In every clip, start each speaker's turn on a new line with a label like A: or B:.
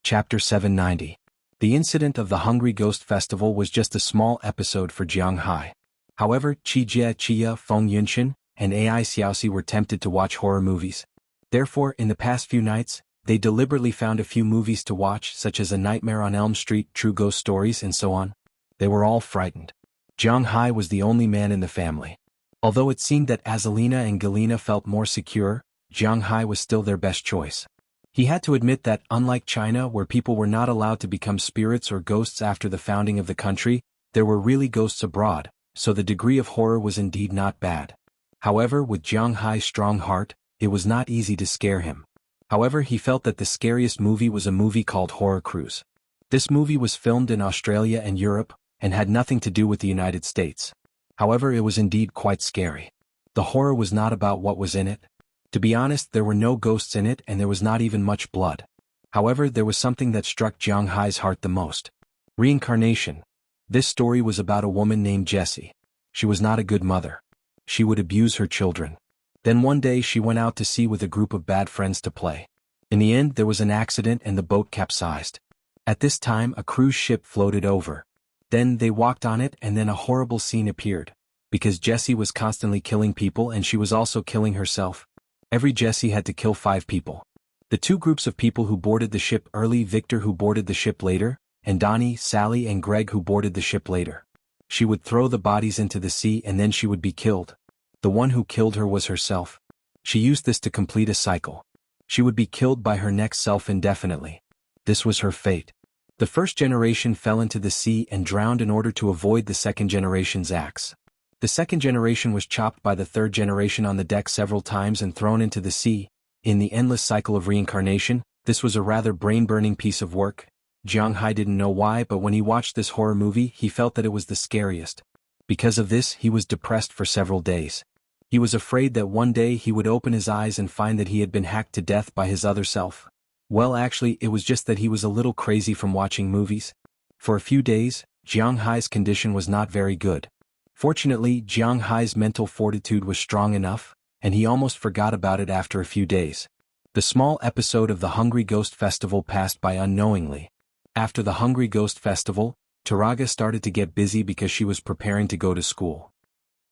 A: Chapter 790. The incident of the Hungry Ghost Festival was just a small episode for Jiang Hai. However, Qijie Qia, Feng Yunshan, and Ai Xiaoxi were tempted to watch horror movies. Therefore, in the past few nights, they deliberately found a few movies to watch, such as A Nightmare on Elm Street, True Ghost Stories, and so on. They were all frightened. Jiang Hai was the only man in the family. Although it seemed that Azalina and Galina felt more secure, Jiang Hai was still their best choice. He had to admit that, unlike China where people were not allowed to become spirits or ghosts after the founding of the country, there were really ghosts abroad, so the degree of horror was indeed not bad. However, with Jiang Hai's strong heart, it was not easy to scare him. However, he felt that the scariest movie was a movie called Horror Cruise. This movie was filmed in Australia and Europe, and had nothing to do with the United States. However, it was indeed quite scary. The horror was not about what was in it. To be honest, there were no ghosts in it and there was not even much blood. However, there was something that struck Jiang Hai's heart the most. Reincarnation. This story was about a woman named Jessie. She was not a good mother. She would abuse her children. Then one day she went out to sea with a group of bad friends to play. In the end, there was an accident and the boat capsized. At this time, a cruise ship floated over. Then they walked on it and then a horrible scene appeared. Because Jessie was constantly killing people and she was also killing herself. Every Jessie had to kill 5 people. The 2 groups of people who boarded the ship early, Victor who boarded the ship later, and Donnie, Sally and Greg who boarded the ship later. She would throw the bodies into the sea and then she would be killed. The one who killed her was herself. She used this to complete a cycle. She would be killed by her next self indefinitely. This was her fate. The first generation fell into the sea and drowned in order to avoid the second generation's axe. The second generation was chopped by the third generation on the deck several times and thrown into the sea. In the endless cycle of reincarnation, this was a rather brain-burning piece of work. Jiang Hai didn't know why, but when he watched this horror movie, he felt that it was the scariest. Because of this, he was depressed for several days. He was afraid that one day he would open his eyes and find that he had been hacked to death by his other self. Well, actually, it was just that he was a little crazy from watching movies. For a few days, Jiang Hai's condition was not very good. Fortunately, Jiang Hai's mental fortitude was strong enough, and he almost forgot about it after a few days. The small episode of the Hungry Ghost Festival passed by unknowingly. After the Hungry Ghost Festival, Taraga started to get busy because she was preparing to go to school.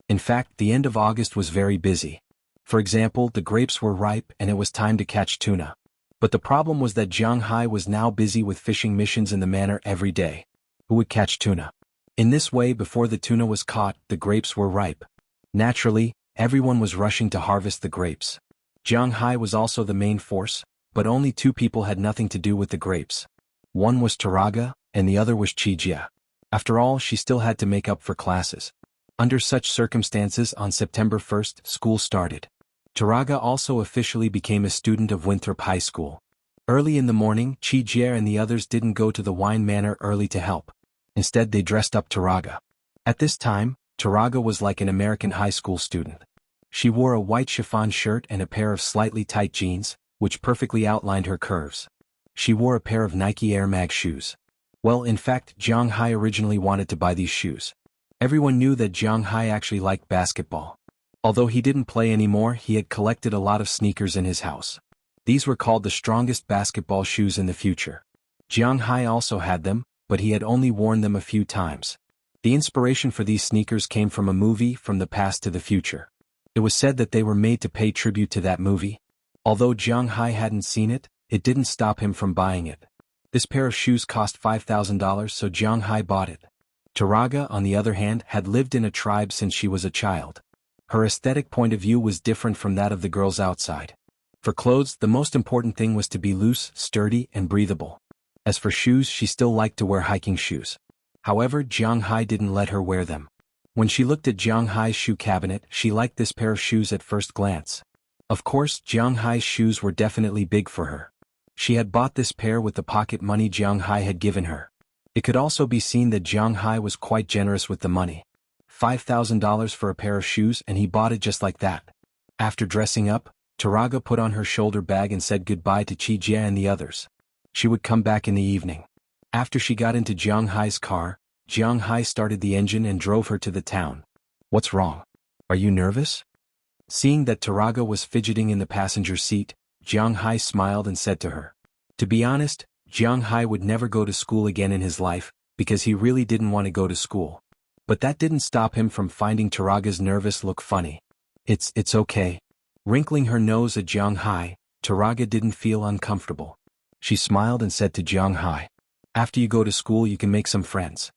A: In fact, the end of August was very busy. For example, the grapes were ripe and it was time to catch tuna. But the problem was that Jiang Hai was now busy with fishing missions in the manor every day. Who would catch tuna? In this way, before the tuna was caught, the grapes were ripe. Naturally, everyone was rushing to harvest the grapes. Jiang Hai was also the main force, but only 2 people had nothing to do with the grapes. One was Taraga, and the other was Qijie. After all, she still had to make up for classes. Under such circumstances, on September 1st, school started. Taraga also officially became a student of Winthrop High School. Early in the morning, Qijie and the others didn't go to the wine manor early to help. Instead, they dressed up Taraga. At this time, Taraga was like an American high school student. She wore a white chiffon shirt and a pair of slightly tight jeans, which perfectly outlined her curves. She wore a pair of Nike Air Mag shoes. Well, in fact, Jiang Hai originally wanted to buy these shoes. Everyone knew that Jiang Hai actually liked basketball. Although he didn't play anymore, he had collected a lot of sneakers in his house. These were called the strongest basketball shoes in the future. Jiang Hai also had them, but he had only worn them a few times. The inspiration for these sneakers came from a movie From the Past to the Future. It was said that they were made to pay tribute to that movie. Although Jiang Hai hadn't seen it, it didn't stop him from buying it. This pair of shoes cost $5,000, so Jiang Hai bought it. Taraga, on the other hand, had lived in a tribe since she was a child. Her aesthetic point of view was different from that of the girls outside. For clothes, the most important thing was to be loose, sturdy, and breathable. As for shoes, she still liked to wear hiking shoes. However, Jiang Hai didn't let her wear them. When she looked at Jiang Hai's shoe cabinet, she liked this pair of shoes at first glance. Of course, Jiang Hai's shoes were definitely big for her. She had bought this pair with the pocket money Jiang Hai had given her. It could also be seen that Jiang Hai was quite generous with the money. $5,000 for a pair of shoes, and he bought it just like that. After dressing up, Taraga put on her shoulder bag and said goodbye to Qijie and the others. She would come back in the evening. After she got into Jiang Hai's car, Jiang Hai started the engine and drove her to the town. What's wrong? Are you nervous? Seeing that Taraga was fidgeting in the passenger seat, Jiang Hai smiled and said to her. To be honest, Jiang Hai would never go to school again in his life, because he really didn't want to go to school. But that didn't stop him from finding Taraga's nervous look funny. It's okay. Wrinkling her nose at Jiang Hai, Taraga didn't feel uncomfortable. She smiled and said to Jiang Hai, "After you go to school you can make some friends.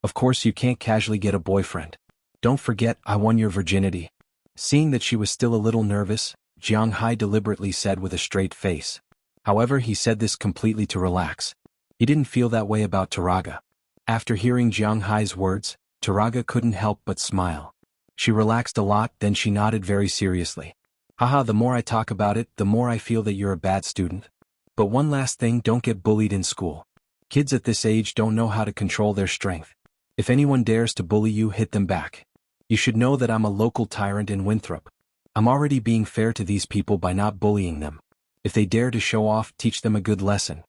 A: Of course you can't casually get a boyfriend. Don't forget I won your virginity." Seeing that she was still a little nervous, Jiang Hai deliberately said with a straight face. However, he said this completely to relax. He didn't feel that way about Taraga. After hearing Jiang Hai's words, Taraga couldn't help but smile. She relaxed a lot, then she nodded very seriously. "Haha, the more I talk about it, the more I feel that you're a bad student. But one last thing, don't get bullied in school. Kids at this age don't know how to control their strength. If anyone dares to bully you, hit them back. You should know that I'm a local tyrant in Winthrop. I'm already being fair to these people by not bullying them. If they dare to show off, teach them a good lesson.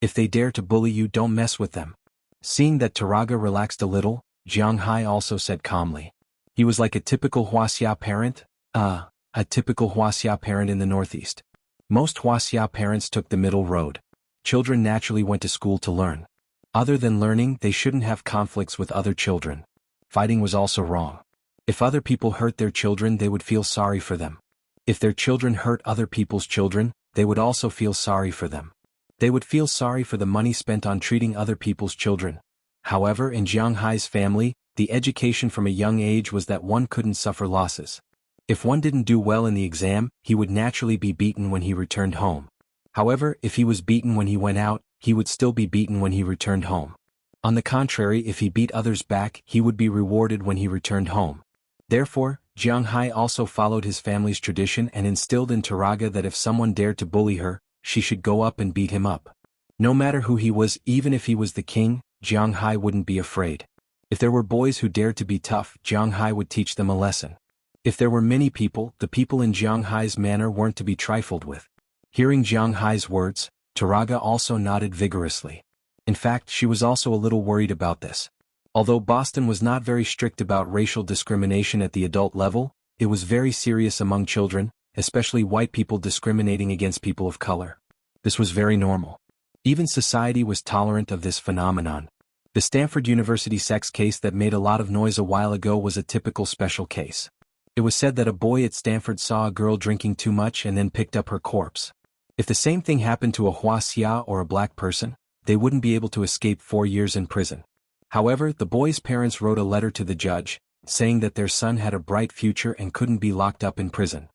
A: If they dare to bully you, don't mess with them." Seeing that Taraga relaxed a little, Jiang Hai also said calmly. He was like a typical Wuxia parent, a typical Wuxia parent in the Northeast. Most Wuxia parents took the middle road. Children naturally went to school to learn. Other than learning, they shouldn't have conflicts with other children. Fighting was also wrong. If other people hurt their children, they would feel sorry for them. If their children hurt other people's children, they would also feel sorry for them. They would feel sorry for the money spent on treating other people's children. However, in Jiang Hai's family, the education from a young age was that one couldn't suffer losses. If one didn't do well in the exam, he would naturally be beaten when he returned home. However, if he was beaten when he went out, he would still be beaten when he returned home. On the contrary, if he beat others back, he would be rewarded when he returned home. Therefore, Jiang Hai also followed his family's tradition and instilled in Taraga that if someone dared to bully her, she should go up and beat him up. No matter who he was, even if he was the king, Jiang Hai wouldn't be afraid. If there were boys who dared to be tough, Jiang Hai would teach them a lesson. If there were many people, the people in Jiang Hai's manner weren't to be trifled with. Hearing Jiang Hai's words, Taraga also nodded vigorously. In fact, she was also a little worried about this. Although Boston was not very strict about racial discrimination at the adult level, it was very serious among children, especially white people discriminating against people of color. This was very normal. Even society was tolerant of this phenomenon. The Stanford University sex case that made a lot of noise a while ago was a typical special case. It was said that a boy at Stanford saw a girl drinking too much and then picked up her corpse. If the same thing happened to a Wuxia or a black person, they wouldn't be able to escape 4 years in prison. However, the boy's parents wrote a letter to the judge, saying that their son had a bright future and couldn't be locked up in prison.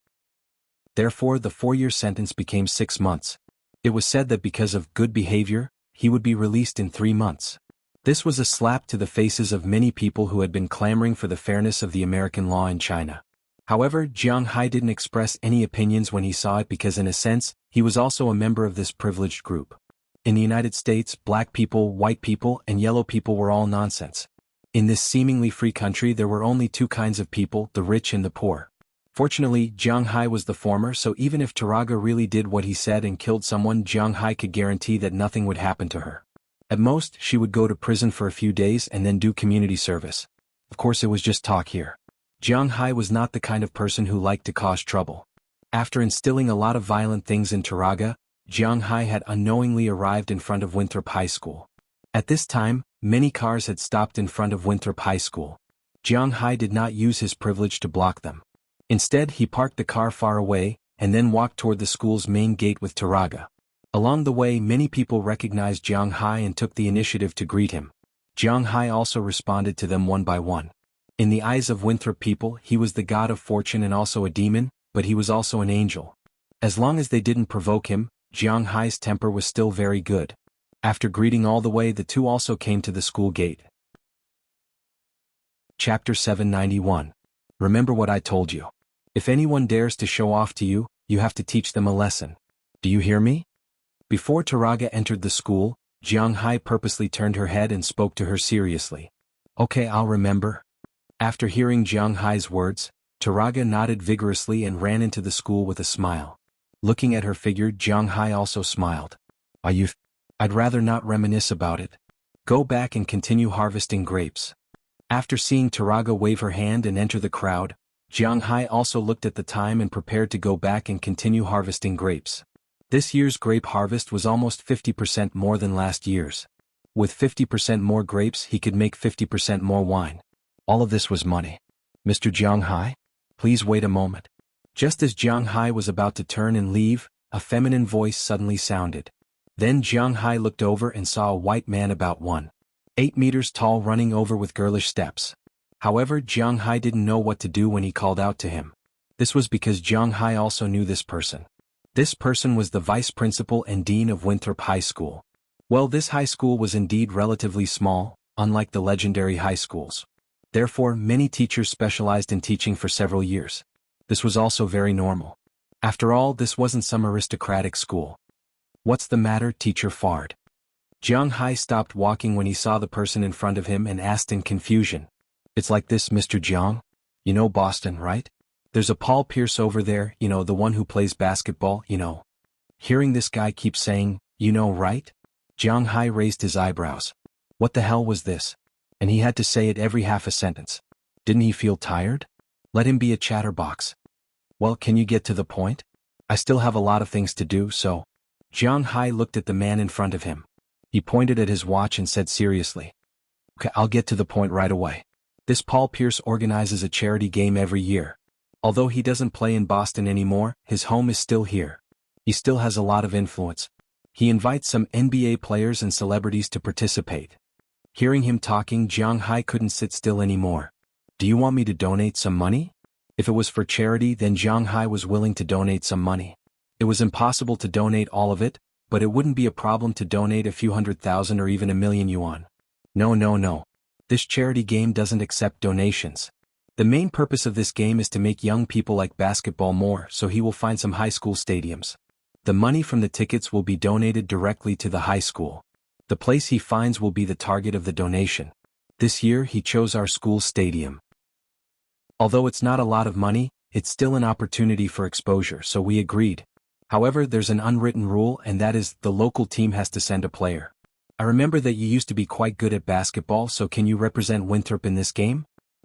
A: Therefore, the 4-year sentence became 6 months. It was said that because of good behavior, he would be released in 3 months. This was a slap to the faces of many people who had been clamoring for the fairness of the American law in China. However, Jiang Hai didn't express any opinions when he saw it because in a sense, he was also a member of this privileged group. In the United States, black people, white people, and yellow people were all nonsense. In this seemingly free country there were only 2 kinds of people, the rich and the poor. Fortunately, Jiang Hai was the former, so even if Taraga really did what he said and killed someone, Jiang Hai could guarantee that nothing would happen to her. At most, she would go to prison for a few days and then do community service. Of course, it was just talk here. Jiang Hai was not the kind of person who liked to cause trouble. After instilling a lot of violent things in Taraga, Jiang Hai had unknowingly arrived in front of Winthrop High School. At this time, many cars had stopped in front of Winthrop High School. Jiang Hai did not use his privilege to block them. Instead, he parked the car far away, and then walked toward the school's main gate with Taraga. Along the way, many people recognized Jiang Hai and took the initiative to greet him. Jiang Hai also responded to them one by one. In the eyes of Winthrop people, he was the god of fortune and also a demon, but he was also an angel. As long as they didn't provoke him, Jiang Hai's temper was still very good. After greeting all the way, the two also came to the school gate. Chapter 791. Remember what I told you. If anyone dares to show off to you, you have to teach them a lesson. Do you hear me? Before Taraga entered the school, Jiang Hai purposely turned her head and spoke to her seriously. Okay, I'll remember. After hearing Jiang Hai's words, Taraga nodded vigorously and ran into the school with a smile. Looking at her figure, Jiang Hai also smiled. I'd rather not reminisce about it. Go back and continue harvesting grapes. After seeing Taraga wave her hand and enter the crowd, Jiang Hai also looked at the time and prepared to go back and continue harvesting grapes. This year's grape harvest was almost 50% more than last year's. With 50% more grapes he could make 50% more wine. All of this was money. Mr. Jiang Hai? Please wait a moment. Just as Jiang Hai was about to turn and leave, a feminine voice suddenly sounded. Then Jiang Hai looked over and saw a white man about 1.8 meters tall running over with girlish steps. However, Jiang Hai didn't know what to do when he called out to him. This was because Jiang Hai also knew this person. This person was the vice principal and dean of Winthrop High School. Well, this high school was indeed relatively small, unlike the legendary high schools. Therefore, many teachers specialized in teaching for several years. This was also very normal. After all, this wasn't some aristocratic school. What's the matter, Teacher Fard? Jiang Hai stopped walking when he saw the person in front of him and asked in confusion. It's like this, Mr. Jiang. You know Boston, right? There's a Paul Pierce over there, the one who plays basketball, Hearing this guy keep saying, right? Jiang Hai raised his eyebrows. What the hell was this? And he had to say it every half a sentence. Didn't he feel tired? Let him be a chatterbox. Well, can you get to the point? I still have a lot of things to do, so. Jiang Hai looked at the man in front of him. He pointed at his watch and said seriously. Okay, I'll get to the point right away. This Paul Pierce organizes a charity game every year. Although he doesn't play in Boston anymore, his home is still here. He still has a lot of influence. He invites some NBA players and celebrities to participate. Hearing him talking, Jiang Hai couldn't sit still anymore. Do you want me to donate some money? If it was for charity, then Jiang Hai was willing to donate some money. It was impossible to donate all of it, but it wouldn't be a problem to donate a few 100,000 or even 1,000,000 yuan. No. This charity game doesn't accept donations. The main purpose of this game is to make young people like basketball more, so he will find some high school stadiums. The money from the tickets will be donated directly to the high school. The place he finds will be the target of the donation. This year he chose our school stadium. Although it's not a lot of money, it's still an opportunity for exposure, so we agreed. However, there's an unwritten rule, and that is, the local team has to send a player. I remember that you used to be quite good at basketball, so can you represent Winthrop in this game?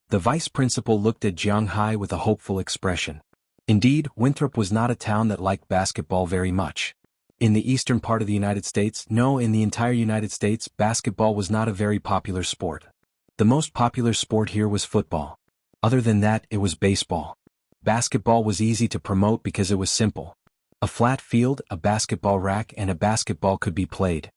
A: The vice principal looked at Jiang Hai with a hopeful expression. Indeed, Winthrop was not a town that liked basketball very much. In the eastern part of the United States, in the entire United States, basketball was not a very popular sport. The most popular sport here was football. Other than that, it was baseball. Basketball was easy to promote because it was simple. A flat field, a basketball rack, and a basketball could be played.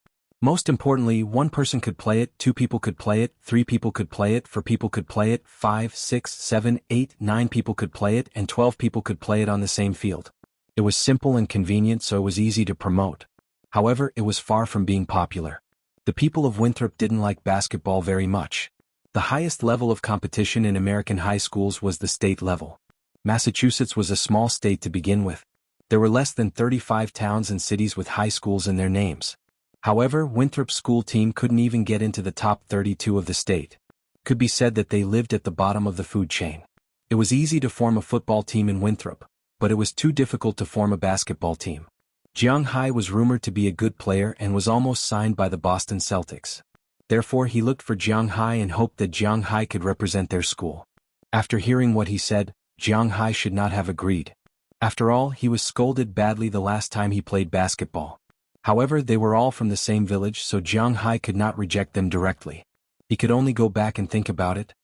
A: Most importantly, one person could play it, 2 people could play it, 3 people could play it, 4 people could play it, 5, 6, 7, 8, 9 people could play it, and 12 people could play it on the same field. It was simple and convenient, so it was easy to promote. However, it was far from being popular. The people of Winthrop didn't like basketball very much. The highest level of competition in American high schools was the state level. Massachusetts was a small state to begin with. There were less than 35 towns and cities with high schools in their names. However, Winthrop's school team couldn't even get into the top 32 of the state. Could be said that they lived at the bottom of the food chain. It was easy to form a football team in Winthrop, but it was too difficult to form a basketball team. Jiang Hai was rumored to be a good player and was almost signed by the Boston Celtics. Therefore, he looked for Jiang Hai and hoped that Jiang Hai could represent their school. After hearing what he said, Jiang Hai should not have agreed. After all, he was scolded badly the last time he played basketball. However, they were all from the same village, so Jiang Hai could not reject them directly. He could only go back and think about it.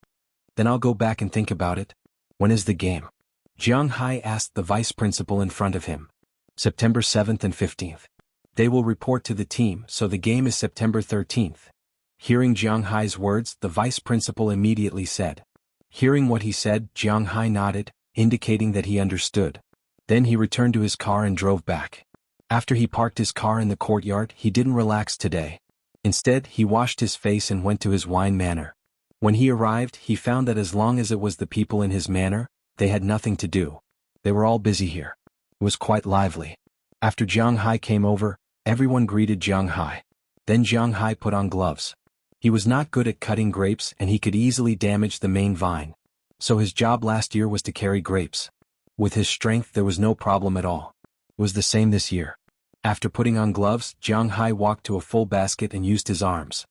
A: Then I'll go back and think about it. When is the game? Jiang Hai asked the vice principal in front of him. September 7th and 15th. They will report to the team, so the game is September 13th. Hearing Jiang Hai's words, the vice principal immediately said. Hearing what he said, Jiang Hai nodded, indicating that he understood. Then he returned to his car and drove back. After he parked his car in the courtyard, he didn't relax today. Instead, he washed his face and went to his wine manor. When he arrived, he found that as long as it was the people in his manor, they had nothing to do. They were all busy here. It was quite lively. After Jiang Hai came over, everyone greeted Jiang Hai. Then Jiang Hai put on gloves. He was not good at cutting grapes and he could easily damage the main vine. So his job last year was to carry grapes. With his strength there was no problem at all. It was the same this year. After putting on gloves, Jiang Hai walked to a full basket and used his arms.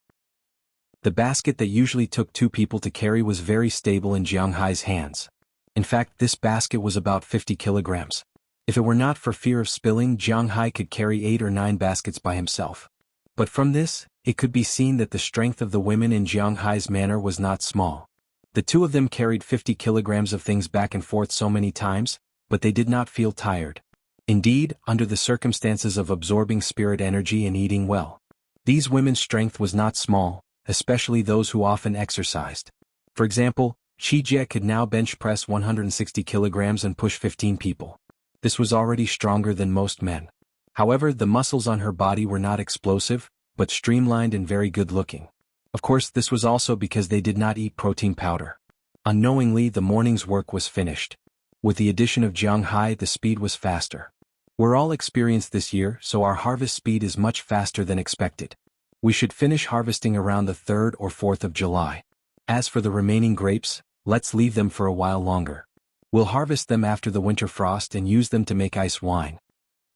A: The basket that usually took 2 people to carry was very stable in Jiang Hai's hands. In fact, this basket was about 50 kilograms. If it were not for fear of spilling, Jiang Hai could carry 8 or 9 baskets by himself. But from this, it could be seen that the strength of the women in Jiang Hai's manor was not small. The two of them carried 50 kilograms of things back and forth so many times, but they did not feel tired. Indeed, under the circumstances of absorbing spirit energy and eating well, these women's strength was not small, especially those who often exercised. For example, Qijie could now bench press 160 kilograms and push 15 people. This was already stronger than most men. However, the muscles on her body were not explosive, but streamlined and very good looking. Of course, this was also because they did not eat protein powder. Unknowingly, the morning's work was finished. With the addition of Jiang Hai, the speed was faster. We're all experienced this year, so our harvest speed is much faster than expected. We should finish harvesting around the 3rd or 4th of July. As for the remaining grapes, let's leave them for a while longer. We'll harvest them after the winter frost and use them to make ice wine.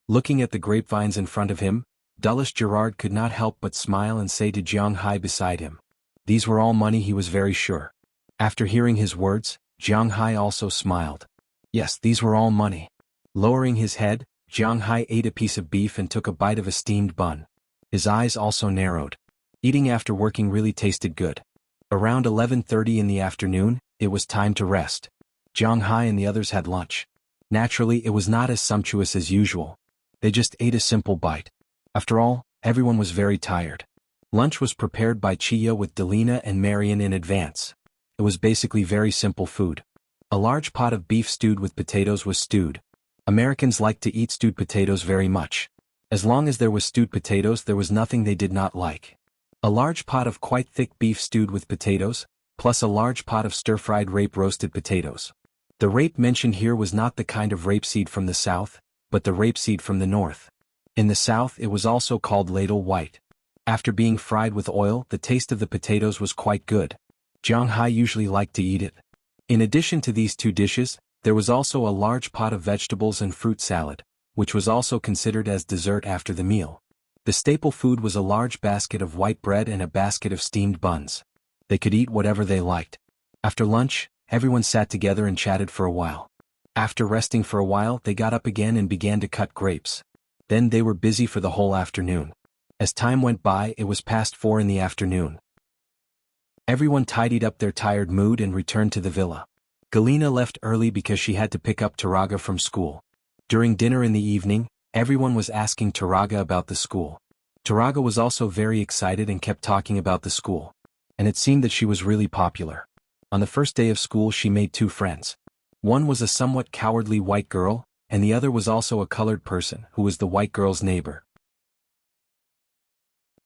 A: Looking at the grapevines in front of him, Dulles Gerard could not help but smile and say to Jiang Hai beside him. These were all money, he was very sure. After hearing his words, Jiang Hai also smiled. Yes, these were all money. Lowering his head, Jiang Hai ate a piece of beef and took a bite of a steamed bun. His eyes also narrowed. Eating after working really tasted good. Around 11:30 in the afternoon, it was time to rest. Jiang Hai and the others had lunch. Naturally, it was not as sumptuous as usual. They just ate a simple bite. After all, everyone was very tired. Lunch was prepared by Chia with Delina and Marian in advance. It was basically very simple food. A large pot of beef stewed with potatoes was stewed. Americans like to eat stewed potatoes very much. As long as there was stewed potatoes, there was nothing they did not like. A large pot of quite thick beef stewed with potatoes, plus a large pot of stir-fried rape roasted potatoes. The rape mentioned here was not the kind of rapeseed from the south, but the rapeseed from the north. In the south it was also called ladle white. After being fried with oil, the taste of the potatoes was quite good. Jiang Hai usually liked to eat it. In addition to these two dishes, there was also a large pot of vegetables and fruit salad, which was also considered as dessert after the meal. The staple food was a large basket of white bread and a basket of steamed buns. They could eat whatever they liked. After lunch, everyone sat together and chatted for a while. After resting for a while, they got up again and began to cut grapes. Then they were busy for the whole afternoon. As time went by, it was past 4 in the afternoon. Everyone tidied up their tired mood and returned to the villa. Galina left early because she had to pick up Taraga from school. During dinner in the evening, everyone was asking Taraga about the school. Taraga was also very excited and kept talking about the school. And it seemed that she was really popular. On the first day of school she made 2 friends. One was a somewhat cowardly white girl, and the other was also a colored person, who was the white girl's neighbor.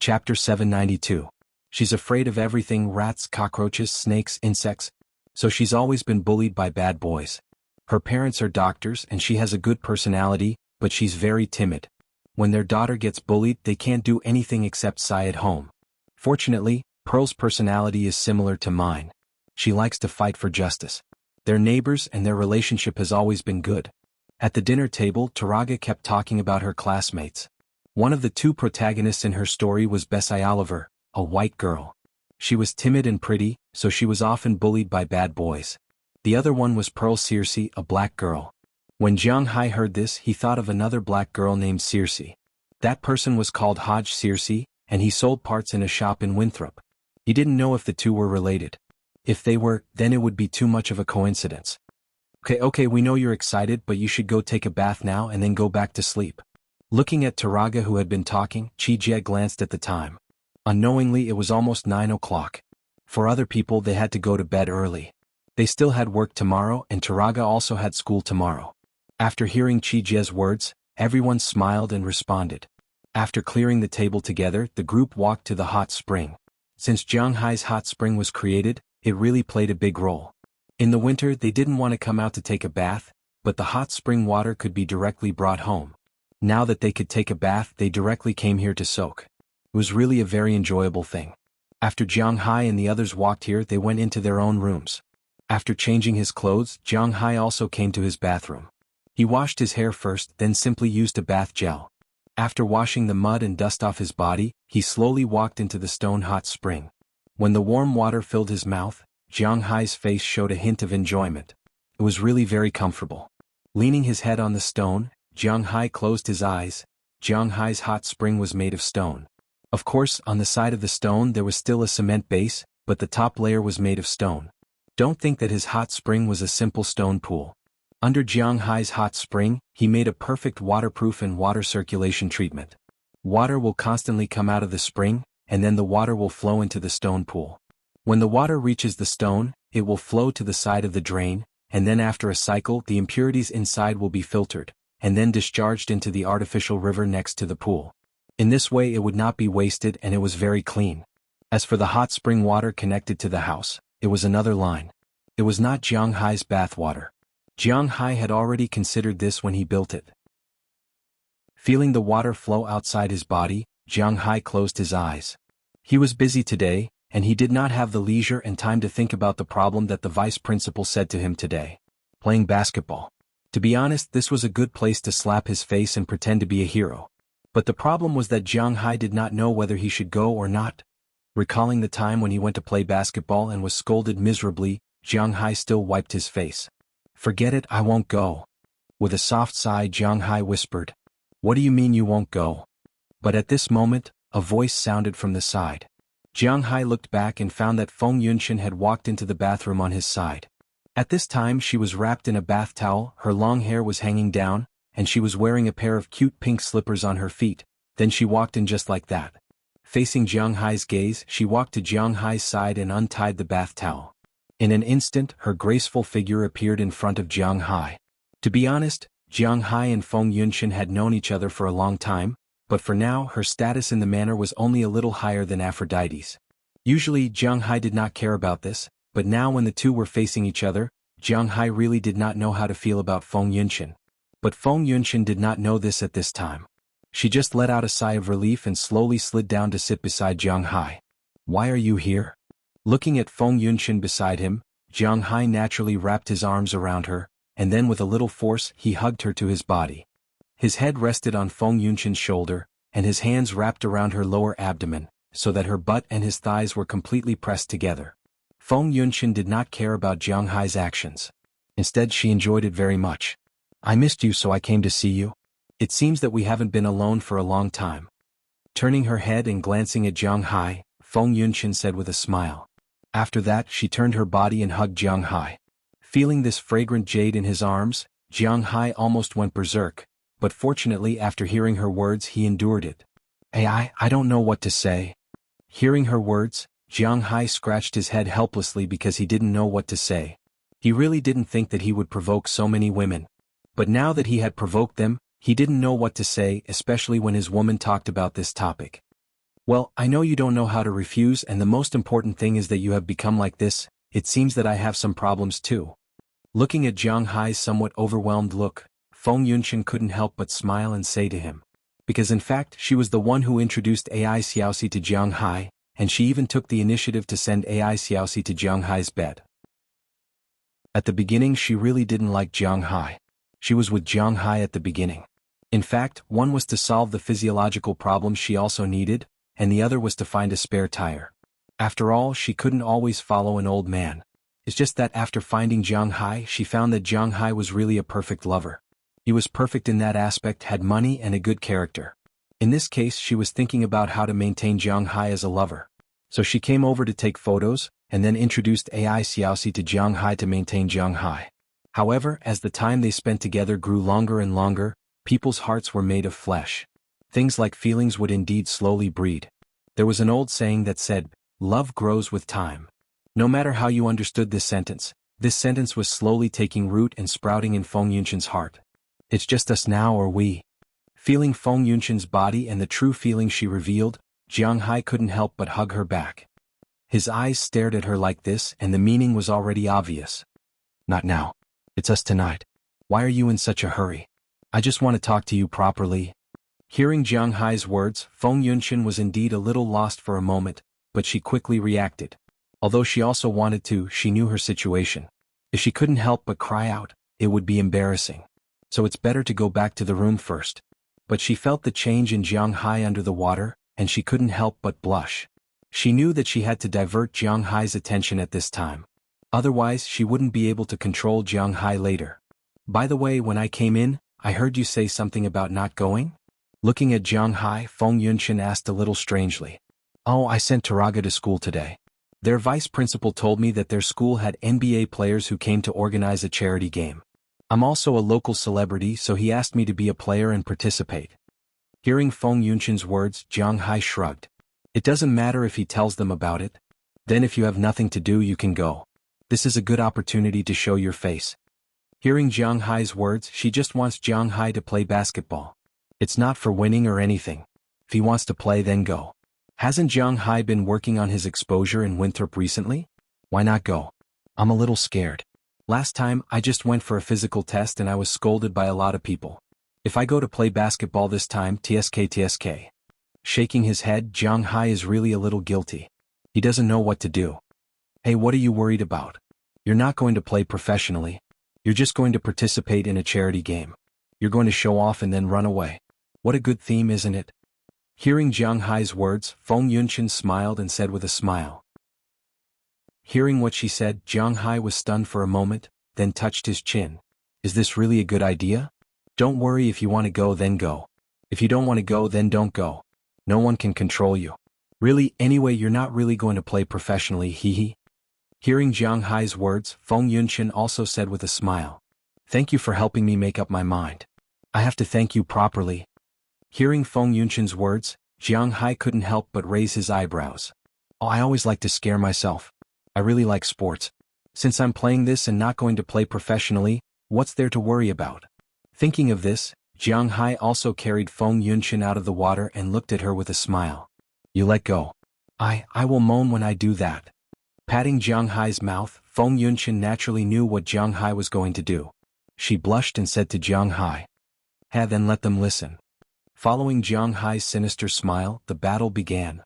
A: Chapter 792. She's afraid of everything: rats, cockroaches, snakes, insects. So she's always been bullied by bad boys. Her parents are doctors and she has a good personality, but she's very timid. When their daughter gets bullied, they can't do anything except sigh at home. Fortunately, Pearl's personality is similar to mine. She likes to fight for justice. They're neighbors and their relationship has always been good. At the dinner table, Taraga kept talking about her classmates. One of the 2 protagonists in her story was Bessie Oliver, a white girl. She was timid and pretty, so she was often bullied by bad boys. The other one was Pearl Circe, a black girl. When Jiang Hai heard this, he thought of another black girl named Circe. That person was called Hodge Circe, and he sold parts in a shop in Winthrop. He didn't know if the 2 were related. If they were, then it would be too much of a coincidence. Okay, we know you're excited, but you should go take a bath now and then go back to sleep. Looking at Taraga, who had been talking, Qijie glanced at the time. Unknowingly, it was almost 9 o'clock. For other people, they had to go to bed early. They still had work tomorrow, and Taraga also had school tomorrow. After hearing Qijie's words, everyone smiled and responded. After clearing the table together, the group walked to the hot spring. Since Jiang Hai's hot spring was created, it really played a big role. In the winter, they didn't want to come out to take a bath, but the hot spring water could be directly brought home. Now that they could take a bath, they directly came here to soak. It was really a very enjoyable thing. After Jiang Hai and the others walked here, they went into their own rooms. After changing his clothes, Jiang Hai also came to his bathroom. He washed his hair first, then simply used a bath gel. After washing the mud and dust off his body, he slowly walked into the stone hot spring. When the warm water filled his mouth, Jiang Hai's face showed a hint of enjoyment. It was really very comfortable. Leaning his head on the stone, Jiang Hai closed his eyes. Jiang Hai's hot spring was made of stone. Of course, on the side of the stone there was still a cement base, but the top layer was made of stone. Don't think that his hot spring was a simple stone pool. Under Jiang Hai's hot spring, he made a perfect waterproof and water circulation treatment. Water will constantly come out of the spring, and then the water will flow into the stone pool. When the water reaches the stone, it will flow to the side of the drain, and then after a cycle the impurities inside will be filtered, and then discharged into the artificial river next to the pool. In this way it would not be wasted and it was very clean. As for the hot spring water connected to the house, it was another line. It was not Jiang Hai's bath water. Jiang Hai had already considered this when he built it. Feeling the water flow outside his body, Jiang Hai closed his eyes. He was busy today, and he did not have the leisure and time to think about the problem that the vice principal said to him today. Playing basketball. To be honest, this was a good place to slap his face and pretend to be a hero. But the problem was that Jiang Hai did not know whether he should go or not. Recalling the time when he went to play basketball and was scolded miserably, Jiang Hai still wiped his face. "Forget it, I won't go." With a soft sigh, Jiang Hai whispered, "What do you mean you won't go?" But at this moment, a voice sounded from the side. Jiang Hai looked back and found that Feng Yunshan had walked into the bathroom on his side. At this time she was wrapped in a bath towel, her long hair was hanging down, and she was wearing a pair of cute pink slippers on her feet. Then she walked in just like that. Facing Jiang Hai's gaze, she walked to Jiang Hai's side and untied the bath towel. In an instant, her graceful figure appeared in front of Jiang Hai. To be honest, Jiang Hai and Feng Yunshan had known each other for a long time, but for now her status in the manor was only a little higher than Aphrodite's. Usually Jiang Hai did not care about this, but now when the two were facing each other, Jiang Hai really did not know how to feel about Feng Yunshan. But Feng Yunshan did not know this at this time. She just let out a sigh of relief and slowly slid down to sit beside Jiang Hai. "Why are you here?" Looking at Feng Yunshan beside him, Jiang Hai naturally wrapped his arms around her, and then with a little force he hugged her to his body. His head rested on Feng Yunshan's shoulder, and his hands wrapped around her lower abdomen, so that her butt and his thighs were completely pressed together. Feng Yunshan did not care about Jiang Hai's actions. Instead she enjoyed it very much. "I missed you, so I came to see you. It seems that we haven't been alone for a long time." Turning her head and glancing at Jiang Hai, Feng Yunshan said with a smile. After that she turned her body and hugged Jiang Hai. Feeling this fragrant jade in his arms, Jiang Hai almost went berserk, but fortunately after hearing her words he endured it. "Hey, I don't know what to say." Hearing her words, Jiang Hai scratched his head helplessly because he didn't know what to say. He really didn't think that he would provoke so many women. But now that he had provoked them, he didn't know what to say, especially when his woman talked about this topic. "Well, I know you don't know how to refuse, and the most important thing is that you have become like this. It seems that I have some problems too." Looking at Jiang Hai's somewhat overwhelmed look, Feng Yunshan couldn't help but smile and say to him. Because in fact she was the one who introduced AI Xiaoxi to Jiang Hai, and she even took the initiative to send AI Xiaoxi to Jiang Hai's bed. At the beginning she really didn't like Jiang Hai. She was with Jiang Hai at the beginning. In fact, one was to solve the physiological problems she also needed, and the other was to find a spare tire. After all, she couldn't always follow an old man. It's just that after finding Jiang Hai she found that Jiang Hai was really a perfect lover. He was perfect in that aspect, had money and a good character. In this case she was thinking about how to maintain Jiang Hai as a lover. So she came over to take photos, and then introduced AI Xiaoxi to Jiang Hai to maintain Jiang Hai. However, as the time they spent together grew longer and longer, people's hearts were made of flesh. Things like feelings would indeed slowly breed. There was an old saying that said, "Love grows with time." No matter how you understood this sentence was slowly taking root and sprouting in Feng Yunshan's heart. "It's just us now, or we." Feeling Feng Yunshan's body and the true feeling she revealed, Jiang Hai couldn't help but hug her back. His eyes stared at her like this, and the meaning was already obvious. "Not now. It's us tonight. Why are you in such a hurry? I just want to talk to you properly." Hearing Jiang Hai's words, Feng Yunshan was indeed a little lost for a moment, but she quickly reacted. Although she also wanted to, she knew her situation. If she couldn't help but cry out, it would be embarrassing. So it's better to go back to the room first. But she felt the change in Jiang Hai under the water, and she couldn't help but blush. She knew that she had to divert Jiang Hai's attention at this time. Otherwise she wouldn't be able to control Jiang Hai later. By the way, when I came in, I heard you say something about not going? Looking at Jiang Hai, Feng Yunshan asked a little strangely. Oh, I sent Taraga to school today. Their vice principal told me that their school had NBA players who came to organize a charity game. I'm also a local celebrity, so he asked me to be a player and participate. Hearing Feng Yunshan's words, Jiang Hai shrugged. It doesn't matter if he tells them about it. Then if you have nothing to do, you can go. This is a good opportunity to show your face. Hearing Jiang Hai's words, she just wants Jiang Hai to play basketball. It's not for winning or anything. If he wants to play, then go. Hasn't Jiang Hai been working on his exposure in Winthrop recently? Why not go? I'm a little scared. Last time, I just went for a physical test and I was scolded by a lot of people. If I go to play basketball this time, TSK. Shaking his head, Jiang Hai is really a little guilty. He doesn't know what to do. Hey, what are you worried about? You're not going to play professionally. You're just going to participate in a charity game. You're going to show off and then run away. What a good theme, isn't it? Hearing Jiang Hai's words, Feng Yunshan smiled and said with a smile. Hearing what she said, Jiang Hai was stunned for a moment, then touched his chin. Is this really a good idea? Don't worry, if you want to go, then go. If you don't want to go, then don't go. No one can control you. Really, anyway, you're not really going to play professionally, hee. Hearing Jiang Hai's words, Feng Yunshan also said with a smile. Thank you for helping me make up my mind. I have to thank you properly. Hearing Feng Yunshan's words, Jiang Hai couldn't help but raise his eyebrows. Oh, I always like to scare myself. I really like sports. Since I'm playing this and not going to play professionally, what's there to worry about? Thinking of this, Jiang Hai also carried Feng Yunshan out of the water and looked at her with a smile. You let go. I will moan when I do that. Patting Jiang Hai's mouth, Feng Yunshan naturally knew what Jiang Hai was going to do. She blushed and said to Jiang Hai. Then let them listen. Following Jiang Hai's sinister smile, the battle began.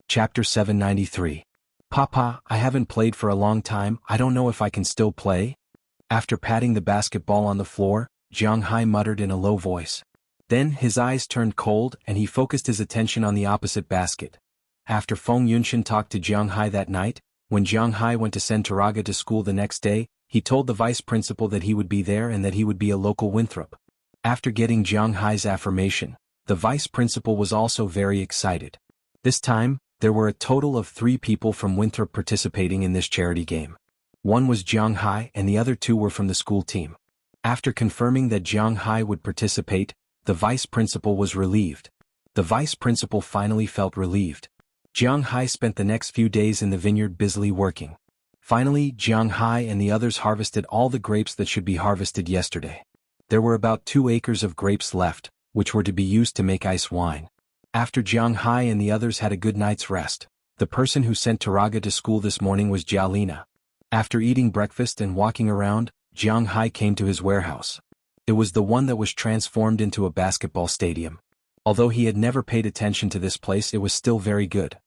A: Chapter 793. Papa, I haven't played for a long time, I don't know if I can still play? After patting the basketball on the floor, Jiang Hai muttered in a low voice. Then his eyes turned cold and he focused his attention on the opposite basket. After Feng Yunshan talked to Jiang Hai that night, when Jiang Hai went to send Taraga to school the next day, he told the vice principal that he would be there and that he would be a local Winthrop. After getting Jiang Hai's affirmation, the vice principal was also very excited. This time, there were a total of 3 people from Winthrop participating in this charity game. One was Jiang Hai and the other 2 were from the school team. After confirming that Jiang Hai would participate, the vice principal was relieved. The vice principal finally felt relieved. Jiang Hai spent the next few days in the vineyard busily working. Finally, Jiang Hai and the others harvested all the grapes that should be harvested yesterday. There were about 2 acres of grapes left, which were to be used to make ice wine. After Jiang Hai and the others had a good night's rest, the person who sent Taraga to school this morning was Jialina. After eating breakfast and walking around, Jiang Hai came to his warehouse. It was the one that was transformed into a basketball stadium. Although he had never paid attention to this place, it was still very good.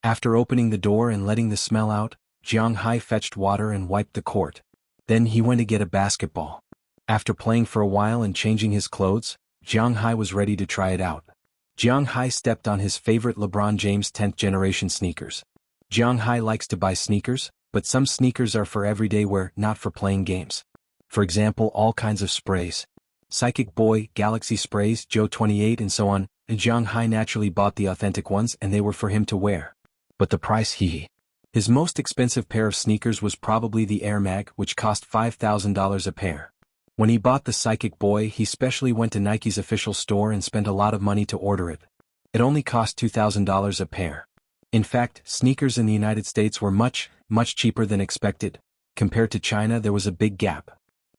A: After opening the door and letting the smell out, Jiang Hai fetched water and wiped the court. Then he went to get a basketball. After playing for a while and changing his clothes, Jiang Hai was ready to try it out. Jiang Hai stepped on his favorite LeBron James 10th generation sneakers. Jiang Hai likes to buy sneakers, but some sneakers are for everyday wear, not for playing games. For example, all kinds of sprays. Psychic Boy, Galaxy sprays, Joe 28 and so on, and Jiang Hai naturally bought the authentic ones and they were for him to wear. But the price His most expensive pair of sneakers was probably the Air Mag, which cost $5,000 a pair. When he bought the Psychic Boy, he specially went to Nike's official store and spent a lot of money to order it. It only cost $2,000 a pair. In fact, sneakers in the United States were much cheaper than expected. Compared to China, there was a big gap.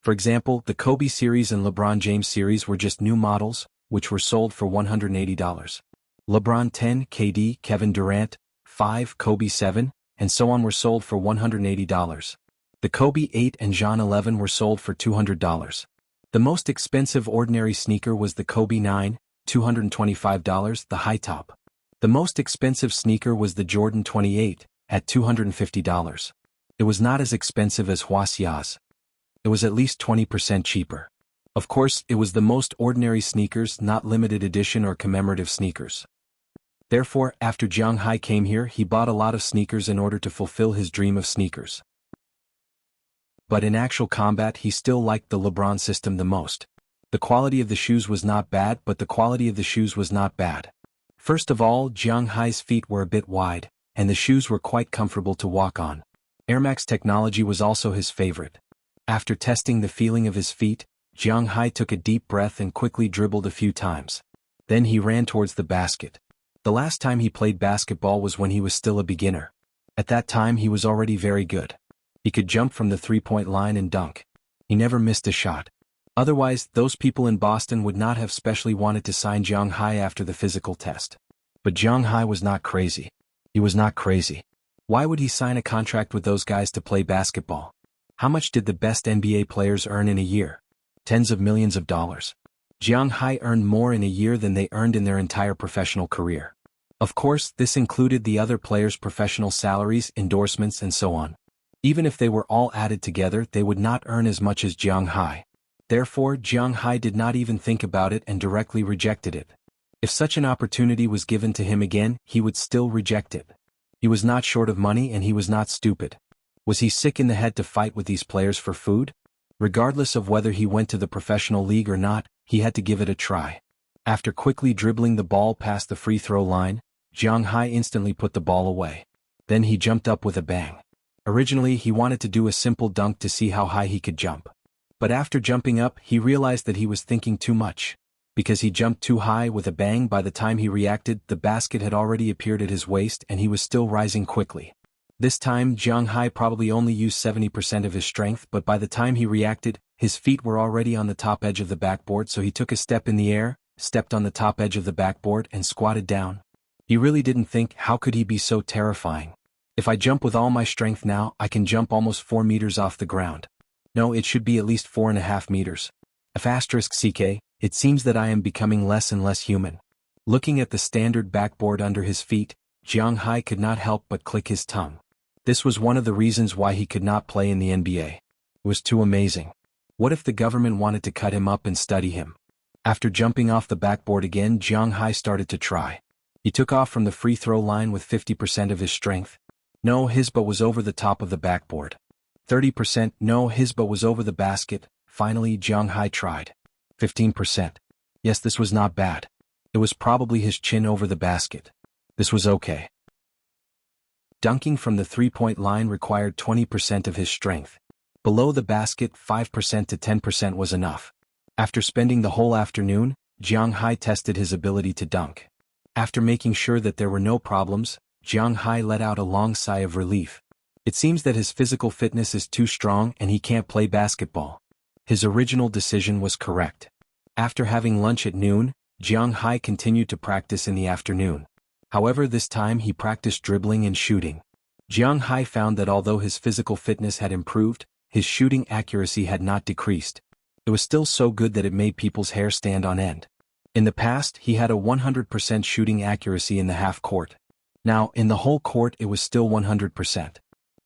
A: For example, the Kobe series and LeBron James series were just new models, which were sold for $180. LeBron 10, KD, Kevin Durant, 5, Kobe 7, and so on were sold for $180. The Kobe 8 and Jean 11 were sold for $200. The most expensive ordinary sneaker was the Kobe 9, $225, the high top. The most expensive sneaker was the Jordan 28, at $250. It was not as expensive as Wuxia's. It was at least 20% cheaper. Of course, it was the most ordinary sneakers, not limited edition or commemorative sneakers. Therefore, after Jiang Hai came here, he bought a lot of sneakers in order to fulfill his dream of sneakers. but in actual combat he still liked the LeBron system the most. The quality of the shoes was not bad, but the quality of the shoes was not bad. First of all, Jiang Hai's feet were a bit wide, and the shoes were quite comfortable to walk on. Air Max technology was also his favorite. After testing the feeling of his feet, Jiang Hai took a deep breath and quickly dribbled a few times. Then he ran towards the basket. The last time he played basketball was when he was still a beginner. At that time he was already very good. He could jump from the three-point line and dunk. He never missed a shot. Otherwise, those people in Boston would not have specially wanted to sign Jiang Hai after the physical test. But Jiang Hai was not crazy. He was not crazy. Why would he sign a contract with those guys to play basketball? How much did the best NBA players earn in a year? Tens of millions of dollars. Jiang Hai earned more in a year than they earned in their entire professional career. Of course, this included the other players' professional salaries, endorsements, and so on. Even if they were all added together, they would not earn as much as Jiang Hai. Therefore, Jiang Hai did not even think about it and directly rejected it. If such an opportunity was given to him again, he would still reject it. He was not short of money and he was not stupid. Was he sick in the head to fight with these players for food? Regardless of whether he went to the professional league or not, he had to give it a try. After quickly dribbling the ball past the free throw line, Jiang Hai instantly put the ball away. Then he jumped up with a bang. Originally he wanted to do a simple dunk to see how high he could jump. But after jumping up, he realized that he was thinking too much. Because he jumped too high with a bang, by the time he reacted, the basket had already appeared at his waist and he was still rising quickly. This time, Jiang Hai probably only used 70% of his strength, but by the time he reacted, his feet were already on the top edge of the backboard, so he took a step in the air, stepped on the top edge of the backboard and squatted down. He really didn't think, how could he be so terrifying? If I jump with all my strength now, I can jump almost 4 meters off the ground. No, it should be at least 4.5 meters. *CK, it seems that I am becoming less and less human. Looking at the standard backboard under his feet, Jiang Hai could not help but click his tongue. This was one of the reasons why he could not play in the NBA. It was too amazing. What if the government wanted to cut him up and study him? After jumping off the backboard again, Jiang Hai started to try. He took off from the free throw line with 50% of his strength. No, his butt was over the top of the backboard. 30%, no, his butt was over the basket. Finally, Jiang Hai tried. 15%. Yes, this was not bad. It was probably his chin over the basket. This was okay. Dunking from the three-point line required 20% of his strength. Below the basket, 5% to 10% was enough. After spending the whole afternoon, Jiang Hai tested his ability to dunk. After making sure that there were no problems, Jiang Hai let out a long sigh of relief. It seems that his physical fitness is too strong and he can't play basketball. His original decision was correct. After having lunch at noon, Jiang Hai continued to practice in the afternoon. However, this time he practiced dribbling and shooting. Jiang Hai found that although his physical fitness had improved, his shooting accuracy had not decreased. It was still so good that it made people's hair stand on end. In the past, he had a 100% shooting accuracy in the half court. Now, in the whole court it was still 100%.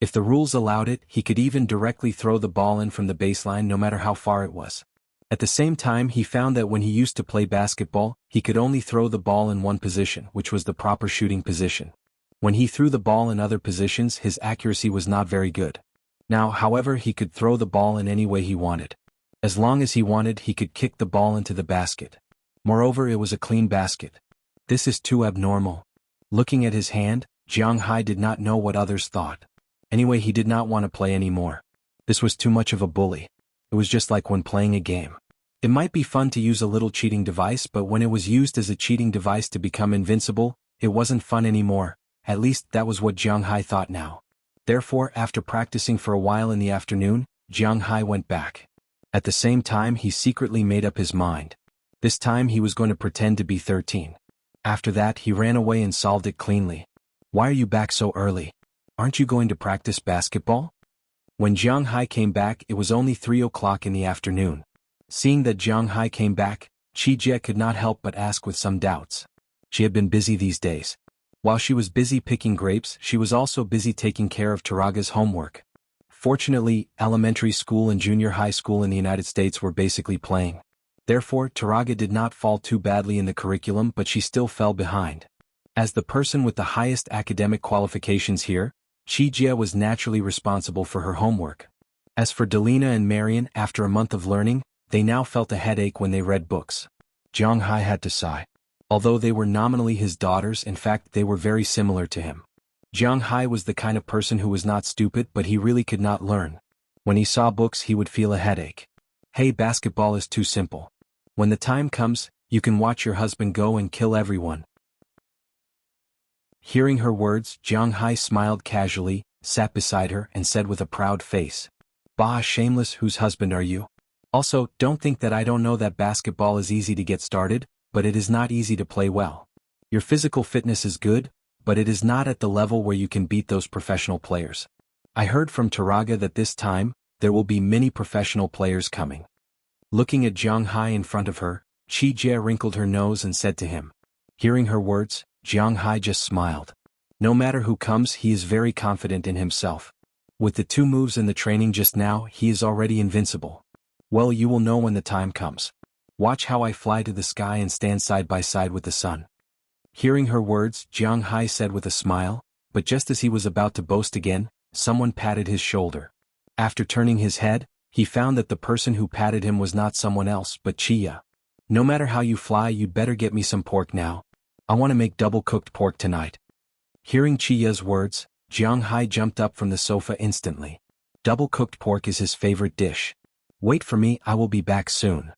A: If the rules allowed it, he could even directly throw the ball in from the baseline no matter how far it was. At the same time, he found that when he used to play basketball, he could only throw the ball in one position, which was the proper shooting position. When he threw the ball in other positions, his accuracy was not very good. Now, however, he could throw the ball in any way he wanted. As long as he wanted, he could kick the ball into the basket. Moreover, it was a clean basket. This is too abnormal. Looking at his hand, Jiang Hai did not know what others thought. Anyway, he did not want to play anymore. This was too much of a bully. It was just like when playing a game. It might be fun to use a little cheating device, but when it was used as a cheating device to become invincible, it wasn't fun anymore. At least that was what Jiang Hai thought now. Therefore, after practicing for a while in the afternoon, Jiang Hai went back. At the same time, he secretly made up his mind. This time he was going to pretend to be 13. After that, he ran away and solved it cleanly. Why are you back so early? Aren't you going to practice basketball? When Jiang Hai came back, it was only 3 o'clock in the afternoon. Seeing that Jiang Hai came back, Qijie could not help but ask with some doubts. She had been busy these days. While she was busy picking grapes, she was also busy taking care of Taraga's homework. Fortunately, elementary school and junior high school in the United States were basically playing. Therefore, Taraga did not fall too badly in the curriculum, but she still fell behind. As the person with the highest academic qualifications here, Qijie was naturally responsible for her homework. As for Delina and Marion, after a month of learning, they now felt a headache when they read books. Jiang Hai had to sigh. Although they were nominally his daughters, in fact they were very similar to him. Jiang Hai was the kind of person who was not stupid, but he really could not learn. When he saw books he would feel a headache. Hey, basketball is too simple. When the time comes, you can watch your husband go and kill everyone. Hearing her words, Jiang Hai smiled casually, sat beside her and said with a proud face, "Bah, shameless, whose husband are you? Also, don't think that I don't know that basketball is easy to get started, but it is not easy to play well. Your physical fitness is good, but it is not at the level where you can beat those professional players. I heard from Taraga that this time, there will be many professional players coming." Looking at Jiang Hai in front of her, Qi Jie wrinkled her nose and said to him. Hearing her words, Jiang Hai just smiled. No matter who comes, he is very confident in himself. With the 2 moves in the training just now, he is already invincible. Well, you will know when the time comes. Watch how I fly to the sky and stand side by side with the sun. Hearing her words, Jiang Hai said with a smile, but just as he was about to boast again, someone patted his shoulder. After turning his head, he found that the person who patted him was not someone else but Chia. "No matter how you fly, you'd better get me some pork now. I want to make double-cooked pork tonight." Hearing Chia's words, Jiang Hai jumped up from the sofa instantly. Double-cooked pork is his favorite dish. "Wait for me, I will be back soon."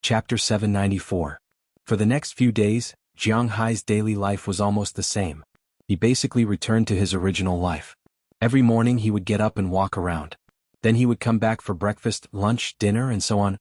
A: Chapter 794. For the next few days, Jiang Hai's daily life was almost the same. He basically returned to his original life. Every morning he would get up and walk around. Then he would come back for breakfast, lunch, dinner and so on.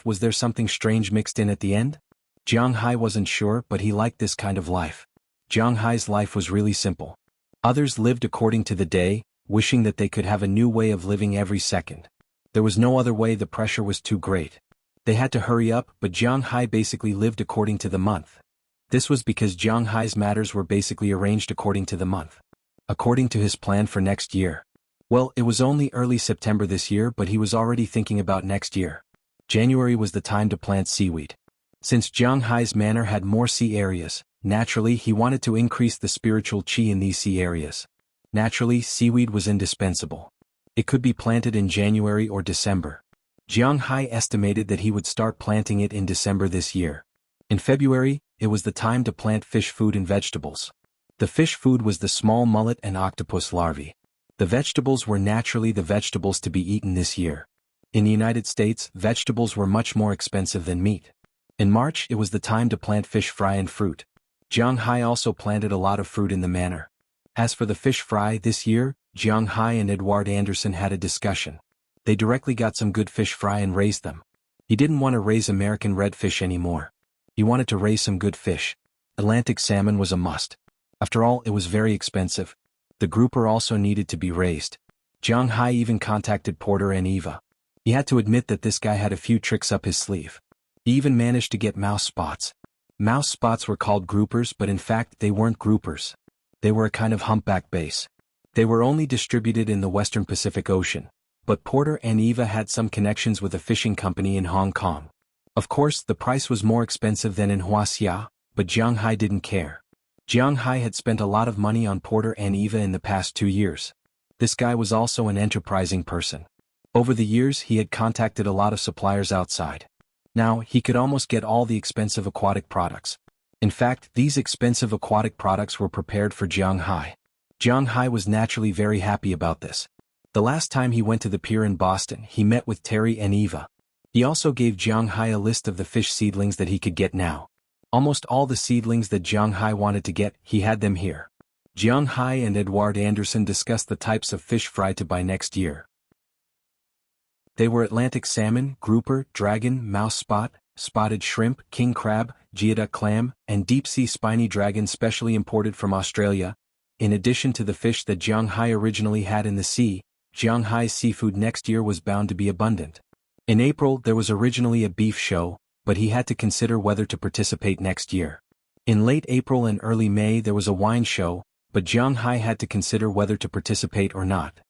A: Was there something strange mixed in at the end? Jiang Hai wasn't sure, but he liked this kind of life. Jiang Hai's life was really simple. Others lived according to the day, wishing that they could have a new way of living every second. There was no other way, the pressure was too great. They had to hurry up, but Jiang Hai basically lived according to the month. This was because Jiang Hai's matters were basically arranged according to the month. According to his plan for next year. Well, it was only early September this year, but he was already thinking about next year. January was the time to plant seaweed. Since Jiang Hai's manor had more sea areas, naturally he wanted to increase the spiritual qi in these sea areas. Naturally, seaweed was indispensable. It could be planted in January or December. Jiang Hai estimated that he would start planting it in December this year. In February, it was the time to plant fish food and vegetables. The fish food was the small mullet and octopus larvae. The vegetables were naturally the vegetables to be eaten this year. In the United States, vegetables were much more expensive than meat. In March, it was the time to plant fish fry and fruit. Jiang Hai also planted a lot of fruit in the manor. As for the fish fry this year, Jiang Hai and Edward Anderson had a discussion. They directly got some good fish fry and raised them. He didn't want to raise American redfish anymore. He wanted to raise some good fish. Atlantic salmon was a must. After all, it was very expensive. The grouper also needed to be raised. Jiang Hai even contacted Porter and Eva. He had to admit that this guy had a few tricks up his sleeve. He even managed to get mouse spots. Mouse spots were called groupers, but in fact they weren't groupers. They were a kind of humpback bass. They were only distributed in the Western Pacific Ocean. But Porter and Eva had some connections with a fishing company in Hong Kong. Of course, the price was more expensive than in Wuxia, but Jiang Hai didn't care. Jiang Hai had spent a lot of money on Porter and Eva in the past 2 years. This guy was also an enterprising person. Over the years he had contacted a lot of suppliers outside. Now, he could almost get all the expensive aquatic products. In fact, these expensive aquatic products were prepared for Jiang Hai. Jiang Hai was naturally very happy about this. The last time he went to the pier in Boston, he met with Terry and Eva. He also gave Jiang Hai a list of the fish seedlings that he could get now. Almost all the seedlings that Jiang Hai wanted to get, he had them here. Jiang Hai and Edward Anderson discussed the types of fish fry to buy next year. They were Atlantic salmon, grouper, dragon, mouse spot, spotted shrimp, king crab, geoduck clam, and deep-sea spiny dragon specially imported from Australia. In addition to the fish that Jiang Hai originally had in the sea, Jiang Hai's seafood next year was bound to be abundant. In April there was originally a beef show, but he had to consider whether to participate next year. In late April and early May there was a wine show, but Jiang Hai had to consider whether to participate or not.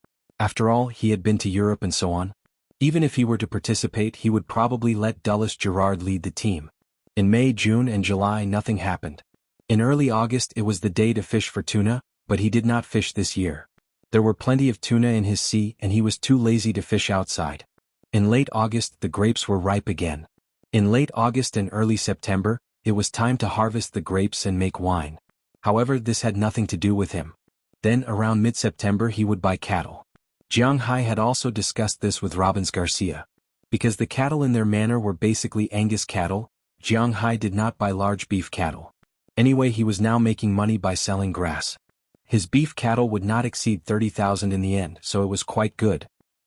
A: After all, he had been to Europe and so on. Even if he were to participate, he would probably let Dulles Gerard lead the team. In May, June and July nothing happened. In early August it was the day to fish for tuna, but he did not fish this year. There were plenty of tuna in his sea and he was too lazy to fish outside. In late August the grapes were ripe again. In late August and early September, it was time to harvest the grapes and make wine. However, this had nothing to do with him. Then around mid-September he would buy cattle. Jiang Hai had also discussed this with Robbins Garcia. Because the cattle in their manor were basically Angus cattle, Jiang Hai did not buy large beef cattle. Anyway, he was now making money by selling grass. His beef cattle would not exceed 30,000 in the end, so it was quite good.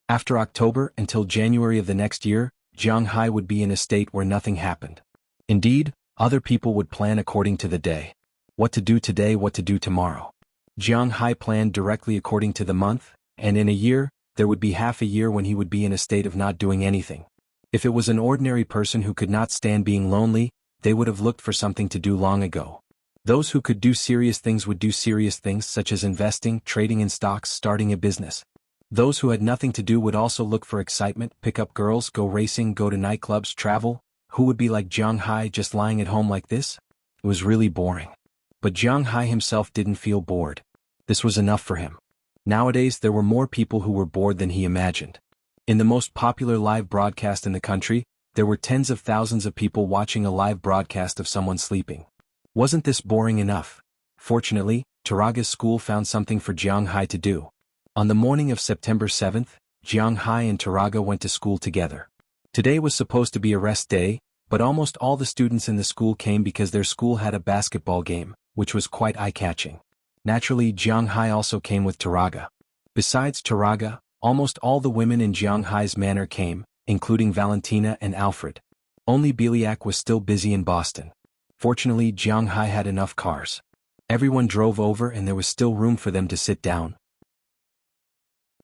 A: After October until January of the next year, Jiang Hai would be in a state where nothing happened. Indeed, other people would plan according to the day. What to do today, what to do tomorrow. Jiang Hai planned directly according to the month, and in a year, there would be half a year when he would be in a state of not doing anything. If it was an ordinary person who could not stand being lonely, they would have looked for something to do long ago. Those who could do serious things would do serious things such as investing, trading in stocks, starting a business. Those who had nothing to do would also look for excitement, pick up girls, go racing, go to nightclubs, travel. Who would be like Jiang Hai just lying at home like this? It was really boring. But Jiang Hai himself didn't feel bored. This was enough for him. Nowadays there were more people who were bored than he imagined. In the most popular live broadcast in the country, there were tens of thousands of people watching a live broadcast of someone sleeping. Wasn't this boring enough? Fortunately, Taraga's school found something for Jiang Hai to do. On the morning of September 7th, Jiang Hai and Taraga went to school together. Today was supposed to be a rest day, but almost all the students in the school came because their school had a basketball game, which was quite eye-catching. Naturally, Jiang Hai also came with Taraga. Besides Taraga, almost all the women in Jiang Hai's manor came, including Valentina and Alfred. Only Biliak was still busy in Boston. Fortunately, Jiang Hai had enough cars. Everyone drove over and there was still room for them to sit down.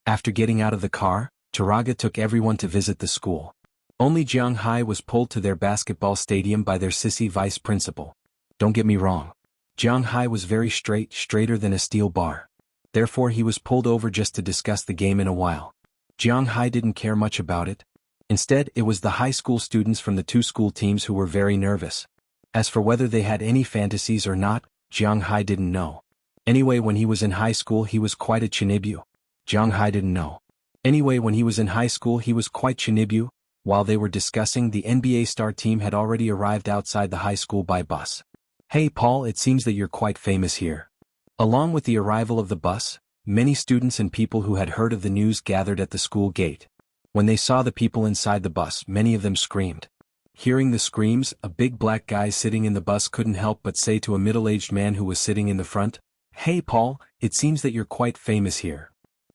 A: After getting out of the car, Taraga took everyone to visit the school. Only Jiang Hai was pulled to their basketball stadium by their sissy vice principal. Don't get me wrong. Jiang Hai was very straighter than a steel bar. Therefore he was pulled over just to discuss the game in a while. Jiang Hai didn't care much about it. Instead, it was the high school students from the two school teams who were very nervous. As for whether they had any fantasies or not, Jiang Hai didn't know. Anyway, when he was in high school he was quite a chinibyu. Jiang Hai didn't know. Anyway, when he was in high school he was quite chinibyu. While they were discussing, the NBA star team had already arrived outside the high school by bus. Hey Paul, it seems that you're quite famous here. Along with the arrival of the bus, many students and people who had heard of the news gathered at the school gate. When they saw the people inside the bus, many of them screamed. Hearing the screams, a big black guy sitting in the bus couldn't help but say to a middle-aged man who was sitting in the front, "Hey Paul, it seems that you're quite famous here."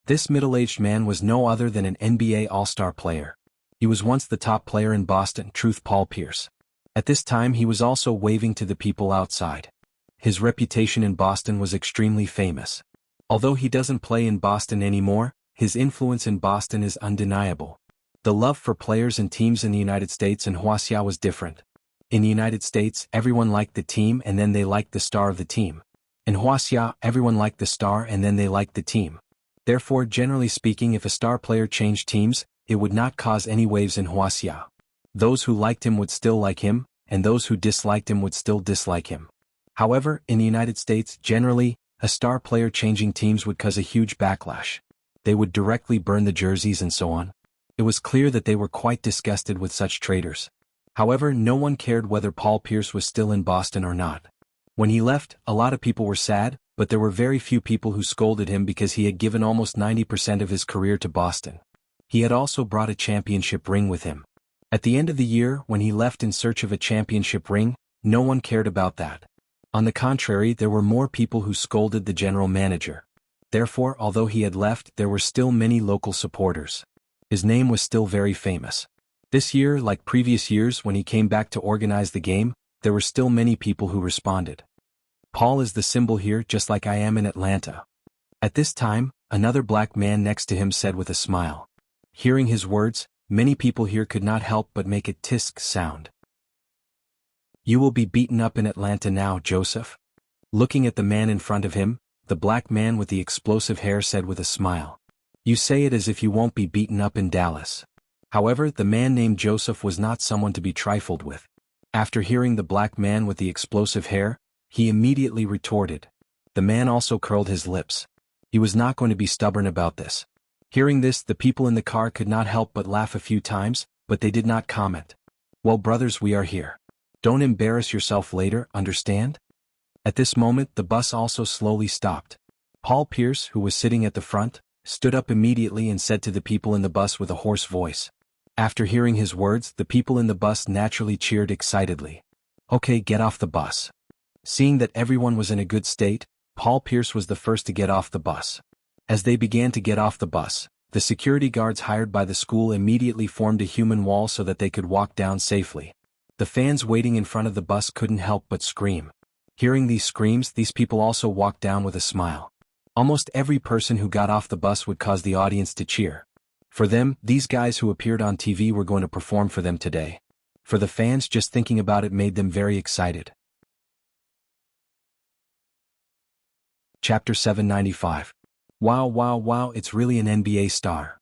A: This middle-aged man was no other than an NBA All-Star player. He was once the top player in Boston, Truth Paul Pierce. At this time he was also waving to the people outside. His reputation in Boston was extremely famous. Although he doesn't play in Boston anymore, his influence in Boston is undeniable. The love for players and teams in the United States and Wuxia was different. In the United States, everyone liked the team and then they liked the star of the team. In Wuxia, everyone liked the star and then they liked the team. Therefore, generally speaking, if a star player changed teams, it would not cause any waves in Wuxia. Those who liked him would still like him, and those who disliked him would still dislike him. However, in the United States, generally, a star player changing teams would cause a huge backlash. They would directly burn the jerseys and so on. It was clear that they were quite disgusted with such traitors. However, no one cared whether Paul Pierce was still in Boston or not. When he left, a lot of people were sad, but there were very few people who scolded him because he had given almost 90% of his career to Boston. He had also brought a championship ring with him. At the end of the year, when he left in search of a championship ring, no one cared about that. On the contrary, there were more people who scolded the general manager. Therefore, although he had left, there were still many local supporters. His name was still very famous. This year, like previous years when he came back to organize the game, there were still many people who responded. Paul is the symbol here, just like I am in Atlanta. At this time, another black man next to him said with a smile. Hearing his words, many people here could not help but make a tisk sound. You will be beaten up in Atlanta now, Joseph? Looking at the man in front of him, the black man with the explosive hair said with a smile. You say it as if you won't be beaten up in Dallas. However, the man named Joseph was not someone to be trifled with. After hearing the black man with the explosive hair, he immediately retorted. The man also curled his lips. He was not going to be stubborn about this. Hearing this, the people in the car could not help but laugh a few times, but they did not comment. Well, brothers, we are here. Don't embarrass yourself later, understand? At this moment, the bus also slowly stopped. Paul Pierce, who was sitting at the front, stood up immediately and said to the people in the bus with a hoarse voice. After hearing his words, the people in the bus naturally cheered excitedly. Okay, get off the bus. Seeing that everyone was in a good state, Paul Pierce was the first to get off the bus. As they began to get off the bus, the security guards hired by the school immediately formed a human wall so that they could walk down safely. The fans waiting in front of the bus couldn't help but scream. Hearing these screams, these people also walked down with a smile. Almost every person who got off the bus would cause the audience to cheer. For them, these guys who appeared on TV were going to perform for them today. For the fans, just thinking about it made them very excited. Chapter 795. Wow, wow, wow, it's really an NBA star.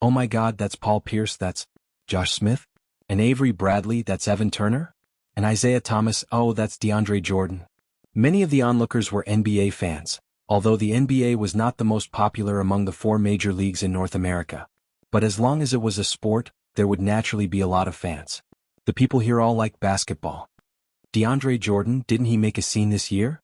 A: Oh my God, that's Paul Pierce, that's Josh Smith? And Avery Bradley, that's Evan Turner? And Isaiah Thomas, oh, that's DeAndre Jordan. Many of the onlookers were NBA fans, although the NBA was not the most popular among the 4 major leagues in North America. But as long as it was a sport, there would naturally be a lot of fans. The people here all like basketball. DeAndre Jordan, didn't he make a scene this year?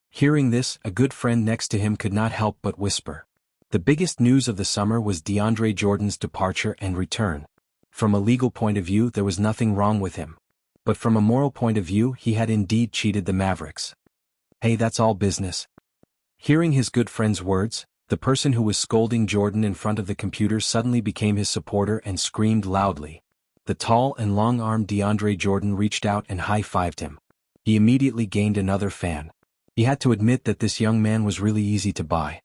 A: Hearing this, a good friend next to him could not help but whisper. The biggest news of the summer was DeAndre Jordan's departure and return. From a legal point of view, there was nothing wrong with him. But from a moral point of view, he had indeed cheated the Mavericks. Hey, that's all business. Hearing his good friend's words, the person who was scolding Jordan in front of the computer suddenly became his supporter and screamed loudly. The tall and long-armed DeAndre Jordan reached out and high-fived him. He immediately gained another fan. He had to admit that this young man was really easy to buy.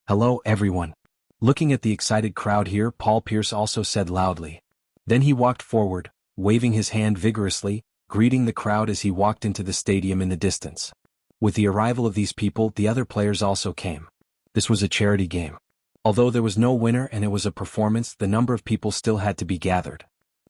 A: Hello, everyone. Looking at the excited crowd here, Paul Pierce also said loudly. Then he walked forward, waving his hand vigorously, greeting the crowd as he walked into the stadium in the distance. With the arrival of these people, the other players also came. This was a charity game. Although there was no winner and it was a performance, the number of people still had to be gathered.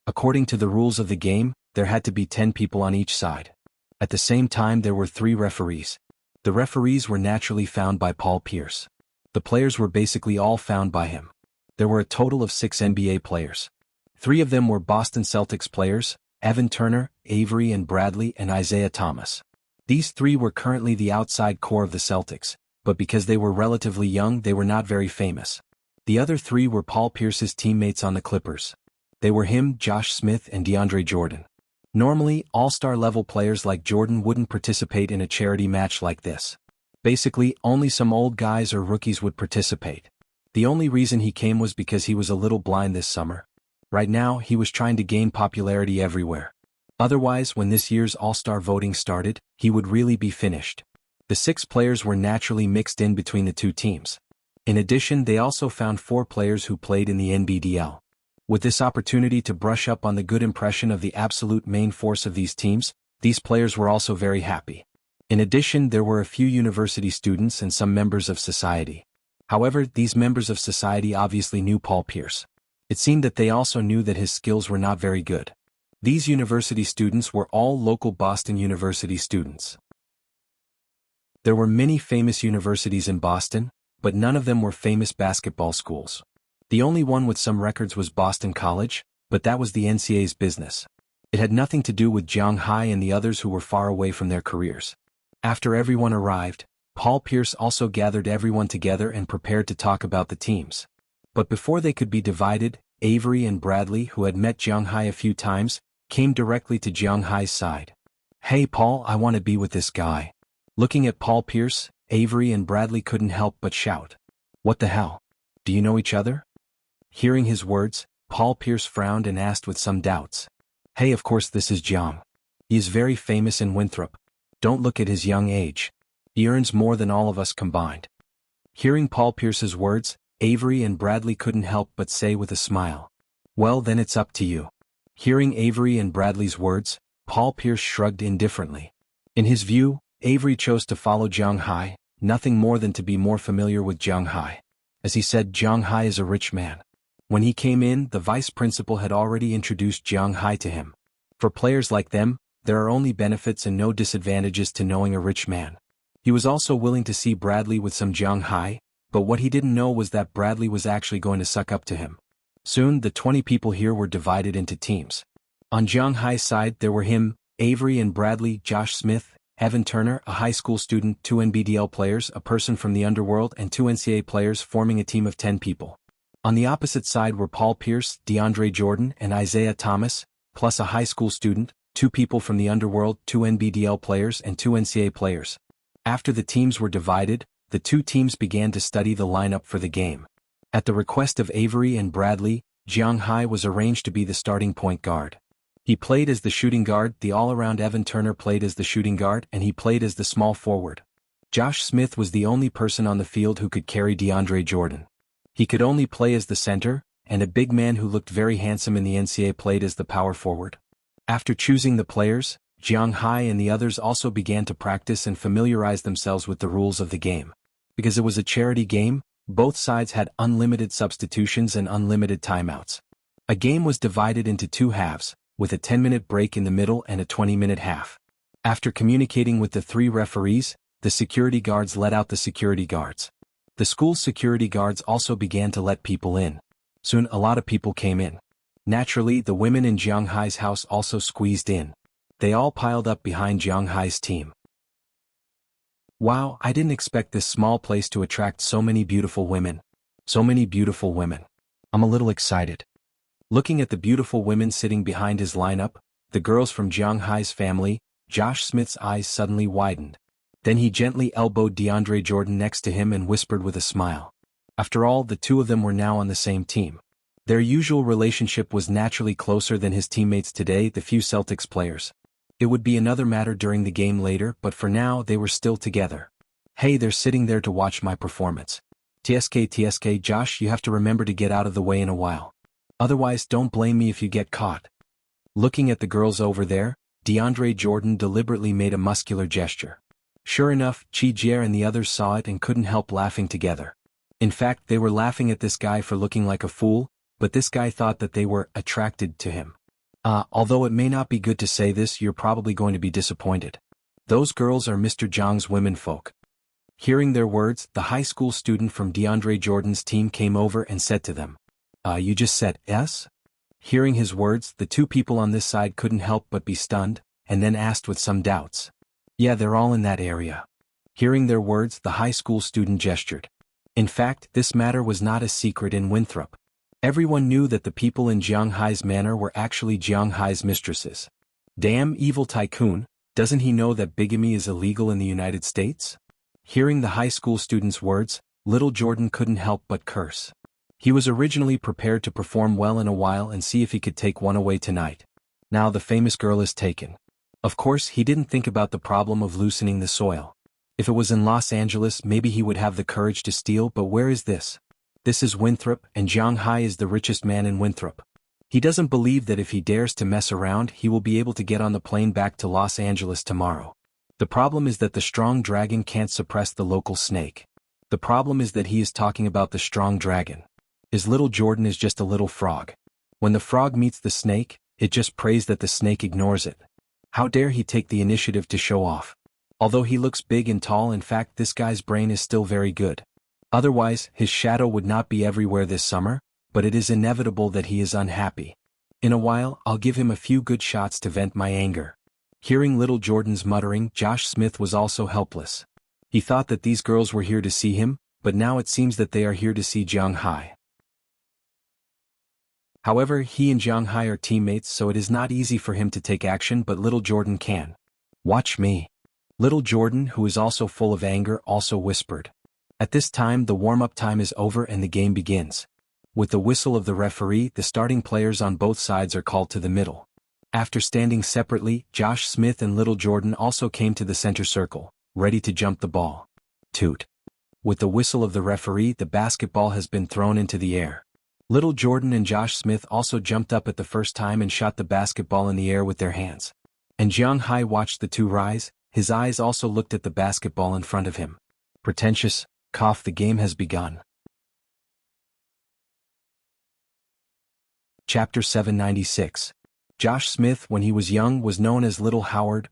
A: According to the rules of the game, there had to be 10 people on each side. At the same time, there were 3 referees. The referees were naturally found by Paul Pierce. The players were basically all found by him. There were a total of 6 NBA players. 3 of them were Boston Celtics players, Evan Turner, Avery and Bradley and Isaiah Thomas. These 3 were currently the outside core of the Celtics, but because they were relatively young, they were not very famous. The other 3 were Paul Pierce's teammates on the Clippers. They were him, Josh Smith and DeAndre Jordan. Normally, all-star level players like Jordan wouldn't participate in a charity match like this. Basically, only some old guys or rookies would participate. The only reason he came was because he was a little blind this summer. Right now, he was trying to gain popularity everywhere. Otherwise, when this year's all-star voting started, he would really be finished. The 6 players were naturally mixed in between the 2 teams. In addition, they also found 4 players who played in the NBDL. With this opportunity to brush up on the good impression of the absolute main force of these teams, these players were also very happy. In addition, there were a few university students and some members of society. However, these members of society obviously knew Paul Pierce. It seemed that they also knew that his skills were not very good. These university students were all local Boston University students. There were many famous universities in Boston, but none of them were famous basketball schools. The only one with some records was Boston College, but that was the NCAA's business. It had nothing to do with Jiang Hai and the others who were far away from their careers. After everyone arrived, Paul Pierce also gathered everyone together and prepared to talk about the teams. But before they could be divided, Avery and Bradley, who had met Jiang Hai a few times, came directly to Jiang Hai's side. Hey Paul, I want to be with this guy. Looking at Paul Pierce, Avery and Bradley couldn't help but shout. What the hell? Do you know each other? Hearing his words, Paul Pierce frowned and asked with some doubts. Hey, of course this is Jiang. He is very famous in Winthrop. Don't look at his young age. He earns more than all of us combined. Hearing Paul Pierce's words, Avery and Bradley couldn't help but say with a smile. Well, then it's up to you. Hearing Avery and Bradley's words, Paul Pierce shrugged indifferently. In his view, Avery chose to follow Jiang Hai, nothing more than to be more familiar with Jiang Hai. As he said, Jiang Hai is a rich man. When he came in, the vice principal had already introduced Jiang Hai to him. For players like them, there are only benefits and no disadvantages to knowing a rich man. He was also willing to see Bradley with some Jiang Hai, But what he didn't know was that Bradley was actually going to suck up to him. Soon, the 20 people here were divided into teams. On Jiang Hai's side there were him, Avery and Bradley, Josh Smith, Evan Turner, a high school student, 2 NBDL players, a person from the underworld, and 2 NCAA players, forming a team of 10 people. On the opposite side were Paul Pierce, DeAndre Jordan, and Isaiah Thomas, plus a high school student, 2 people from the underworld, 2 NBDL players, and 2 NCAA players. After the teams were divided, the 2 teams began to study the lineup for the game. At the request of Avery and Bradley, Jiang Hai was arranged to be the starting point guard. He played as the shooting guard, the all-around Evan Turner played as the shooting guard, and he played as the small forward. Josh Smith was the only person on the field who could carry DeAndre Jordan. He could only play as the center, and a big man who looked very handsome in the NCAA played as the power forward. After choosing the players, Jiang Hai and the others also began to practice and familiarize themselves with the rules of the game. Because it was a charity game, both sides had unlimited substitutions and unlimited timeouts. A game was divided into 2 halves, with a 10-minute break in the middle and a 20-minute half. After communicating with the 3 referees, the security guards let out the security guards. The school's security guards also began to let people in. Soon a lot of people came in. Naturally, the women in Jiang Hai's house also squeezed in. They all piled up behind Jiang Hai's team. Wow, I didn't expect this small place to attract so many beautiful women. So many beautiful women. I'm a little excited. Looking at the beautiful women sitting behind his lineup, the girls from Jiang Hai's family, Josh Smith's eyes suddenly widened. Then he gently elbowed DeAndre Jordan next to him and whispered with a smile. After all, the 2 of them were now on the same team. Their usual relationship was naturally closer than his teammates today, the few Celtics players. It would be another matter during the game later, but for now they were still together. Hey, they're sitting there to watch my performance. TSK Josh, you have to remember to get out of the way in a while. Otherwise, don't blame me if you get caught. Looking at the girls over there, DeAndre Jordan deliberately made a muscular gesture. Sure enough, Chi Jier and the others saw it and couldn't help laughing together. In fact, they were laughing at this guy for looking like a fool, but this guy thought that they were attracted to him. Although it may not be good to say this, you're probably going to be disappointed. Those girls are Mr. Zhang's womenfolk. Hearing their words, the high school student from DeAndre Jordan's team came over and said to them, you just said yes? Hearing his words, the 2 people on this side couldn't help but be stunned, and then asked with some doubts. Yeah, they're all in that area. Hearing their words, the high school student gestured. In fact, this matter was not a secret in Winthrop. Everyone knew that the people in Jiang Hai's manor were actually Jiang Hai's mistresses. Damn evil tycoon, doesn't he know that bigamy is illegal in the United States? Hearing the high school student's words, little Jordan couldn't help but curse. He was originally prepared to perform well in a while and see if he could take one away tonight. Now the famous girl is taken. Of course, he didn't think about the problem of loosening the soil. If it was in Los Angeles, maybe he would have the courage to steal, but where is this? This is Winthrop, and Jiang Hai is the richest man in Winthrop. He doesn't believe that if he dares to mess around, he will be able to get on the plane back to Los Angeles tomorrow. The problem is that the strong dragon can't suppress the local snake. The problem is that he is talking about the strong dragon. His little Jordan is just a little frog. When the frog meets the snake, it just prays that the snake ignores it. How dare he take the initiative to show off? Although he looks big and tall, in fact this guy's brain is still very good. Otherwise, his shadow would not be everywhere this summer, but it is inevitable that he is unhappy. In a while, I'll give him a few good shots to vent my anger. Hearing little Jordan's muttering, Josh Smith was also helpless. He thought that these girls were here to see him, but now it seems that they are here to see Jiang Hai. However, he and Jiang Hai are teammates, so it is not easy for him to take action, but little Jordan can. Watch me. Little Jordan, who is also full of anger, also whispered. At this time the warm-up time is over and the game begins. With the whistle of the referee, the starting players on both sides are called to the middle. After standing separately, Josh Smith and little Jordan also came to the center circle, ready to jump the ball. Toot. With the whistle of the referee, the basketball has been thrown into the air. Little Jordan and Josh Smith also jumped up at the first time and shot the basketball in the air with their hands. And Jiang Hai watched the 2 rise, his eyes also looked at the basketball in front of him. Pretentious, cough, the game has begun. Chapter 796. Josh Smith, when he was young, was known as Little Howard,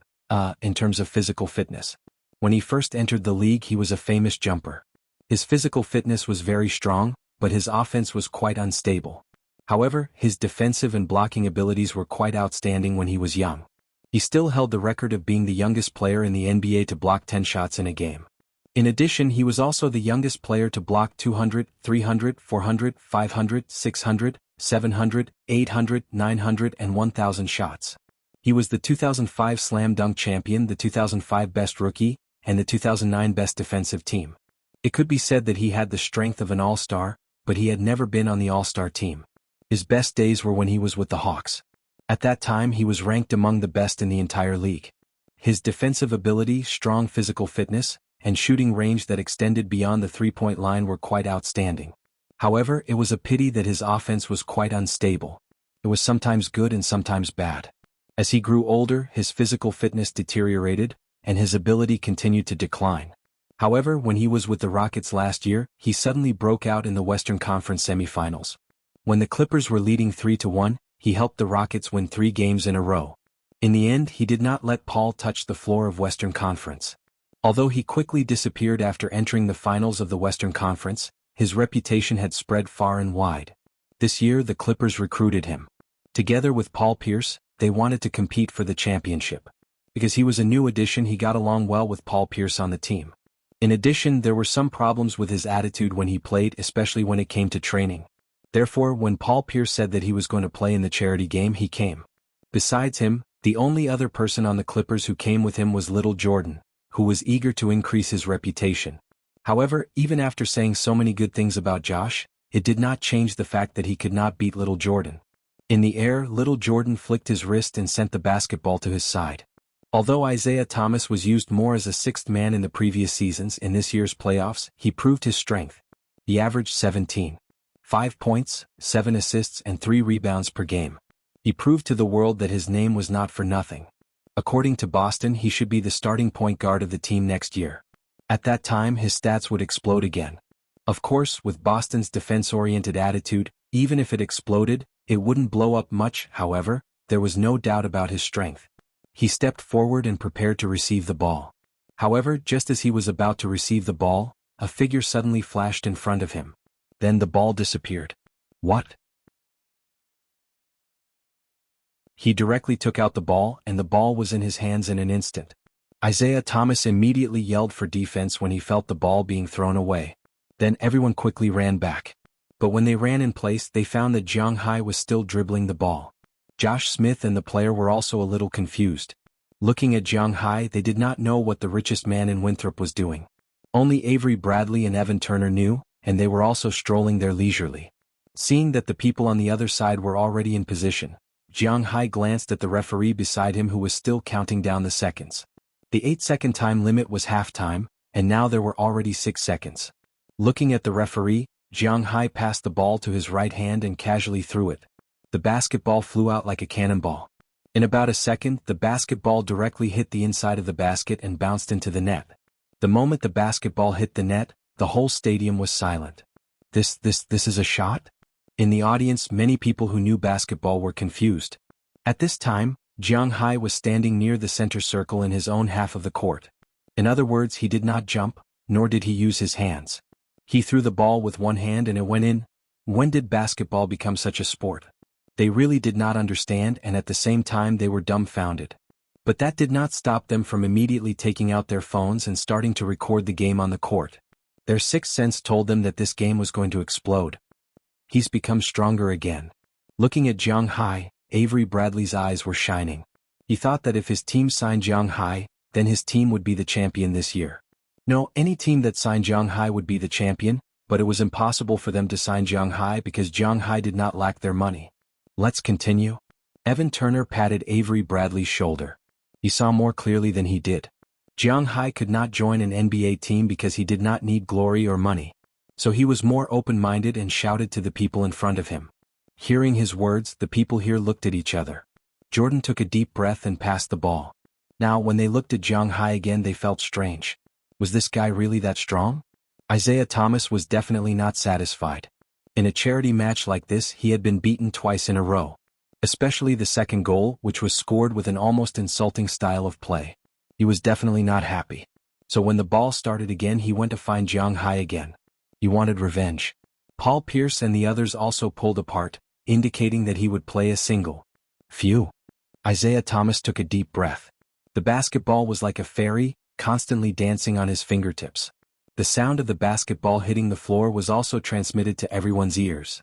A: in terms of physical fitness. When he first entered the league he was a famous jumper. His physical fitness was very strong, but his offense was quite unstable. However, his defensive and blocking abilities were quite outstanding when he was young. He still held the record of being the youngest player in the NBA to block 10 shots in a game. In addition, he was also the youngest player to block 200, 300, 400, 500, 600, 700, 800, 900 and 1,000 shots. He was the 2005 Slam Dunk champion, the 2005 Best Rookie, and the 2009 Best Defensive Team. It could be said that he had the strength of an all-star, but he had never been on the all-star team. His best days were when he was with the Hawks. At that time he was ranked among the best in the entire league. His defensive ability, strong physical fitness, and shooting range that extended beyond the three-point line were quite outstanding. However, it was a pity that his offense was quite unstable. It was sometimes good and sometimes bad. As he grew older, his physical fitness deteriorated, and his ability continued to decline. However, when he was with the Rockets last year, he suddenly broke out in the Western Conference semifinals. When the Clippers were leading 3-1, he helped the Rockets win 3 games in a row. In the end, he did not let Paul touch the floor of Western Conference. Although he quickly disappeared after entering the finals of the Western Conference, his reputation had spread far and wide. This year the Clippers recruited him. Together with Paul Pierce, they wanted to compete for the championship. Because he was a new addition, he got along well with Paul Pierce on the team. In addition, there were some problems with his attitude when he played, especially when it came to training. Therefore, when Paul Pierce said that he was going to play in the charity game, he came. Besides him, the only other person on the Clippers who came with him was Little Jordan, who was eager to increase his reputation. However, even after saying so many good things about Josh, it did not change the fact that he could not beat Little Jordan. In the air, Little Jordan flicked his wrist and sent the basketball to his side. Although Isaiah Thomas was used more as a sixth man in the previous seasons, in this year's playoffs, he proved his strength. He averaged 17.5 points, 7 assists and 3 rebounds per game. He proved to the world that his name was not for nothing. According to Boston, he should be the starting point guard of the team next year. At that time, his stats would explode again. Of course, with Boston's defense-oriented attitude, even if it exploded, it wouldn't blow up much. However, there was no doubt about his strength. He stepped forward and prepared to receive the ball. However, just as he was about to receive the ball, a figure suddenly flashed in front of him. Then the ball disappeared. What? He directly took out the ball, and the ball was in his hands in an instant. Isaiah Thomas immediately yelled for defense when he felt the ball being thrown away. Then everyone quickly ran back. But when they ran in place, they found that Jiang Hai was still dribbling the ball. Josh Smith and the player were also a little confused. Looking at Jiang Hai, they did not know what the richest man in Winthrop was doing. Only Avery Bradley and Evan Turner knew, and they were also strolling there leisurely. Seeing that the people on the other side were already in position, Jiang Hai glanced at the referee beside him who was still counting down the seconds. The 8-second time limit was halftime, and now there were already 6 seconds. Looking at the referee, Jiang Hai passed the ball to his right hand and casually threw it. The basketball flew out like a cannonball. In about a second, the basketball directly hit the inside of the basket and bounced into the net. The moment the basketball hit the net, the whole stadium was silent. This is a shot? In the audience, many people who knew basketball were confused. At this time, Jiang Hai was standing near the center circle in his own half of the court. In other words, he did not jump, nor did he use his hands. He threw the ball with one hand and it went in. When did basketball become such a sport? They really did not understand, and at the same time they were dumbfounded. But that did not stop them from immediately taking out their phones and starting to record the game on the court. Their sixth sense told them that this game was going to explode. He's become stronger again. Looking at Jiang Hai, Avery Bradley's eyes were shining. He thought that if his team signed Jiang Hai, then his team would be the champion this year. No, any team that signed Jiang Hai would be the champion, but it was impossible for them to sign Jiang Hai because Jiang Hai did not lack their money. Let's continue. Evan Turner patted Avery Bradley's shoulder. He saw more clearly than he did. Jiang Hai could not join an NBA team because he did not need glory or money. So he was more open-minded and shouted to the people in front of him. Hearing his words, the people here looked at each other. Jordan took a deep breath and passed the ball. Now, when they looked at Jiang Hai again, they felt strange. Was this guy really that strong? Isaiah Thomas was definitely not satisfied. In a charity match like this, he had been beaten twice in a row. Especially the second goal, which was scored with an almost insulting style of play. He was definitely not happy. So when the ball started again, he went to find Jiang Hai again. He wanted revenge. Paul Pierce and the others also pulled apart, indicating that he would play a single. Phew. Isaiah Thomas took a deep breath. The basketball was like a fairy, constantly dancing on his fingertips. The sound of the basketball hitting the floor was also transmitted to everyone's ears.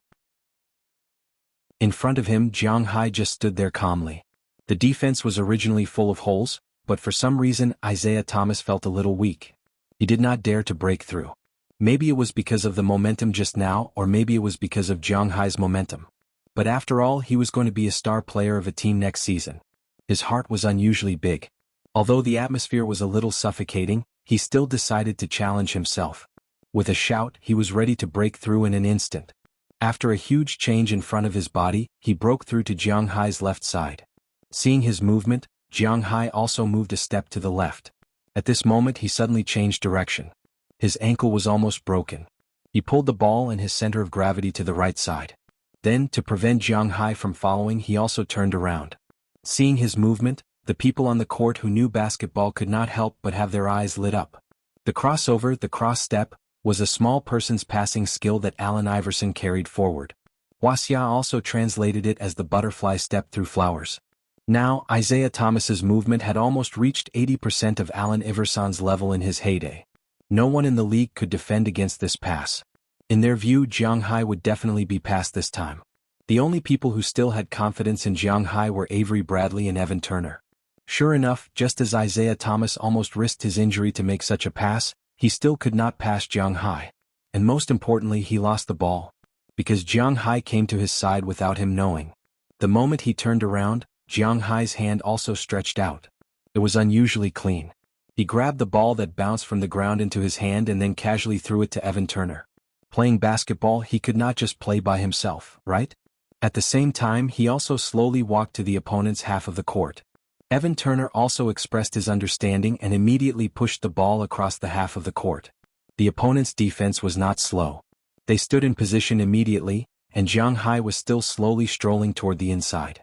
A: In front of him, Jiang Hai just stood there calmly. The defense was originally full of holes, but for some reason Isaiah Thomas felt a little weak. He did not dare to break through. Maybe it was because of the momentum just now, or maybe it was because of Jiang Hai's momentum. But after all, he was going to be a star player of a team next season. His heart was unusually big. Although the atmosphere was a little suffocating, he still decided to challenge himself. With a shout, he was ready to break through in an instant. After a huge change in front of his body, he broke through to Jiang Hai's left side. Seeing his movement, Jiang Hai also moved a step to the left. At this moment he suddenly changed direction. His ankle was almost broken. He pulled the ball and his center of gravity to the right side. Then, to prevent Jiang Hai from following, he also turned around. Seeing his movement, the people on the court who knew basketball could not help but have their eyes lit up. The crossover, the cross-step, was a small person's passing skill that Allen Iverson carried forward. Wuxia also translated it as the butterfly step through flowers. Now, Isaiah Thomas's movement had almost reached 80% of Allen Iverson's level in his heyday. No one in the league could defend against this pass. In their view, Jiang Hai would definitely be passed this time. The only people who still had confidence in Jiang Hai were Avery Bradley and Evan Turner. Sure enough, just as Isaiah Thomas almost risked his injury to make such a pass, he still could not pass Jiang Hai. And most importantly, he lost the ball. Because Jiang Hai came to his side without him knowing. The moment he turned around, Jiang Hai's hand also stretched out. It was unusually clean. He grabbed the ball that bounced from the ground into his hand and then casually threw it to Evan Turner. Playing basketball, he could not just play by himself, right? At the same time, he also slowly walked to the opponent's half of the court. Evan Turner also expressed his understanding and immediately pushed the ball across the half of the court. The opponent's defense was not slow. They stood in position immediately, and Jiang Hai was still slowly strolling toward the inside.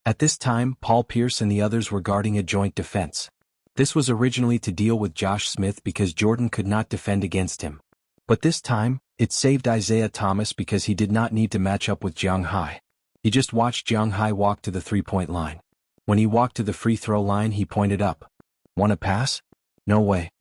A: At this time, Paul Pierce and the others were guarding a joint defense. This was originally to deal with Josh Smith because Jordan could not defend against him. But this time, it saved Isaiah Thomas because he did not need to match up with Jiang Hai. He just watched Jiang Hai walk to the three-point line. When he walked to the free throw line, he pointed up. "Want a pass? No way."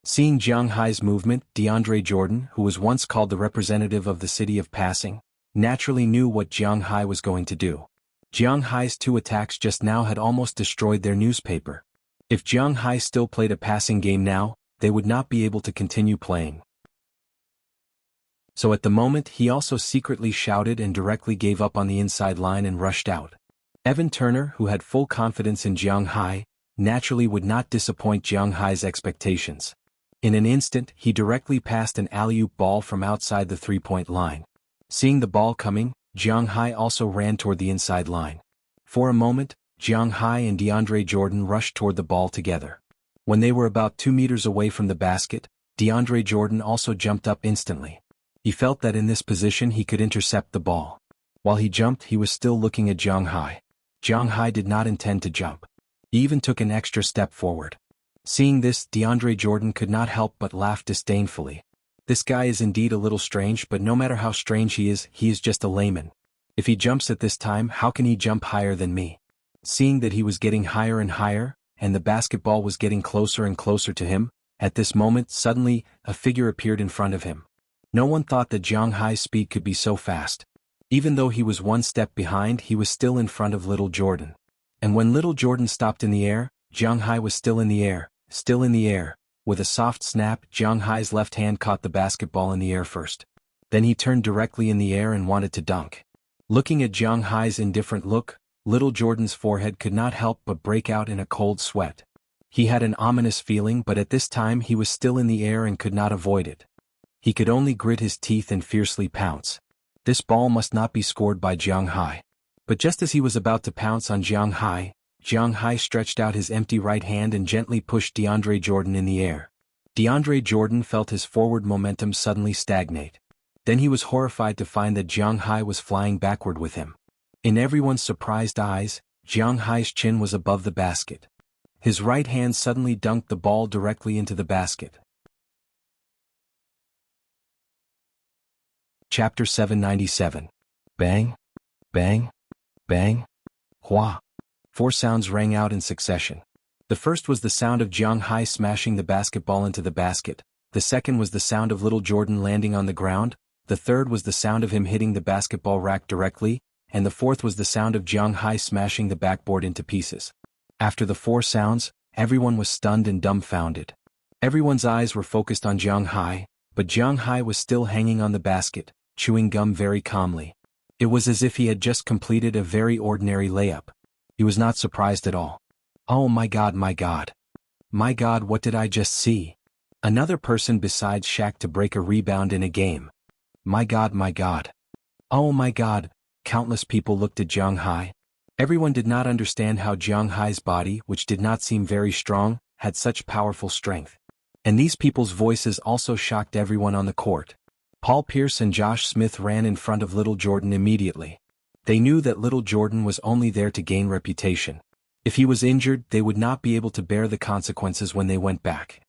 A: Seeing Jiang Hai's movement, DeAndre Jordan, who was once called the representative of the city of passing, naturally knew what Jiang Hai was going to do. Jiang Hai's two attacks just now had almost destroyed their newspaper. If Jiang Hai still played a passing game now, they would not be able to continue playing. So at the moment he also secretly shouted and directly gave up on the inside line and rushed out. Evan Turner, who had full confidence in Jiang Hai, naturally would not disappoint Jiang Hai's expectations. In an instant he directly passed an alley-oop ball from outside the three-point line. Seeing the ball coming, Jiang Hai also ran toward the inside line. For a moment, Jiang Hai and DeAndre Jordan rushed toward the ball together. When they were about 2 meters away from the basket, DeAndre Jordan also jumped up instantly. He felt that in this position he could intercept the ball. While he jumped, he was still looking at Jiang Hai. Jiang Hai did not intend to jump. He even took an extra step forward. Seeing this, DeAndre Jordan could not help but laugh disdainfully. This guy is indeed a little strange, but no matter how strange he is just a layman. If he jumps at this time, how can he jump higher than me? Seeing that he was getting higher and higher, and the basketball was getting closer and closer to him, at this moment, suddenly, a figure appeared in front of him. No one thought that Jiang Hai's speed could be so fast. Even though he was one step behind, he was still in front of little Jordan. And when little Jordan stopped in the air, Jiang Hai was still in the air, still in the air. With a soft snap, Jiang Hai's left hand caught the basketball in the air first. Then he turned directly in the air and wanted to dunk. Looking at Jiang Hai's indifferent look, little Jordan's forehead could not help but break out in a cold sweat. He had an ominous feeling, but at this time he was still in the air and could not avoid it. He could only grit his teeth and fiercely pounce. This ball must not be scored by Jiang Hai. But just as he was about to pounce on Jiang Hai stretched out his empty right hand and gently pushed DeAndre Jordan in the air. DeAndre Jordan felt his forward momentum suddenly stagnate. Then he was horrified to find that Jiang Hai was flying backward with him. In everyone's surprised eyes, Jiang Hai's chin was above the basket. His right hand suddenly dunked the ball directly into the basket. Chapter 797. Bang, bang, bang, hua. 4 sounds rang out in succession. The first was the sound of Jiang Hai smashing the basketball into the basket, the second was the sound of little Jordan landing on the ground, the third was the sound of him hitting the basketball rack directly, and the fourth was the sound of Jiang Hai smashing the backboard into pieces. After the 4 sounds, everyone was stunned and dumbfounded. Everyone's eyes were focused on Jiang Hai, but Jiang Hai was still hanging on the basket, chewing gum very calmly. It was as if he had just completed a very ordinary layup. He was not surprised at all. Oh my God, my God. My God, what did I just see? Another person besides Shaq to break a rebound in a game. My God, my God. Oh my God, countless people looked at Jiang Hai. Everyone did not understand how Jiang Hai's body, which did not seem very strong, had such powerful strength. And these people's voices also shocked everyone on the court. Paul Pierce and Josh Smith ran in front of little Jordan immediately. They knew that little Jordan was only there to gain reputation. If he was injured, they would not be able to bear the consequences when they went back.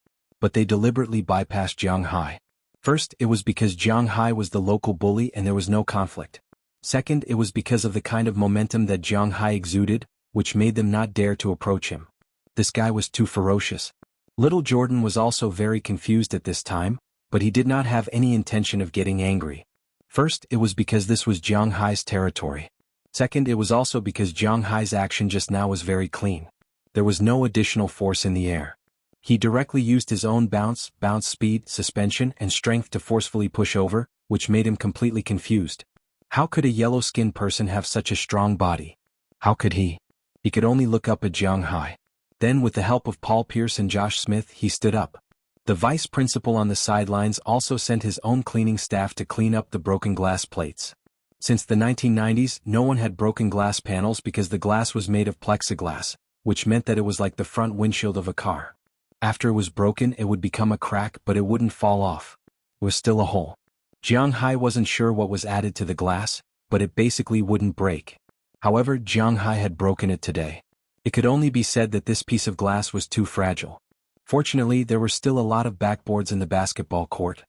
A: But they deliberately bypassed Jiang Hai. First, it was because Jiang Hai was the local bully and there was no conflict. Second, it was because of the kind of momentum that Jiang Hai exuded, which made them not dare to approach him. This guy was too ferocious. Little Jordan was also very confused at this time, but he did not have any intention of getting angry. First, it was because this was Jiang Hai's territory. Second, it was also because Jiang Hai's action just now was very clean. There was no additional force in the air. He directly used his own bounce speed, suspension, and strength to forcefully push over, which made him completely confused. How could a yellow-skinned person have such a strong body? How could he? He could only look up at Jiang Hai. Then, with the help of Paul Pierce and Josh Smith, he stood up. The vice principal on the sidelines also sent his own cleaning staff to clean up the broken glass plates. Since the 1990s, no one had broken glass panels because the glass was made of plexiglass, which meant that it was like the front windshield of a car. After it was broken, it would become a crack, but it wouldn't fall off. It was still a hole. Jiang Hai wasn't sure what was added to the glass, but it basically wouldn't break. However, Jiang Hai had broken it today. It could only be said that this piece of glass was too fragile. Fortunately, there were still a lot of backboards in the basketball court.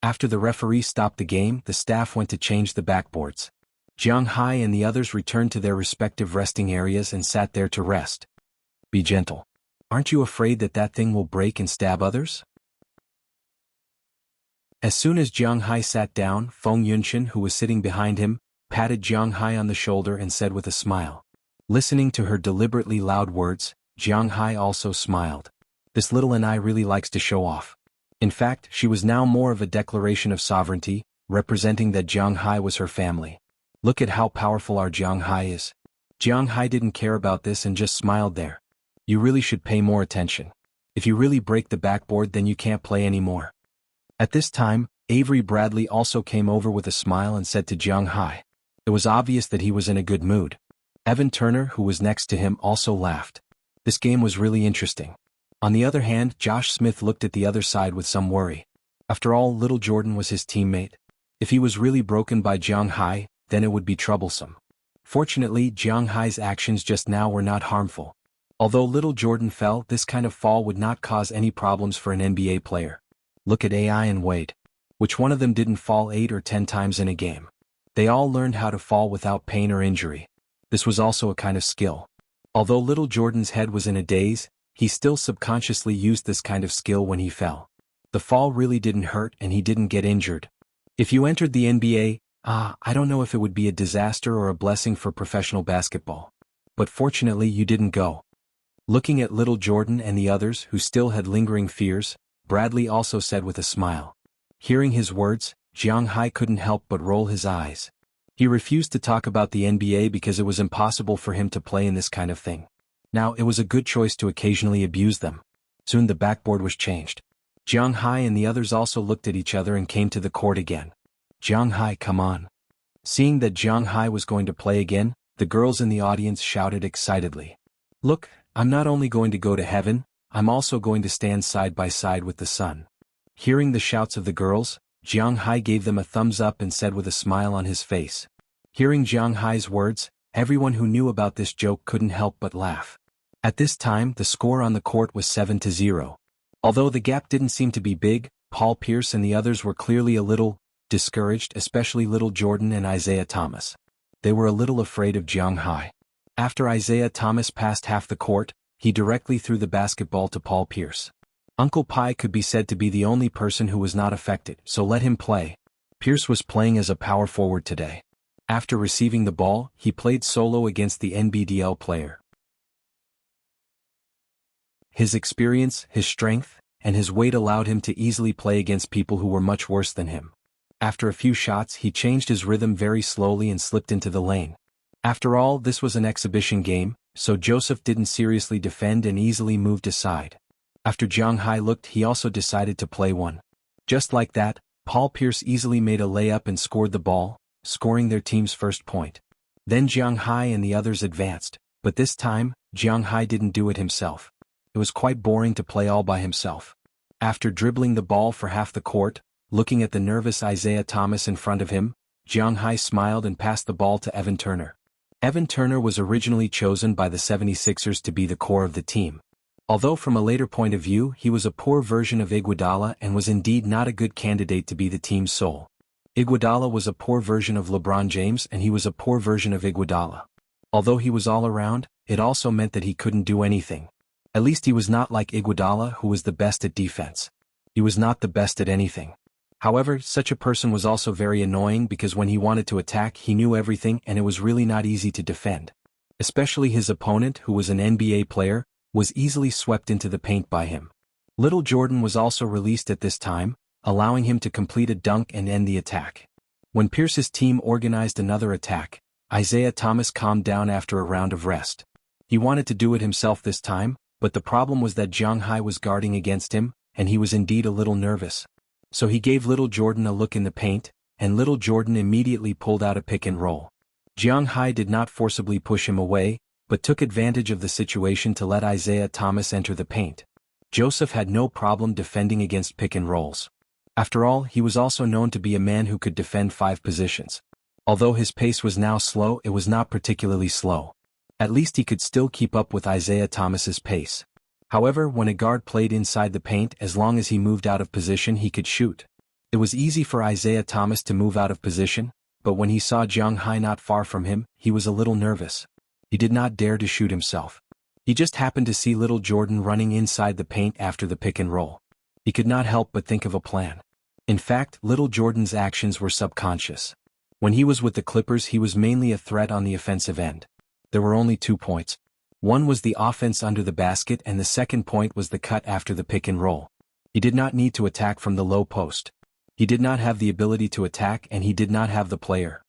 A: After the referee stopped the game, the staff went to change the backboards. Jiang Hai and the others returned to their respective resting areas and sat there to rest. Be gentle. Aren't you afraid that that thing will break and stab others? As soon as Jiang Hai sat down, Feng Yunshin, who was sitting behind him, patted Jiang Hai on the shoulder and said with a smile. Listening to her deliberately loud words, Jiang Hai also smiled. This little Anai really likes to show off. In fact, she was now more of a declaration of sovereignty, representing that Jiang Hai was her family. Look at how powerful our Jiang Hai is. Jiang Hai didn't care about this and just smiled there. You really should pay more attention. If you really break the backboard, then you can't play anymore. At this time, Avery Bradley also came over with a smile and said to Jiang Hai. It was obvious that he was in a good mood. Evan Turner, who was next to him, also laughed. This game was really interesting. On the other hand, Josh Smith looked at the other side with some worry. After all, little Jordan was his teammate. If he was really broken by Jiang Hai, then it would be troublesome. Fortunately, Jiang Hai's actions just now were not harmful. Although little Jordan fell, this kind of fall would not cause any problems for an NBA player. Look at AI and Wade. Which one of them didn't fall 8 or 10 times in a game? They all learned how to fall without pain or injury. This was also a kind of skill. Although little Jordan's head was in a daze, he still subconsciously used this kind of skill when he fell. The fall really didn't hurt and he didn't get injured. If you entered the NBA, I don't know if it would be a disaster or a blessing for professional basketball. But fortunately you didn't go. Looking at little Jordan and the others who still had lingering fears, Bradley also said with a smile. Hearing his words, Jiang Hai couldn't help but roll his eyes. He refused to talk about the NBA because it was impossible for him to play in this kind of thing. Now, it was a good choice to occasionally abuse them. Soon the backboard was changed. Jiang Hai and the others also looked at each other and came to the court again. Jiang Hai, come on. Seeing that Jiang Hai was going to play again, the girls in the audience shouted excitedly. Look, I'm not only going to go to heaven, I'm also going to stand side by side with the sun. Hearing the shouts of the girls, Jiang Hai gave them a thumbs up and said with a smile on his face. Hearing Jiang Hai's words, everyone who knew about this joke couldn't help but laugh. At this time, the score on the court was 7-0. Although the gap didn't seem to be big, Paul Pierce and the others were clearly a little discouraged, especially Little Jordan and Isaiah Thomas. They were a little afraid of Jiang Hai. After Isaiah Thomas passed half the court, he directly threw the basketball to Paul Pierce. Uncle Pi could be said to be the only person who was not affected, so let him play. Pierce was playing as a power forward today. After receiving the ball, he played solo against the NBDL player. His experience, his strength, and his weight allowed him to easily play against people who were much worse than him. After a few shots, he changed his rhythm very slowly and slipped into the lane. After all, this was an exhibition game, so Joseph didn't seriously defend and easily moved aside. After Jiang Hai looked, he also decided to play one. Just like that, Paul Pierce easily made a layup and scored the ball, scoring their team's first point. Then Jiang Hai and the others advanced, but this time, Jiang Hai didn't do it himself. It was quite boring to play all by himself. After dribbling the ball for half the court, looking at the nervous Isaiah Thomas in front of him, Jiang Hai smiled and passed the ball to Evan Turner. Evan Turner was originally chosen by the 76ers to be the core of the team. Although from a later point of view he was a poor version of Iguodala and was indeed not a good candidate to be the team's soul. Iguodala was a poor version of LeBron James and he was a poor version of Iguodala. Although he was all around, it also meant that he couldn't do anything. At least he was not like Iguodala, who was the best at defense. He was not the best at anything. However, such a person was also very annoying because when he wanted to attack he knew everything and it was really not easy to defend. Especially his opponent, who was an NBA player, was easily swept into the paint by him. Little Jordan was also released at this time, allowing him to complete a dunk and end the attack. When Pierce's team organized another attack, Isaiah Thomas calmed down after a round of rest. He wanted to do it himself this time, but the problem was that Jiang Hai was guarding against him, and he was indeed a little nervous. So he gave Little Jordan a look in the paint, and Little Jordan immediately pulled out a pick and roll. Jiang Hai did not forcibly push him away, but took advantage of the situation to let Isaiah Thomas enter the paint. Joseph had no problem defending against pick and rolls. After all, he was also known to be a man who could defend 5 positions. Although his pace was now slow, it was not particularly slow. At least he could still keep up with Isaiah Thomas's pace. However, when a guard played inside the paint, as long as he moved out of position he could shoot. It was easy for Isaiah Thomas to move out of position, but when he saw Jiang Hai not far from him, he was a little nervous. He did not dare to shoot himself. He just happened to see Little Jordan running inside the paint after the pick and roll. He could not help but think of a plan. In fact, Little Jordan's actions were subconscious. When he was with the Clippers he was mainly a threat on the offensive end. There were only 2 points. One was the offense under the basket and the second point was the cut after the pick and roll. He did not need to attack from the low post. He did not have the ability to attack and he did not have the player.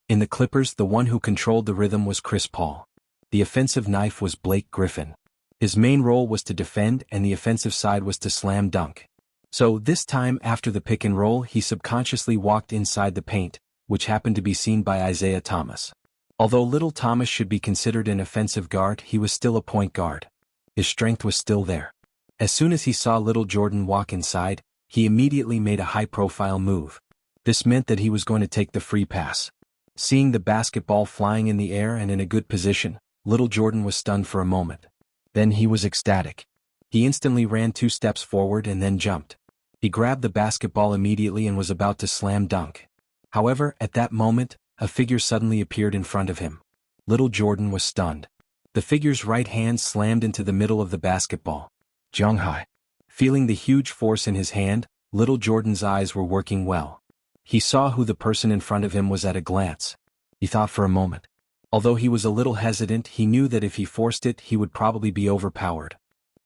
A: In the Clippers, the one who controlled the rhythm was Chris Paul. The offensive knife was Blake Griffin. His main role was to defend and the offensive side was to slam dunk. So this time after the pick and roll he subconsciously walked inside the paint, which happened to be seen by Isaiah Thomas. Although Little Thomas should be considered an offensive guard, he was still a point guard. His strength was still there. As soon as he saw Little Jordan walk inside, he immediately made a high-profile move. This meant that he was going to take the free pass. Seeing the basketball flying in the air and in a good position, Little Jordan was stunned for a moment. Then he was ecstatic. He instantly ran 2 steps forward and then jumped. He grabbed the basketball immediately and was about to slam dunk. However, at that moment, a figure suddenly appeared in front of him. Little Jordan was stunned. The figure's right hand slammed into the middle of the basketball. Jiang Hai. Feeling the huge force in his hand, Little Jordan's eyes were working well. He saw who the person in front of him was at a glance. He thought for a moment. Although he was a little hesitant, he knew that if he forced it he would probably be overpowered.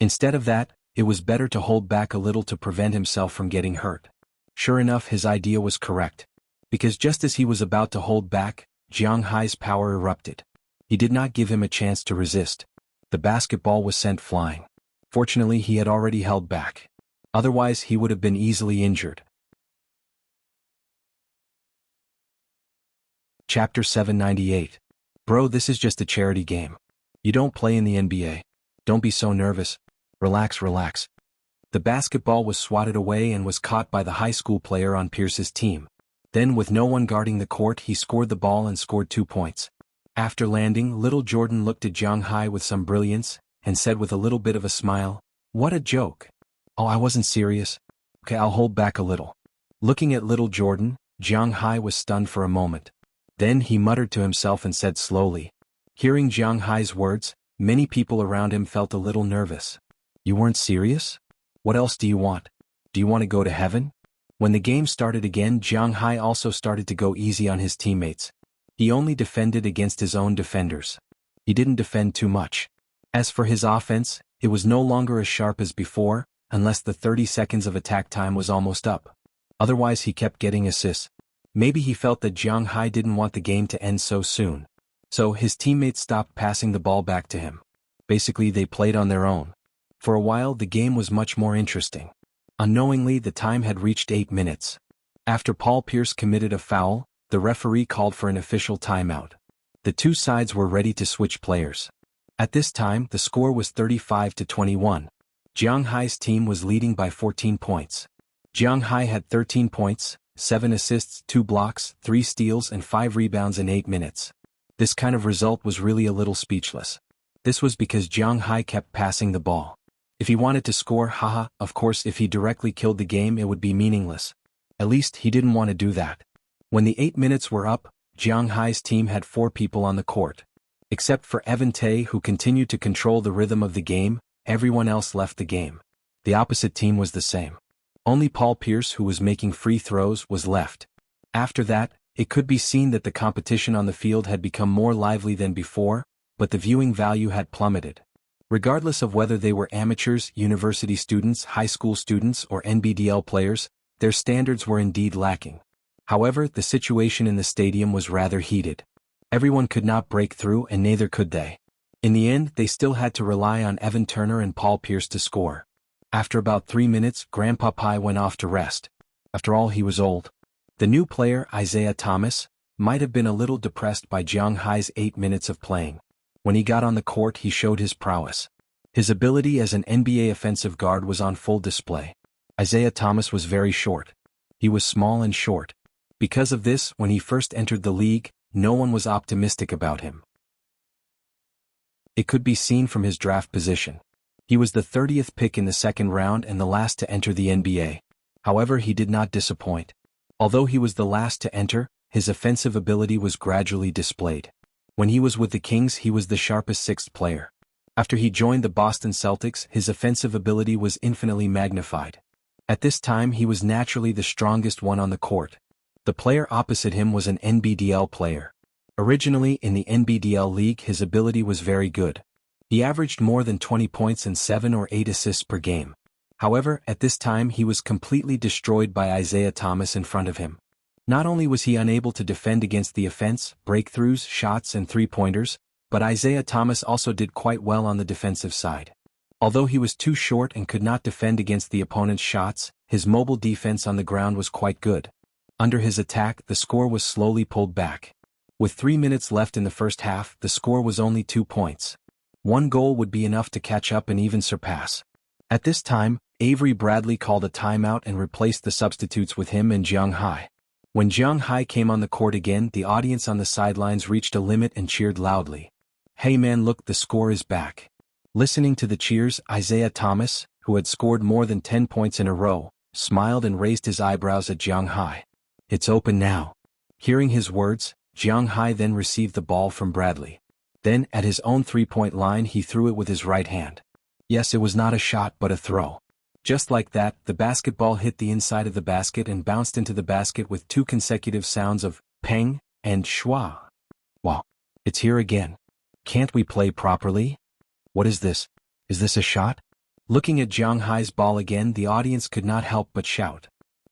A: Instead of that, it was better to hold back a little to prevent himself from getting hurt. Sure enough, his idea was correct. Because just as he was about to hold back, Jiang Hai's power erupted. He did not give him a chance to resist. The basketball was sent flying. Fortunately, he had already held back. Otherwise, he would have been easily injured. Chapter 798. Bro, this is just a charity game. You don't play in the NBA. Don't be so nervous. Relax, relax. The basketball was swatted away and was caught by the high school player on Pierce's team. Then with no one guarding the court he scored the ball and scored 2 points. After landing, little Jordan looked at Jiang Hai with some brilliance, and said with a little bit of a smile, "What a joke. Oh, I wasn't serious. Okay, I'll hold back a little." Looking at little Jordan, Jiang Hai was stunned for a moment. Then he muttered to himself and said slowly. Hearing Jiang Hai's words, many people around him felt a little nervous. "You weren't serious? What else do you want? Do you want to go to heaven?" When the game started again, Jiang Hai also started to go easy on his teammates. He only defended against his own defenders. He didn't defend too much. As for his offense, it was no longer as sharp as before, unless the 30 seconds of attack time was almost up. Otherwise he kept getting assists. Maybe he felt that Jiang Hai didn't want the game to end so soon. So his teammates stopped passing the ball back to him. Basically they played on their own. For a while the game was much more interesting. Unknowingly the time had reached 8 minutes. After Paul Pierce committed a foul, the referee called for an official timeout. The two sides were ready to switch players. At this time the score was 35-21. Jiang Hai's team was leading by 14 points. Jiang Hai had 13 points, 7 assists, 2 blocks, 3 steals and 5 rebounds in 8 minutes. This kind of result was really a little speechless. This was because Jiang Hai kept passing the ball. If he wanted to score, of course if he directly killed the game it would be meaningless. At least he didn't want to do that. When the 8 minutes were up, Jiang Hai's team had 4 people on the court. Except for Evan Tay who continued to control the rhythm of the game, everyone else left the game. The opposite team was the same. Only Paul Pierce, who was making free throws, was left. After that, it could be seen that the competition on the field had become more lively than before, but the viewing value had plummeted. Regardless of whether they were amateurs, university students, high school students, or NBDL players, their standards were indeed lacking. However, the situation in the stadium was rather heated. Everyone could not break through and neither could they. In the end, they still had to rely on Evan Turner and Paul Pierce to score. After about 3 minutes, Grandpa Pai went off to rest. After all, he was old. The new player, Isaiah Thomas, might have been a little depressed by Jiang Hai's 8 minutes of playing. When he got on the court he showed his prowess. His ability as an NBA offensive guard was on full display. Isaiah Thomas was very short. He was small and short. Because of this, when he first entered the league, no one was optimistic about him. It could be seen from his draft position. He was the 30th pick in the second round and the last to enter the NBA. However, he did not disappoint. Although he was the last to enter, his offensive ability was gradually displayed. When he was with the Kings he was the sharpest 6th player. After he joined the Boston Celtics his offensive ability was infinitely magnified. At this time he was naturally the strongest one on the court. The player opposite him was an NBDL player. Originally in the NBDL league his ability was very good. He averaged more than 20 points and 7 or 8 assists per game. However, at this time he was completely destroyed by Isaiah Thomas in front of him. Not only was he unable to defend against the offense, breakthroughs, shots and three-pointers, but Isaiah Thomas also did quite well on the defensive side. Although he was too short and could not defend against the opponent's shots, his mobile defense on the ground was quite good. Under his attack, the score was slowly pulled back. With 3 minutes left in the first half, the score was only 2 points. 1 goal would be enough to catch up and even surpass. At this time, Avery Bradley called a timeout and replaced the substitutes with him and Jiang Hai. When Jiang Hai came on the court again, the audience on the sidelines reached a limit and cheered loudly. "Hey man, look, the score is back." Listening to the cheers, Isaiah Thomas, who had scored more than 10 points in a row, smiled and raised his eyebrows at Jiang Hai. "It's open now." Hearing his words, Jiang Hai then received the ball from Bradley. Then, at his own three-point line he threw it with his right hand. Yes, it was not a shot but a throw. Just like that, the basketball hit the inside of the basket and bounced into the basket with 2 consecutive sounds of peng and shwa. Wow. It's here again. Can't we play properly? What is this? Is this a shot? Looking at Jiang Hai's ball again, the audience could not help but shout.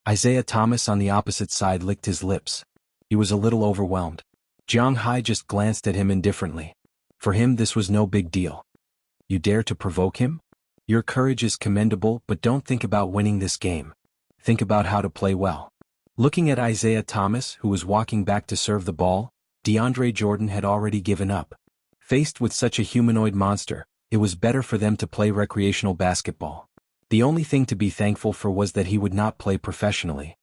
A: Isaiah Thomas on the opposite side licked his lips. He was a little overwhelmed. Jiang Hai just glanced at him indifferently. For him this was no big deal. You dare to provoke him? Your courage is commendable, but don't think about winning this game. Think about how to play well. Looking at Isaiah Thomas, who was walking back to serve the ball, DeAndre Jordan had already given up. Faced with such a humanoid monster, it was better for them to play recreational basketball. The only thing to be thankful for was that he would not play professionally.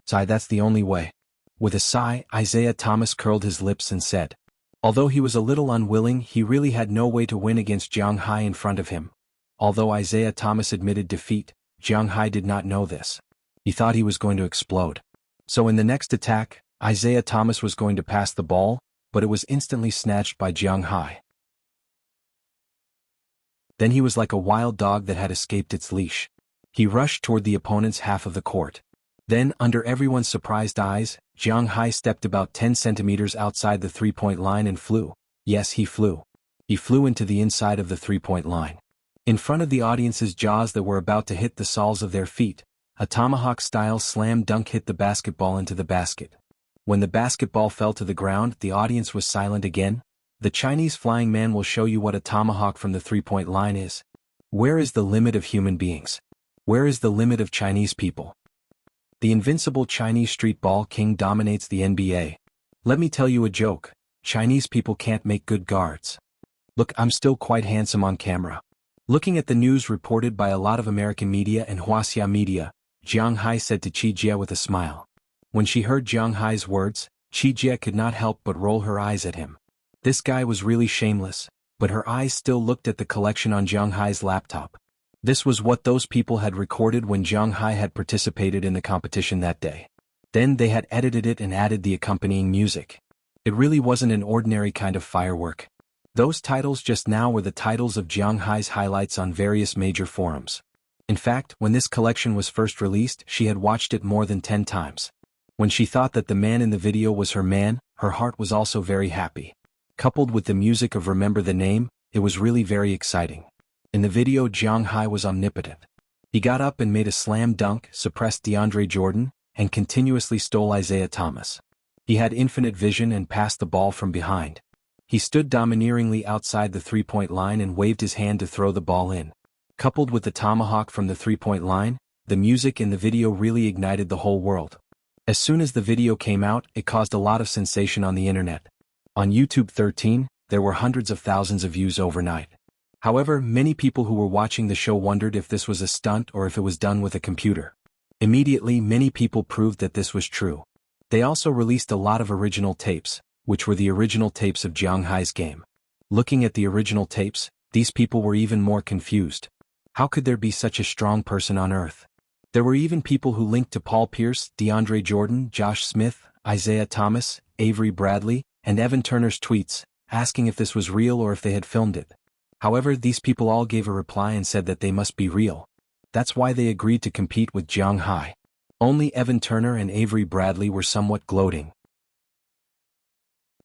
A: Sigh, that's the only way. With a sigh, Isaiah Thomas curled his lips and said, Although he was a little unwilling, he really had no way to win against Jiang Hai in front of him. Although Isaiah Thomas admitted defeat, Jiang Hai did not know this. He thought he was going to explode. So in the next attack, Isaiah Thomas was going to pass the ball, but it was instantly snatched by Jiang Hai. Then he was like a wild dog that had escaped its leash. He rushed toward the opponent's half of the court. Then, under everyone's surprised eyes, Jiang Hai stepped about 10 centimeters outside the three-point line and flew. Yes, he flew. He flew into the inside of the three-point line. In front of the audience's jaws that were about to hit the soles of their feet, a tomahawk-style slam dunk hit the basketball into the basket. When the basketball fell to the ground, the audience was silent again. The Chinese flying man will show you what a tomahawk from the three-point line is. Where is the limit of human beings? Where is the limit of Chinese people? The invincible Chinese street ball king dominates the NBA. Let me tell you a joke. Chinese people can't make good guards. Look, I'm still quite handsome on camera. Looking at the news reported by a lot of American media and Wuxia media, Jiang Hai said to Qi Jie with a smile. When she heard Jiang Hai's words, Qi Jie could not help but roll her eyes at him. This guy was really shameless, but her eyes still looked at the collection on Jiang Hai's laptop. This was what those people had recorded when Jiang Hai had participated in the competition that day. Then they had edited it and added the accompanying music. It really wasn't an ordinary kind of firework. Those titles just now were the titles of Jiang Hai's highlights on various major forums. In fact, when this collection was first released, she had watched it more than 10 times. When she thought that the man in the video was her man, her heart was also very happy. Coupled with the music of Remember the Name, it was really very exciting. In the video, Jiang Hai was omnipotent. He got up and made a slam dunk, suppressed DeAndre Jordan, and continuously stole Isaiah Thomas. He had infinite vision and passed the ball from behind. He stood domineeringly outside the three-point line and waved his hand to throw the ball in. Coupled with the tomahawk from the three-point line, the music in the video really ignited the whole world. As soon as the video came out, it caused a lot of sensation on the internet. On YouTube 13, there were hundreds of thousands of views overnight. However, many people who were watching the show wondered if this was a stunt or if it was done with a computer. Immediately, many people proved that this was true. They also released a lot of original tapes, which were the original tapes of Jiang Hai's game. Looking at the original tapes, these people were even more confused. How could there be such a strong person on Earth? There were even people who linked to Paul Pierce, DeAndre Jordan, Josh Smith, Isaiah Thomas, Avery Bradley, and Evan Turner's tweets, asking if this was real or if they had filmed it. However, these people all gave a reply and said that they must be real. That's why they agreed to compete with Jiang Hai. Only Evan Turner and Avery Bradley were somewhat gloating.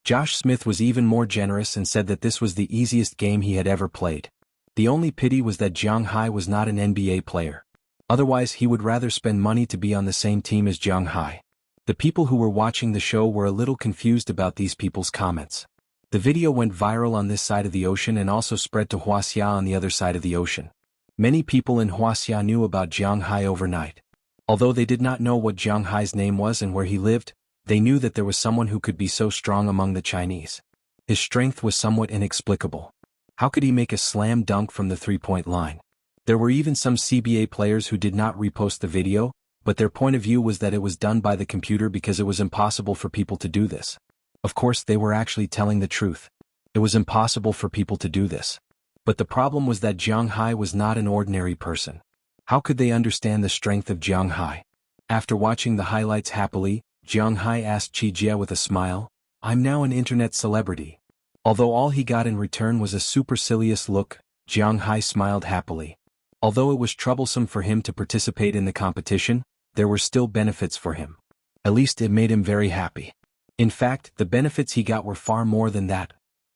A: Josh Smith was even more generous and said that this was the easiest game he had ever played. The only pity was that Jiang Hai was not an NBA player. Otherwise, he would rather spend money to be on the same team as Jiang Hai. The people who were watching the show were a little confused about these people's comments. The video went viral on this side of the ocean and also spread to Wuxia on the other side of the ocean. Many people in Wuxia knew about Jiang Hai overnight. Although they did not know what Jiang Hai's name was and where he lived, they knew that there was someone who could be so strong among the Chinese. His strength was somewhat inexplicable. How could he make a slam dunk from the three-point line? There were even some CBA players who did not repost the video, but their point of view was that it was done by the computer because it was impossible for people to do this. Of course, they were actually telling the truth. It was impossible for people to do this. But the problem was that Jiang Hai was not an ordinary person. How could they understand the strength of Jiang Hai? After watching the highlights happily, Jiang Hai asked Qi Jie with a smile, "I'm now an internet celebrity." Although all he got in return was a supercilious look, Jiang Hai smiled happily. Although it was troublesome for him to participate in the competition, there were still benefits for him. At least it made him very happy. In fact, the benefits he got were far more than that.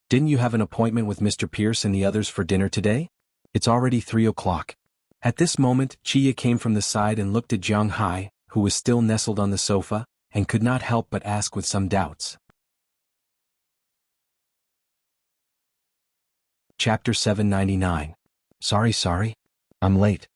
A: "Didn't you have an appointment with Mr. Pierce and the others for dinner today? It's already 3 o'clock. At this moment, Chia came from the side and looked at Jiang Hai, who was still nestled on the sofa, and could not help but ask with some doubts. Chapter 799. Sorry. I'm late.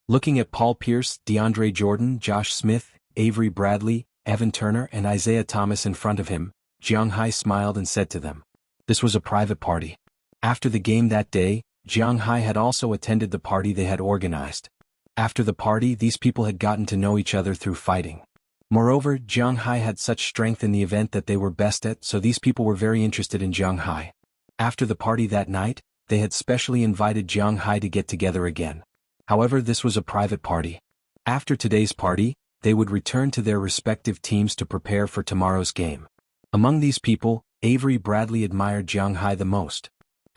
A: Looking at Paul Pierce, DeAndre Jordan, Josh Smith, Avery Bradley, Evan Turner and Isaiah Thomas in front of him, Jiang Hai smiled and said to them, "This was a private party." After the game that day, Jiang Hai had also attended the party they had organized. After the party, these people had gotten to know each other through fighting. Moreover, Jiang Hai had such strength in the event that they were best at, so these people were very interested in Jiang Hai. After the party that night, they had specially invited Jiang Hai to get together again. However, this was a private party. After today's party, they would return to their respective teams to prepare for tomorrow's game. Among these people, Avery Bradley admired Jiang Hai the most.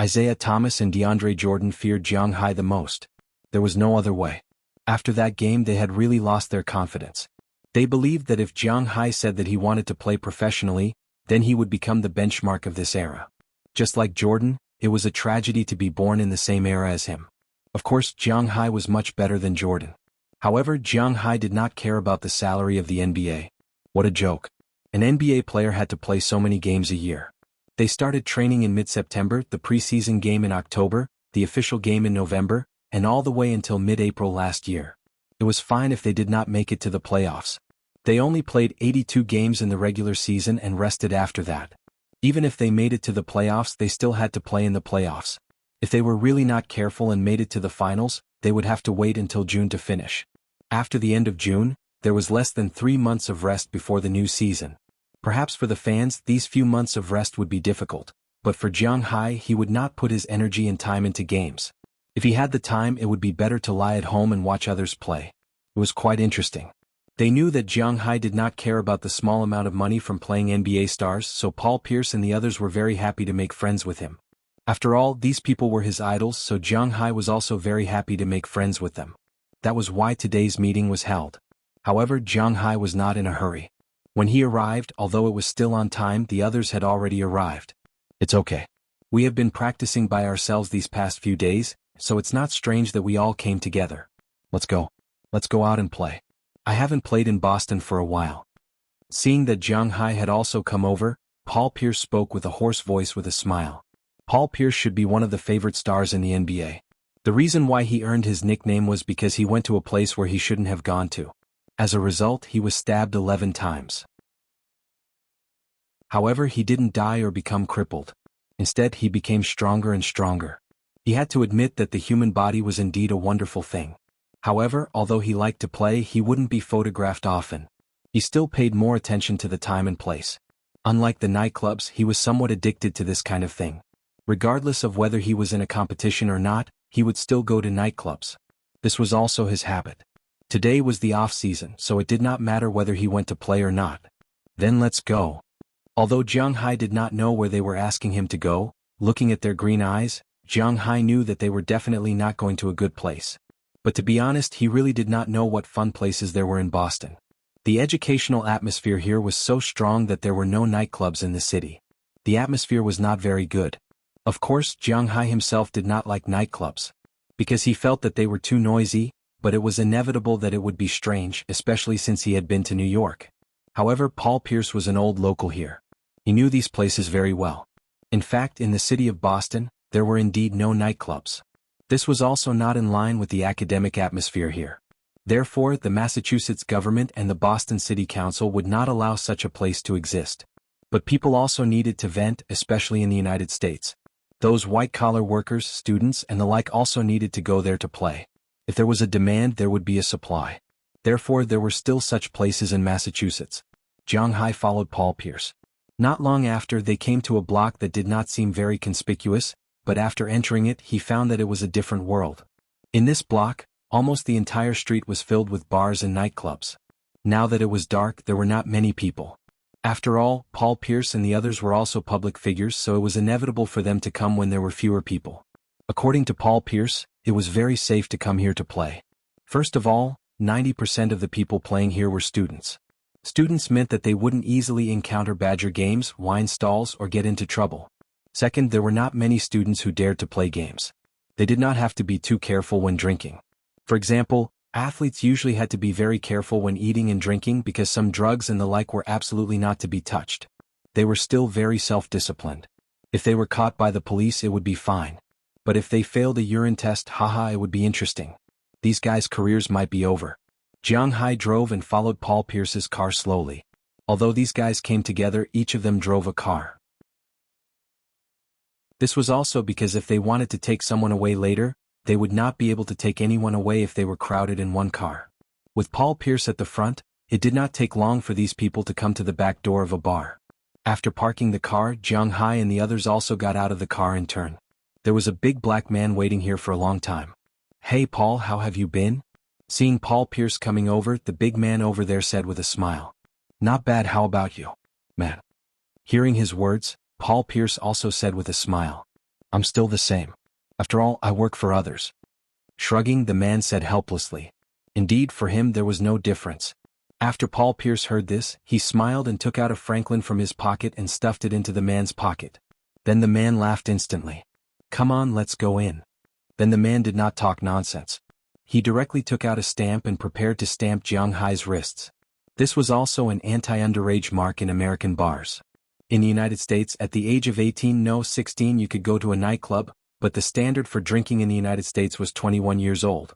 A: Isaiah Thomas and DeAndre Jordan feared Jiang Hai the most. There was no other way. After that game, they had really lost their confidence. They believed that if Jiang Hai said that he wanted to play professionally, then he would become the benchmark of this era. Just like Jordan, it was a tragedy to be born in the same era as him. Of course, Jiang Hai was much better than Jordan. However, Jiang Hai did not care about the salary of the NBA. What a joke. An NBA player had to play so many games a year. They started training in mid-September, the preseason game in October, the official game in November, and all the way until mid-April last year. It was fine if they did not make it to the playoffs. They only played 82 games in the regular season and rested after that. Even if they made it to the playoffs, they still had to play in the playoffs. If they were really not careful and made it to the finals, they would have to wait until June to finish. After the end of June, there was less than 3 months of rest before the new season. Perhaps for the fans, these few months of rest would be difficult, but for Jiang Hai, he would not put his energy and time into games. If he had the time, it would be better to lie at home and watch others play. It was quite interesting. They knew that Jiang Hai did not care about the small amount of money from playing NBA stars, so Paul Pierce and the others were very happy to make friends with him. After all, these people were his idols, so Jiang Hai was also very happy to make friends with them. That was why today's meeting was held. However, Jiang Hai was not in a hurry. When he arrived, although it was still on time, the others had already arrived. It's okay. We have been practicing by ourselves these past few days, so it's not strange that we all came together. Let's go. Let's go out and play. I haven't played in Boston for a while. Seeing that Jiang Hai had also come over, Paul Pierce spoke with a hoarse voice with a smile. Paul Pierce should be one of the favorite stars in the NBA. The reason why he earned his nickname was because he went to a place where he shouldn't have gone to. As a result, he was stabbed 11 times. However, he didn't die or become crippled. Instead, he became stronger and stronger. He had to admit that the human body was indeed a wonderful thing. However, although he liked to play, he wouldn't be photographed often. He still paid more attention to the time and place. Unlike the nightclubs, he was somewhat addicted to this kind of thing. Regardless of whether he was in a competition or not, he would still go to nightclubs. This was also his habit. Today was the off-season, so it did not matter whether he went to play or not. Then let's go. Although Jiang Hai did not know where they were asking him to go, looking at their green eyes, Jiang Hai knew that they were definitely not going to a good place. But to be honest, he really did not know what fun places there were in Boston. The educational atmosphere here was so strong that there were no nightclubs in the city. The atmosphere was not very good. Of course, Jiang Hai himself did not like nightclubs, because he felt that they were too noisy, but it was inevitable that it would be strange, especially since he had been to New York. However, Paul Pierce was an old local here. He knew these places very well. In fact, in the city of Boston, there were indeed no nightclubs. This was also not in line with the academic atmosphere here. Therefore, the Massachusetts government and the Boston City Council would not allow such a place to exist. But people also needed to vent, especially in the United States. Those white-collar workers, students, and the like also needed to go there to play. If there was a demand, there would be a supply. Therefore, there were still such places in Massachusetts. Jiang Hai followed Paul Pierce. Not long after, they came to a block that did not seem very conspicuous, but after entering it, he found that it was a different world. In this block, almost the entire street was filled with bars and nightclubs. Now that it was dark, there were not many people. After all, Paul Pierce and the others were also public figures, so it was inevitable for them to come when there were fewer people. According to Paul Pierce, it was very safe to come here to play. First of all, 90% of the people playing here were students. Students meant that they wouldn't easily encounter badger games, wine stalls, or get into trouble. Second, there were not many students who dared to play games. They did not have to be too careful when drinking. For example, athletes usually had to be very careful when eating and drinking because some drugs and the like were absolutely not to be touched. They were still very self-disciplined. If they were caught by the police, it would be fine. But if they failed a urine test, haha, it would be interesting. These guys' careers might be over. Jiang Hai drove and followed Paul Pierce's car slowly. Although these guys came together, each of them drove a car. This was also because if they wanted to take someone away later, they would not be able to take anyone away if they were crowded in one car. With Paul Pierce at the front, It did not take long for these people to come to the back door of a bar. After parking the car, Jiang Hai and the others also got out of the car in turn. There was a big black man waiting here for a long time. "Hey Paul, how have you been?" Seeing Paul Pierce coming over, the big man over there said with a smile. "Not bad, how about you, man?" Hearing his words, Paul Pierce also said with a smile. "I'm still the same. After all, I work for others." Shrugging, the man said helplessly. Indeed, for him there was no difference. After Paul Pierce heard this, he smiled and took out a franc from his pocket and stuffed it into the man's pocket. Then the man laughed instantly. "Come on, let's go in." Then the man did not talk nonsense. He directly took out a stamp and prepared to stamp Jiang Hai's wrists. This was also an anti-underage mark in American bars. In the United States, at the age of 18, no 16, you could go to a nightclub, but the standard for drinking in the United States was 21 years old.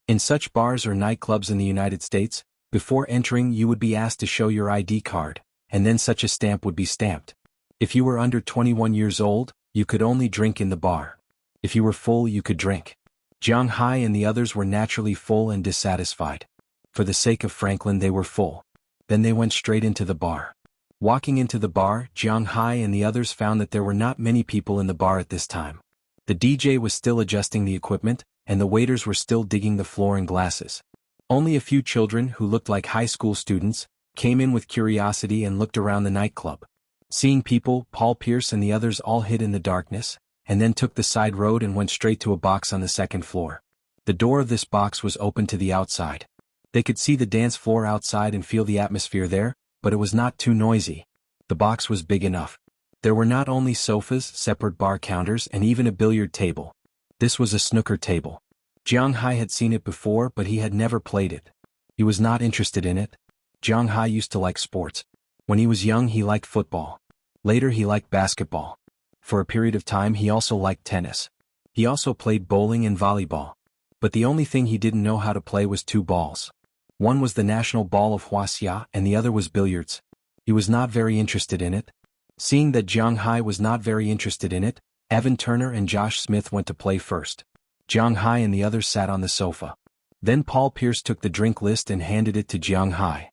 A: In such bars or nightclubs in the United States, before entering you would be asked to show your ID card, and then such a stamp would be stamped. If you were under 21 years old, you could only drink in the bar. If you were full, you could drink. Jiang Hai and the others were naturally full and dissatisfied. For the sake of Franklin, they were full. Then they went straight into the bar. Walking into the bar, Jiang Hai and the others found that there were not many people in the bar at this time. The DJ was still adjusting the equipment, and the waiters were still digging the floor and glasses. Only a few children, who looked like high school students, came in with curiosity and looked around the nightclub. Seeing people, Paul Pierce and the others all hid in the darkness, and then took the side road and went straight to a box on the second floor. The door of this box was open to the outside. They could see the dance floor outside and feel the atmosphere there, but it was not too noisy. The box was big enough. There were not only sofas, separate bar counters, and even a billiard table. This was a snooker table. Jiang Hai had seen it before, but he had never played it. He was not interested in it. Jiang Hai used to like sports. When he was young, he liked football. Later, he liked basketball. For a period of time, he also liked tennis. He also played bowling and volleyball. But the only thing he didn't know how to play was two balls. One was the national ball of Wuxia and the other was billiards. He was not very interested in it. Seeing that Jiang Hai was not very interested in it, Evan Turner and Josh Smith went to play first. Jiang Hai and the others sat on the sofa. Then Paul Pierce took the drink list and handed it to Jiang Hai.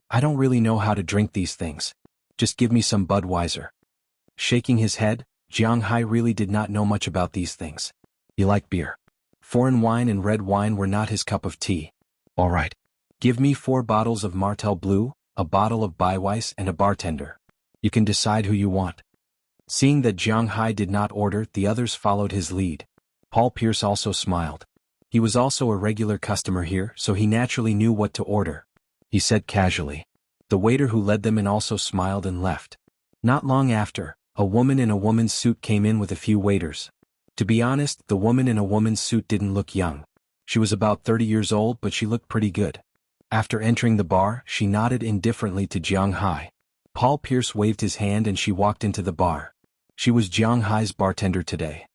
A: "I don't really know how to drink these things. Just give me some Budweiser." Shaking his head, Jiang Hai really did not know much about these things. He liked beer. Foreign wine and red wine were not his cup of tea. "All right. Give me 4 bottles of Martell Blue, a bottle of Baiweiss and a bartender. You can decide who you want." Seeing that Jiang Hai did not order, the others followed his lead. Paul Pierce also smiled. He was also a regular customer here, so he naturally knew what to order. He said casually. The waiter who led them in also smiled and left. Not long after, a woman in a woman's suit came in with a few waiters. To be honest, the woman in a woman's suit didn't look young. She was about 30 years old, but she looked pretty good. After entering the bar, she nodded indifferently to Jiang Hai. Paul Pierce waved his hand and she walked into the bar. She was Jiang Hai's bartender today.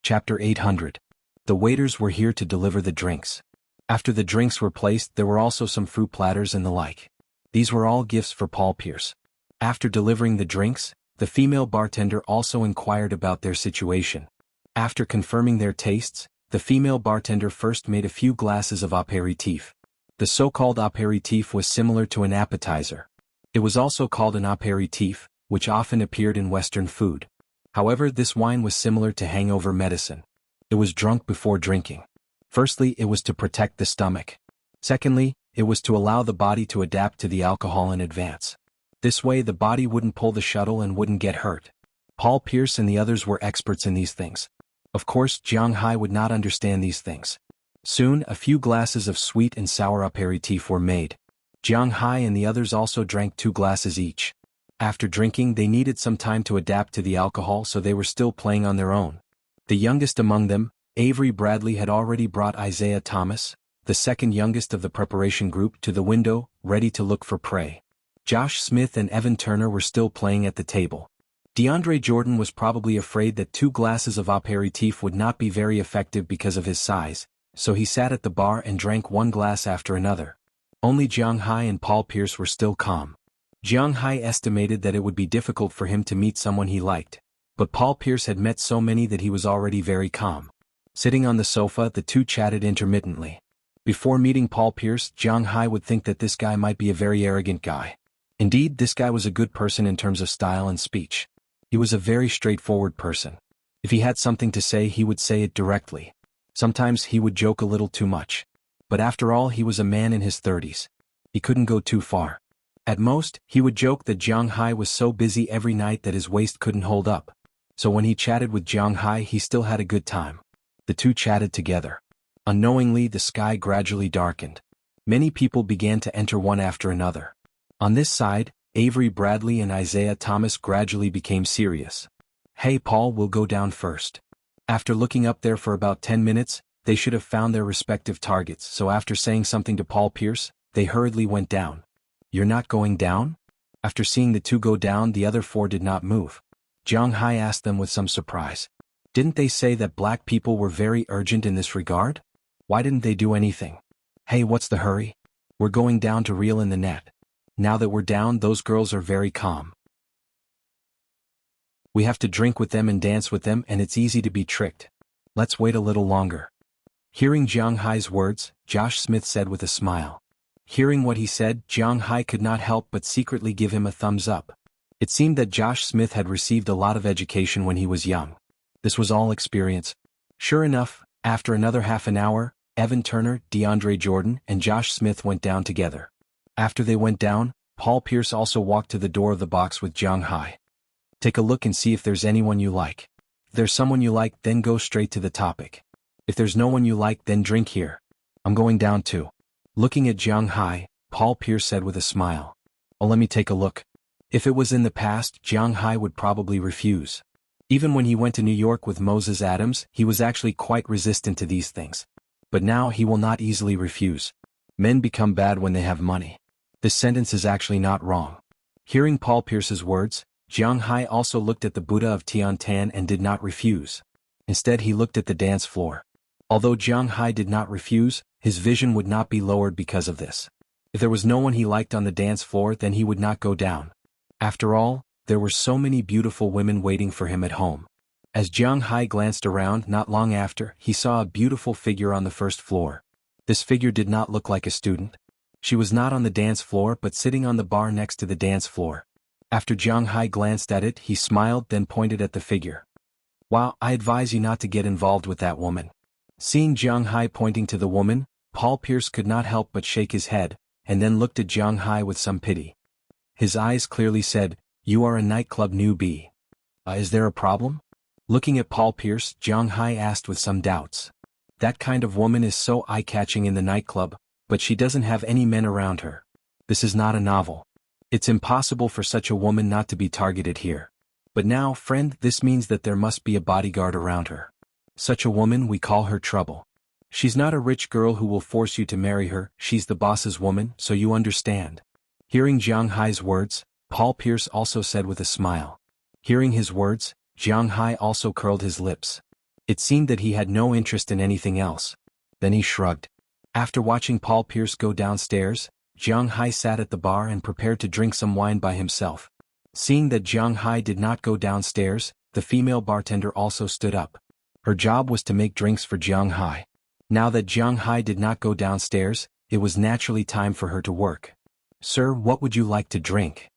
A: Chapter 800. The waiters were here to deliver the drinks. After the drinks were placed, there were also some fruit platters and the like. These were all gifts for Paul Pierce. After delivering the drinks, the female bartender also inquired about their situation. After confirming their tastes, the female bartender first made a few glasses of apéritif. The so-called apéritif was similar to an appetizer. It was also called an apéritif, which often appeared in Western food. However, this wine was similar to hangover medicine. It was drunk before drinking. Firstly, it was to protect the stomach. Secondly, it was to allow the body to adapt to the alcohol in advance. This way the body wouldn't pull the shuttle and wouldn't get hurt. Paul Pierce and the others were experts in these things. Of course, Jiang Hai would not understand these things. Soon, a few glasses of sweet and sour apéritif were made. Jiang Hai and the others also drank 2 glasses each. After drinking, they needed some time to adapt to the alcohol, so they were still playing on their own. The youngest among them, Avery Bradley, had already brought Isaiah Thomas, the second youngest of the preparation group, to the window, ready to look for prey. Josh Smith and Evan Turner were still playing at the table. DeAndre Jordan was probably afraid that 2 glasses of apéritif would not be very effective because of his size, so he sat at the bar and drank 1 glass after another. Only Jiang Hai and Paul Pierce were still calm. Jiang Hai estimated that it would be difficult for him to meet someone he liked, but Paul Pierce had met so many that he was already very calm. Sitting on the sofa, the two chatted intermittently. Before meeting Paul Pierce, Jiang Hai would think that this guy might be a very arrogant guy. Indeed, this guy was a good person in terms of style and speech. He was a very straightforward person. If he had something to say, he would say it directly. Sometimes he would joke a little too much. But after all, he was a man in his 30s. He couldn't go too far. At most, he would joke that Jiang Hai was so busy every night that his waist couldn't hold up. So when he chatted with Jiang Hai, he still had a good time. The two chatted together. Unknowingly, the sky gradually darkened. Many people began to enter one after another. On this side, Avery Bradley and Isaiah Thomas gradually became serious. "Hey Paul, we'll go down first." After looking up there for about 10 minutes, they should have found their respective targets, so after saying something to Paul Pierce, they hurriedly went down. "You're not going down?" After seeing the two go down, the other four did not move. Jiang Hai asked them with some surprise. Didn't they say that black people were very urgent in this regard? Why didn't they do anything? "Hey, what's the hurry? We're going down to reel in the net. Now that we're down, those girls are very calm. We have to drink with them and dance with them, and it's easy to be tricked. Let's wait a little longer." Hearing Jiang Hai's words, Josh Smith said with a smile. Hearing what he said, Jiang Hai could not help but secretly give him a thumbs up. It seemed that Josh Smith had received a lot of education when he was young. This was all experience. Sure enough, after another half an hour, Evan Turner, DeAndre Jordan, and Josh Smith went down together. After they went down, Paul Pierce also walked to the door of the box with Jiang Hai. "Take a look and see if there's anyone you like. If there's someone you like, then go straight to the topic. If there's no one you like, then drink here. I'm going down too." Looking at Jiang Hai, Paul Pierce said with a smile. "Oh, let me take a look." If it was in the past, Jiang Hai would probably refuse. Even when he went to New York with Moses Adams, he was actually quite resistant to these things. But now he will not easily refuse. Men become bad when they have money. This sentence is actually not wrong. Hearing Paul Pierce's words, Jiang Hai also looked at the Buddha of Tiantan and did not refuse. Instead, he looked at the dance floor. Although Jiang Hai did not refuse, his vision would not be lowered because of this. If there was no one he liked on the dance floor, then he would not go down. After all, there were so many beautiful women waiting for him at home. As Jiang Hai glanced around not long after, he saw a beautiful figure on the first floor. This figure did not look like a student. She was not on the dance floor but sitting on the bar next to the dance floor. After Jiang Hai glanced at it, he smiled, then pointed at the figure. "Wow, I advise you not to get involved with that woman." Seeing Jiang Hai pointing to the woman, Paul Pierce could not help but shake his head, and then looked at Jiang Hai with some pity. His eyes clearly said, "You are a nightclub newbie. Is there a problem?" Looking at Paul Pierce, Jiang Hai asked with some doubts. "That kind of woman is so eye-catching in the nightclub, but she doesn't have any men around her. This is not a novel. It's impossible for such a woman not to be targeted here. But now, friend, this means that there must be a bodyguard around her. Such a woman, we call her trouble. She's not a rich girl who will force you to marry her, she's the boss's woman, so you understand." Hearing Jiang Hai's words, Paul Pierce also said with a smile. Hearing his words, Jiang Hai also curled his lips. It seemed that he had no interest in anything else. Then he shrugged. After watching Paul Pierce go downstairs, Jiang Hai sat at the bar and prepared to drink some wine by himself. Seeing that Jiang Hai did not go downstairs, the female bartender also stood up. Her job was to make drinks for Jiang Hai. Now that Jiang Hai did not go downstairs, it was naturally time for her to work. "Sir, what would you like to drink?"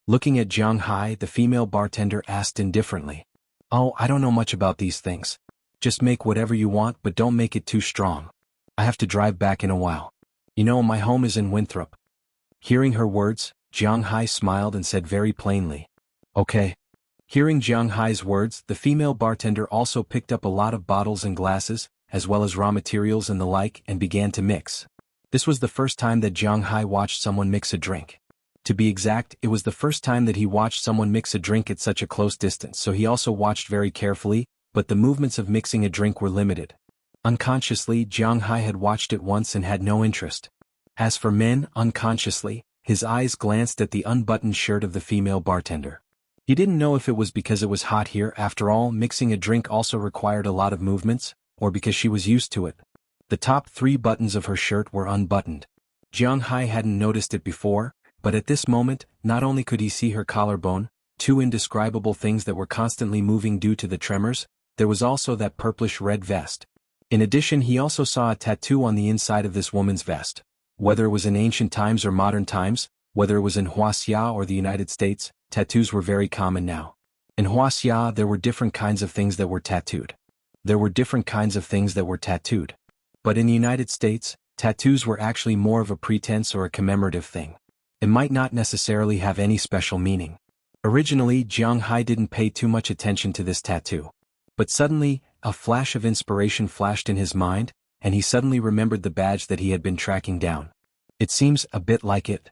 A: Looking at Jiang Hai, the female bartender asked indifferently. "Oh, I don't know much about these things. Just make whatever you want, but don't make it too strong. I have to drive back in a while. You know, my home is in Winthrop." Hearing her words, Jiang Hai smiled and said very plainly, "Okay." Hearing Jiang Hai's words, the female bartender also picked up a lot of bottles and glasses, as well as raw materials and the like, and began to mix. This was the first time that Jiang Hai watched someone mix a drink. To be exact, it was the first time that he watched someone mix a drink at such a close distance, so he also watched very carefully, but the movements of mixing a drink were limited. Unconsciously, Jiang Hai had watched it once and had no interest. As for men, unconsciously, his eyes glanced at the unbuttoned shirt of the female bartender. He didn't know if it was because it was hot here, after all, mixing a drink also required a lot of movements, or because she was used to it. The top 3 buttons of her shirt were unbuttoned. Jiang Hai hadn't noticed it before, but at this moment, not only could he see her collarbone, 2 indescribable things that were constantly moving due to the tremors, there was also that purplish-red vest. In addition, he also saw a tattoo on the inside of this woman's vest. Whether it was in ancient times or modern times, whether it was in Wuxia or the United States, tattoos were very common now. In Wuxia, there were different kinds of things that were tattooed. But in the United States, tattoos were actually more of a pretense or a commemorative thing. It might not necessarily have any special meaning. Originally, Jiang Hai didn't pay too much attention to this tattoo. But suddenly, a flash of inspiration flashed in his mind, and he suddenly remembered the badge that he had been tracking down. It seems a bit like it.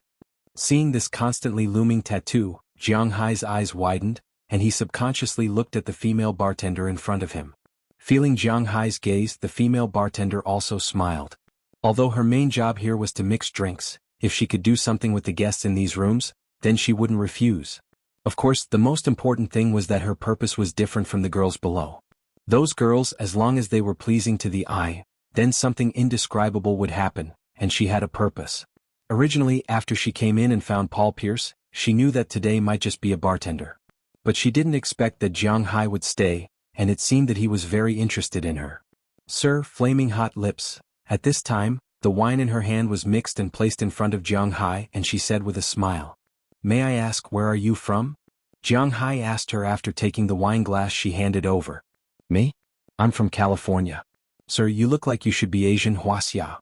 A: Seeing this constantly looming tattoo, Jiang Hai's eyes widened, and he subconsciously looked at the female bartender in front of him. Feeling Jiang Hai's gaze, the female bartender also smiled. Although her main job here was to mix drinks, if she could do something with the guests in these rooms, then she wouldn't refuse. Of course, the most important thing was that her purpose was different from the girls below. Those girls, as long as they were pleasing to the eye, then something indescribable would happen, and she had a purpose. Originally, after she came in and found Paul Pierce, she knew that today might just be a bartender. But she didn't expect that Jiang Hai would stay, and it seemed that he was very interested in her. Sir, flaming hot lips. At this time, the wine in her hand was mixed and placed in front of Jiang Hai, and she said with a smile, "May I ask where are you from?" Jiang Hai asked her after taking the wine glass she handed over. "Me? I'm from California." "Sir, you look like you should be Asian." "Wuxia."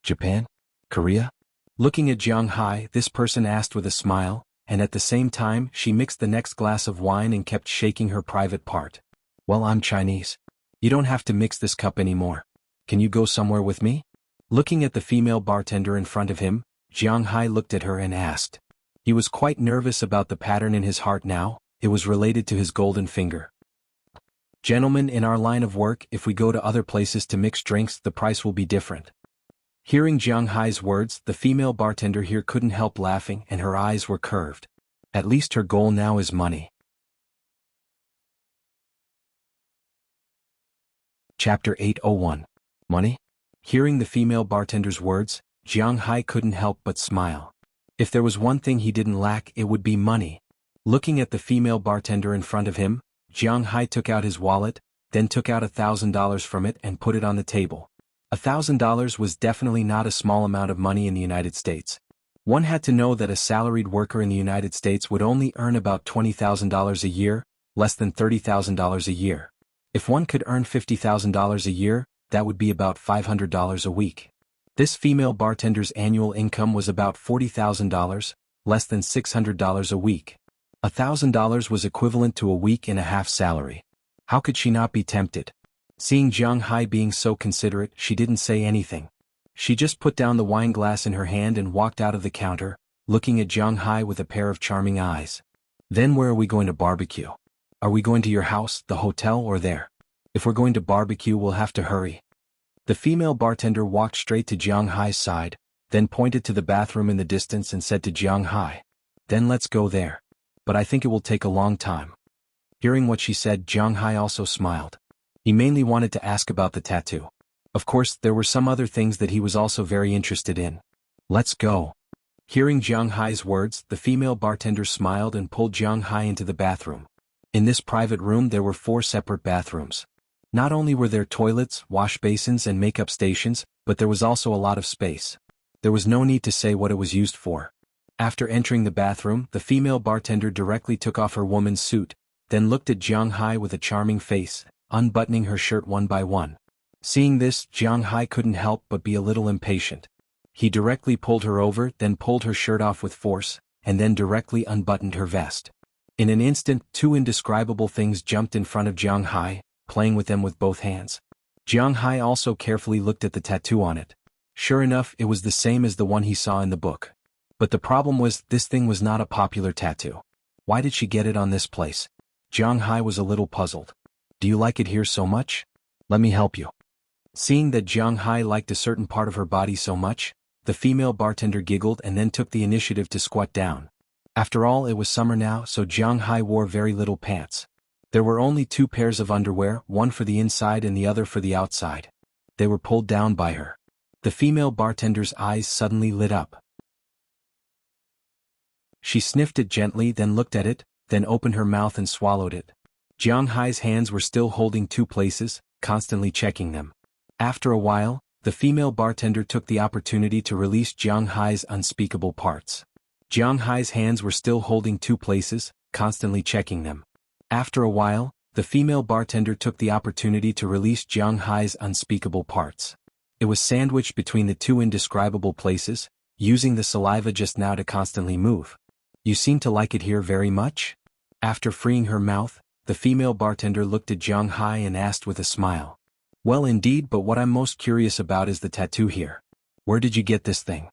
A: "Japan? Korea?" Looking at Jiang Hai, this person asked with a smile, and at the same time she mixed the next glass of wine and kept shaking her private part. "Well, I'm Chinese. You don't have to mix this cup anymore. Can you go somewhere with me?" Looking at the female bartender in front of him, Jiang Hai looked at her and asked. He was quite nervous about the pattern in his heart now. It was related to his golden finger. "Gentlemen, in our line of work, if we go to other places to mix drinks, the price will be different." Hearing Jiang Hai's words, the female bartender here couldn't help laughing and her eyes were curved. At least her goal now is money. Chapter 801. Money? Hearing the female bartender's words, Jiang Hai couldn't help but smile. If there was one thing he didn't lack, it would be money. Looking at the female bartender in front of him, Jiang Hai took out his wallet, then took out $1,000 from it and put it on the table. $1,000 was definitely not a small amount of money in the United States. One had to know that a salaried worker in the United States would only earn about $20,000 a year, less than $30,000 a year. If one could earn $50,000 a year, that would be about $500 a week. This female bartender's annual income was about $40,000, less than $600 a week. $1,000 was equivalent to a week and a half salary. How could she not be tempted? Seeing Jiang Hai being so considerate, she didn't say anything. She just put down the wine glass in her hand and walked out of the counter, looking at Jiang Hai with a pair of charming eyes. "Then where are we going to barbecue? Are we going to your house, the hotel, or there? If we're going to barbecue, we'll have to hurry." The female bartender walked straight to Jiang Hai's side, then pointed to the bathroom in the distance and said to Jiang Hai, "Then let's go there. But I think it will take a long time." Hearing what she said, Jiang Hai also smiled. He mainly wanted to ask about the tattoo. Of course, there were some other things that he was also very interested in. "Let's go." Hearing Jiang Hai's words, the female bartender smiled and pulled Jiang Hai into the bathroom. In this private room there were 4 separate bathrooms. Not only were there toilets, wash basins and makeup stations, but there was also a lot of space. There was no need to say what it was used for. After entering the bathroom, the female bartender directly took off her woman's suit, then looked at Jiang Hai with a charming face, unbuttoning her shirt one by one. Seeing this, Jiang Hai couldn't help but be a little impatient. He directly pulled her over, then pulled her shirt off with force, and then directly unbuttoned her vest. In an instant, 2 indescribable things jumped in front of Jiang Hai, playing with them with both hands. Jiang Hai also carefully looked at the tattoo on it. Sure enough, it was the same as the one he saw in the book. But the problem was, this thing was not a popular tattoo. Why did she get it on this place? Jiang Hai was a little puzzled. "Do you like it here so much? Let me help you." Seeing that Jiang Hai liked a certain part of her body so much, the female bartender giggled and then took the initiative to squat down. After all, it was summer now, so Jiang Hai wore very little pants. There were only 2 pairs of underwear, one for the inside and the other for the outside. They were pulled down by her. The female bartender's eyes suddenly lit up. She sniffed it gently, then looked at it, then opened her mouth and swallowed it. Jiang Hai's hands were still holding two places, constantly checking them. After a while, the female bartender took the opportunity to release Jiang Hai's unspeakable parts. Jiang Hai's hands were still holding two places, constantly checking them. After a while, the female bartender took the opportunity to release Jiang Hai's unspeakable parts. It was sandwiched between the two indescribable places, using the saliva just now to constantly move. You seem to like it here very much? After freeing her mouth, the female bartender looked at Jiang Hai and asked with a smile. Well indeed, but what I'm most curious about is the tattoo here. Where did you get this thing?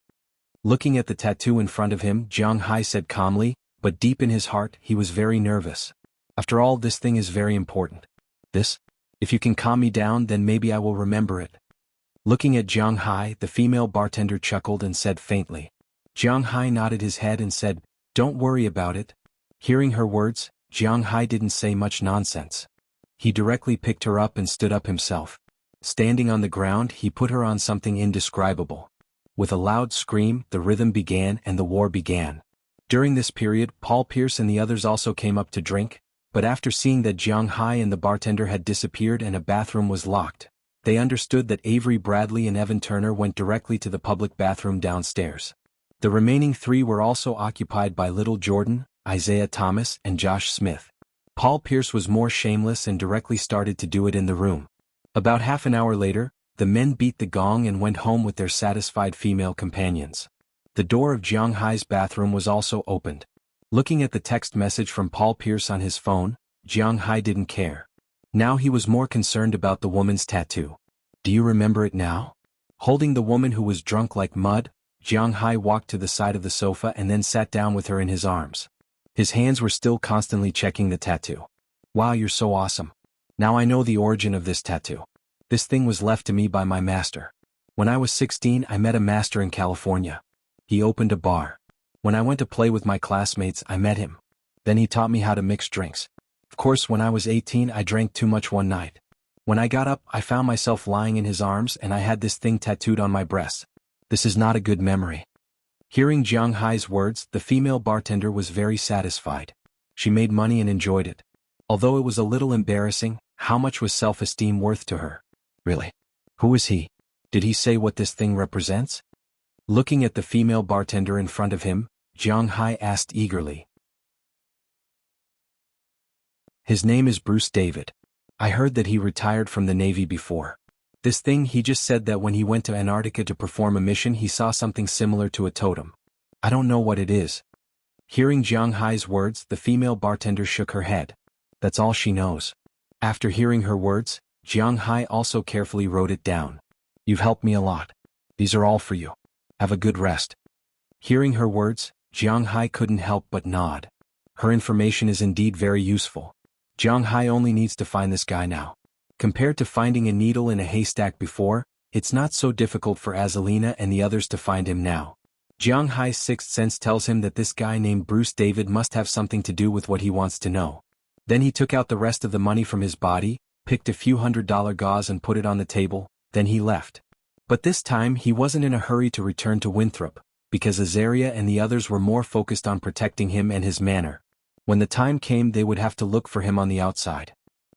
A: Looking at the tattoo in front of him, Jiang Hai said calmly, but deep in his heart, he was very nervous. After all, this thing is very important. This? If you can calm me down, then maybe I will remember it. Looking at Jiang Hai, the female bartender chuckled and said faintly. Jiang Hai nodded his head and said, Don't worry about it. Hearing her words, Jiang Hai didn't say much nonsense. He directly picked her up and stood up himself. Standing on the ground, he put her on something indescribable. With a loud scream, the rhythm began and the war began. During this period, Paul Pierce and the others also came up to drink, but after seeing that Jiang Hai and the bartender had disappeared and a bathroom was locked, they understood that Avery Bradley and Evan Turner went directly to the public bathroom downstairs. The remaining three were also occupied by Little Jordan, Isaiah Thomas, and Josh Smith. Paul Pierce was more shameless and directly started to do it in the room. About half an hour later, the men beat the gong and went home with their satisfied female companions. The door of Jiang Hai's bathroom was also opened. Looking at the text message from Paul Pierce on his phone, Jiang Hai didn't care. Now he was more concerned about the woman's tattoo. Do you remember it now? Holding the woman who was drunk like mud, Jiang Hai walked to the side of the sofa and then sat down with her in his arms. His hands were still constantly checking the tattoo. Wow, you're so awesome. Now I know the origin of this tattoo. This thing was left to me by my master. When I was 16, I met a master in California. He opened a bar. When I went to play with my classmates, I met him. Then he taught me how to mix drinks. Of course, when I was 18, I drank too much one night. When I got up, I found myself lying in his arms and I had this thing tattooed on my breast. This is not a good memory. Hearing Jiang Hai's words, the female bartender was very satisfied. She made money and enjoyed it. Although it was a little embarrassing, how much was self-esteem worth to her? Really? Who is he? Did he say what this thing represents? Looking at the female bartender in front of him, Jiang Hai asked eagerly. His name is Bruce David. I heard that he retired from the Navy before. This thing, he just said that when he went to Antarctica to perform a mission he saw something similar to a totem. I don't know what it is. Hearing Jiang Hai's words, the female bartender shook her head. That's all she knows. After hearing her words, Jiang Hai also carefully wrote it down. You've helped me a lot. These are all for you. Have a good rest. Hearing her words, Jiang Hai couldn't help but nod. Her information is indeed very useful. Jiang Hai only needs to find this guy now. Compared to finding a needle in a haystack before, it's not so difficult for Azalina and the others to find him now. Jiang Hai's sixth sense tells him that this guy named Bruce David must have something to do with what he wants to know. Then he took out the rest of the money from his body, picked a few $100 gauze and put it on the table, then he left. But this time he wasn't in a hurry to return to Winthrop, because Azaria and the others were more focused on protecting him and his manor. When the time came they would have to look for him on the outside.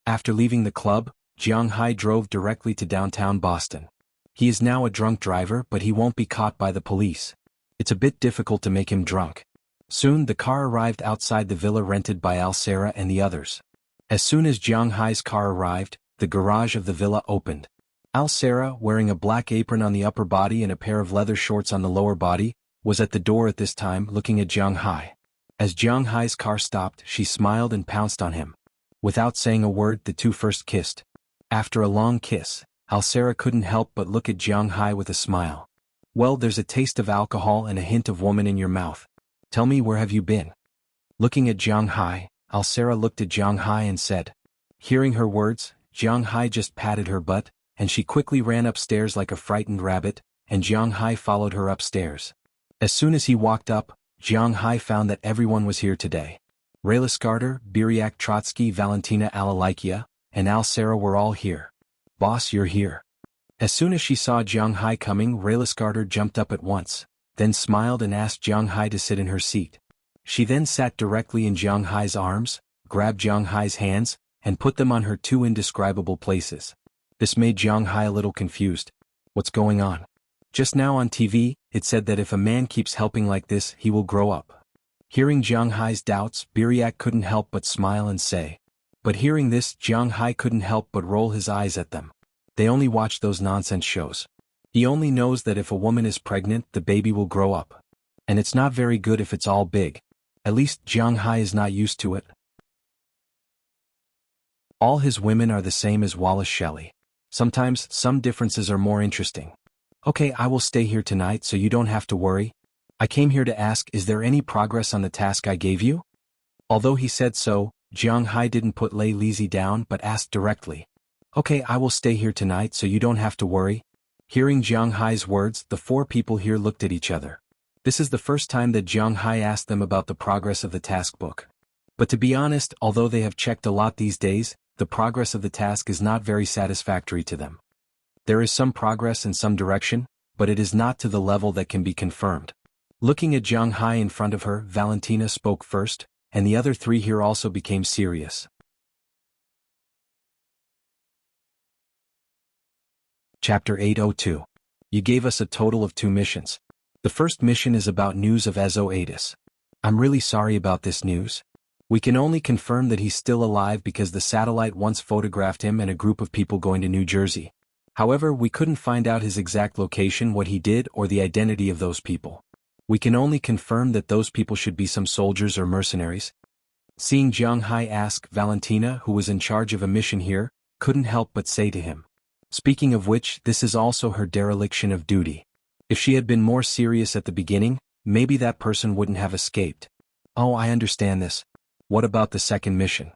A: After leaving the club, Jiang Hai drove directly to downtown Boston. He is now a drunk driver, but he won't be caught by the police. It's a bit difficult to make him drunk. Soon the car arrived outside the villa rented by Al-Sara and the others. As soon as Jiang Hai's car arrived, the garage of the villa opened. Al-Sara, wearing a black apron on the upper body and a pair of leather shorts on the lower body, was at the door at this time looking at Jiang Hai. As Jiang Hai's car stopped, she smiled and pounced on him. Without saying a word, the two first kissed. After a long kiss, Al-Sara couldn't help but look at Jiang Hai with a smile. Well, there's a taste of alcohol and a hint of woman in your mouth. Tell me, where have you been? Looking at Jiang Hai, Al-Sara looked at Jiang Hai and said. Hearing her words, Jiang Hai just patted her butt, and she quickly ran upstairs like a frightened rabbit, and Jiang Hai followed her upstairs. As soon as he walked up, Jiang Hai found that everyone was here today. Rayla Scarter, Biriak Trotsky, Valentina Alalikia, and Al-Sara were all here. Boss, you're here. As soon as she saw Jiang Hai coming, Rayla Scarter jumped up at once, then smiled and asked Jiang Hai to sit in her seat. She then sat directly in Jiang Hai's arms, grabbed Jiang Hai's hands, and put them on her two indescribable places. This made Jiang Hai a little confused. What's going on? Just now on TV, it said that if a man keeps helping like this, he will grow up. Hearing Jiang Hai's doubts, Biriak couldn't help but smile and say. But hearing this, Jiang Hai couldn't help but roll his eyes at them. They only watch those nonsense shows. He only knows that if a woman is pregnant, the baby will grow up. And it's not very good if it's all big. At least Jiang Hai is not used to it. All his women are the same as Wallace Shelley. Sometimes, some differences are more interesting. Okay, I will stay here tonight so you don't have to worry. I came here to ask, is there any progress on the task I gave you? Although he said so, Jiang Hai didn't put Lei Lizi down but asked directly. Okay, I will stay here tonight so you don't have to worry. Hearing Jiang Hai's words, the four people here looked at each other. This is the first time that Jiang Hai asked them about the progress of the task book. But to be honest, although they have checked a lot these days, the progress of the task is not very satisfactory to them. There is some progress in some direction, but it is not to the level that can be confirmed. Looking at Jiang Hai in front of her, Valentina spoke first, and the other three here also became serious. Chapter 802. You gave us a total of 2 missions. The first mission is about news of Ezo-Atis. I'm really sorry about this news. We can only confirm that he's still alive because the satellite once photographed him and a group of people going to New Jersey. However, we couldn't find out his exact location, what he did, or the identity of those people. We can only confirm that those people should be some soldiers or mercenaries. Seeing Jiang Hai ask, Valentina, who was in charge of a mission here, couldn't help but say to him. Speaking of which, this is also her dereliction of duty. If she had been more serious at the beginning, maybe that person wouldn't have escaped. Oh, I understand this. What about the second mission?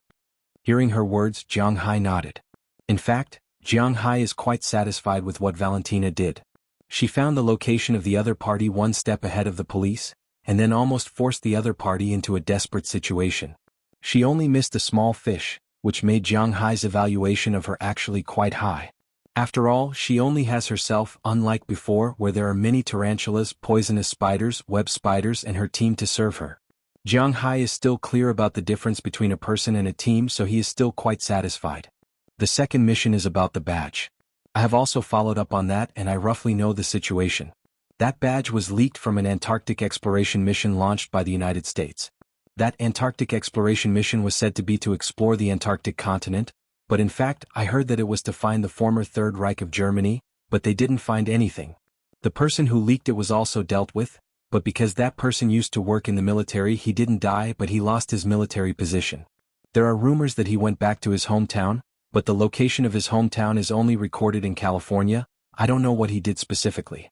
A: Hearing her words, Jiang Hai nodded. In fact, Jiang Hai is quite satisfied with what Valentina did. She found the location of the other party one step ahead of the police, and then almost forced the other party into a desperate situation. She only missed a small fish, which made Jiang Hai's evaluation of her actually quite high. After all, she only has herself, unlike before where there are many tarantulas, poisonous spiders, web spiders and her team to serve her. Jiang Hai is still clear about the difference between a person and a team, so he is still quite satisfied. The second mission is about the badge. I have also followed up on that and I roughly know the situation. That badge was leaked from an Antarctic exploration mission launched by the United States. That Antarctic exploration mission was said to be to explore the Antarctic continent, but in fact I heard that it was to find the former Third Reich of Germany, but they didn't find anything. The person who leaked it was also dealt with, but because that person used to work in the military, he didn't die but he lost his military position. There are rumors that he went back to his hometown, but the location of his hometown is only recorded in California. I don't know what he did specifically.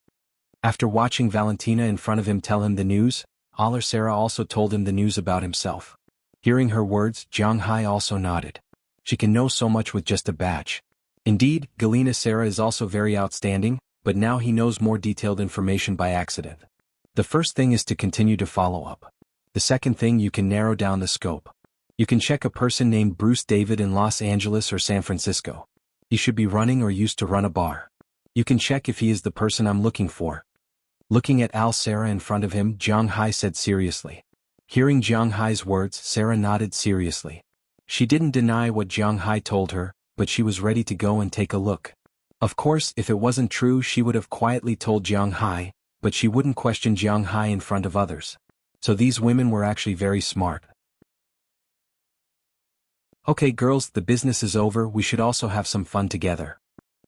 A: After watching Valentina in front of him tell him the news, Sarah also told him the news about himself. Hearing her words, Jiang Hai also nodded. She can know so much with just a badge. Indeed, Galina Sarah is also very outstanding, but now he knows more detailed information by accident. The first thing is to continue to follow up. The second thing, you can narrow down the scope. You can check a person named Bruce David in Los Angeles or San Francisco. He should be running or used to run a bar. You can check if he is the person I'm looking for. Looking at Sarah in front of him, Jiang Hai said seriously. Hearing Jiang Hai's words, Sarah nodded seriously. She didn't deny what Jiang Hai told her, but she was ready to go and take a look. Of course, if it wasn't true, she would have quietly told Jiang Hai, but she wouldn't question Jiang Hai in front of others. So these women were actually very smart. Okay girls, the business is over, we should also have some fun together.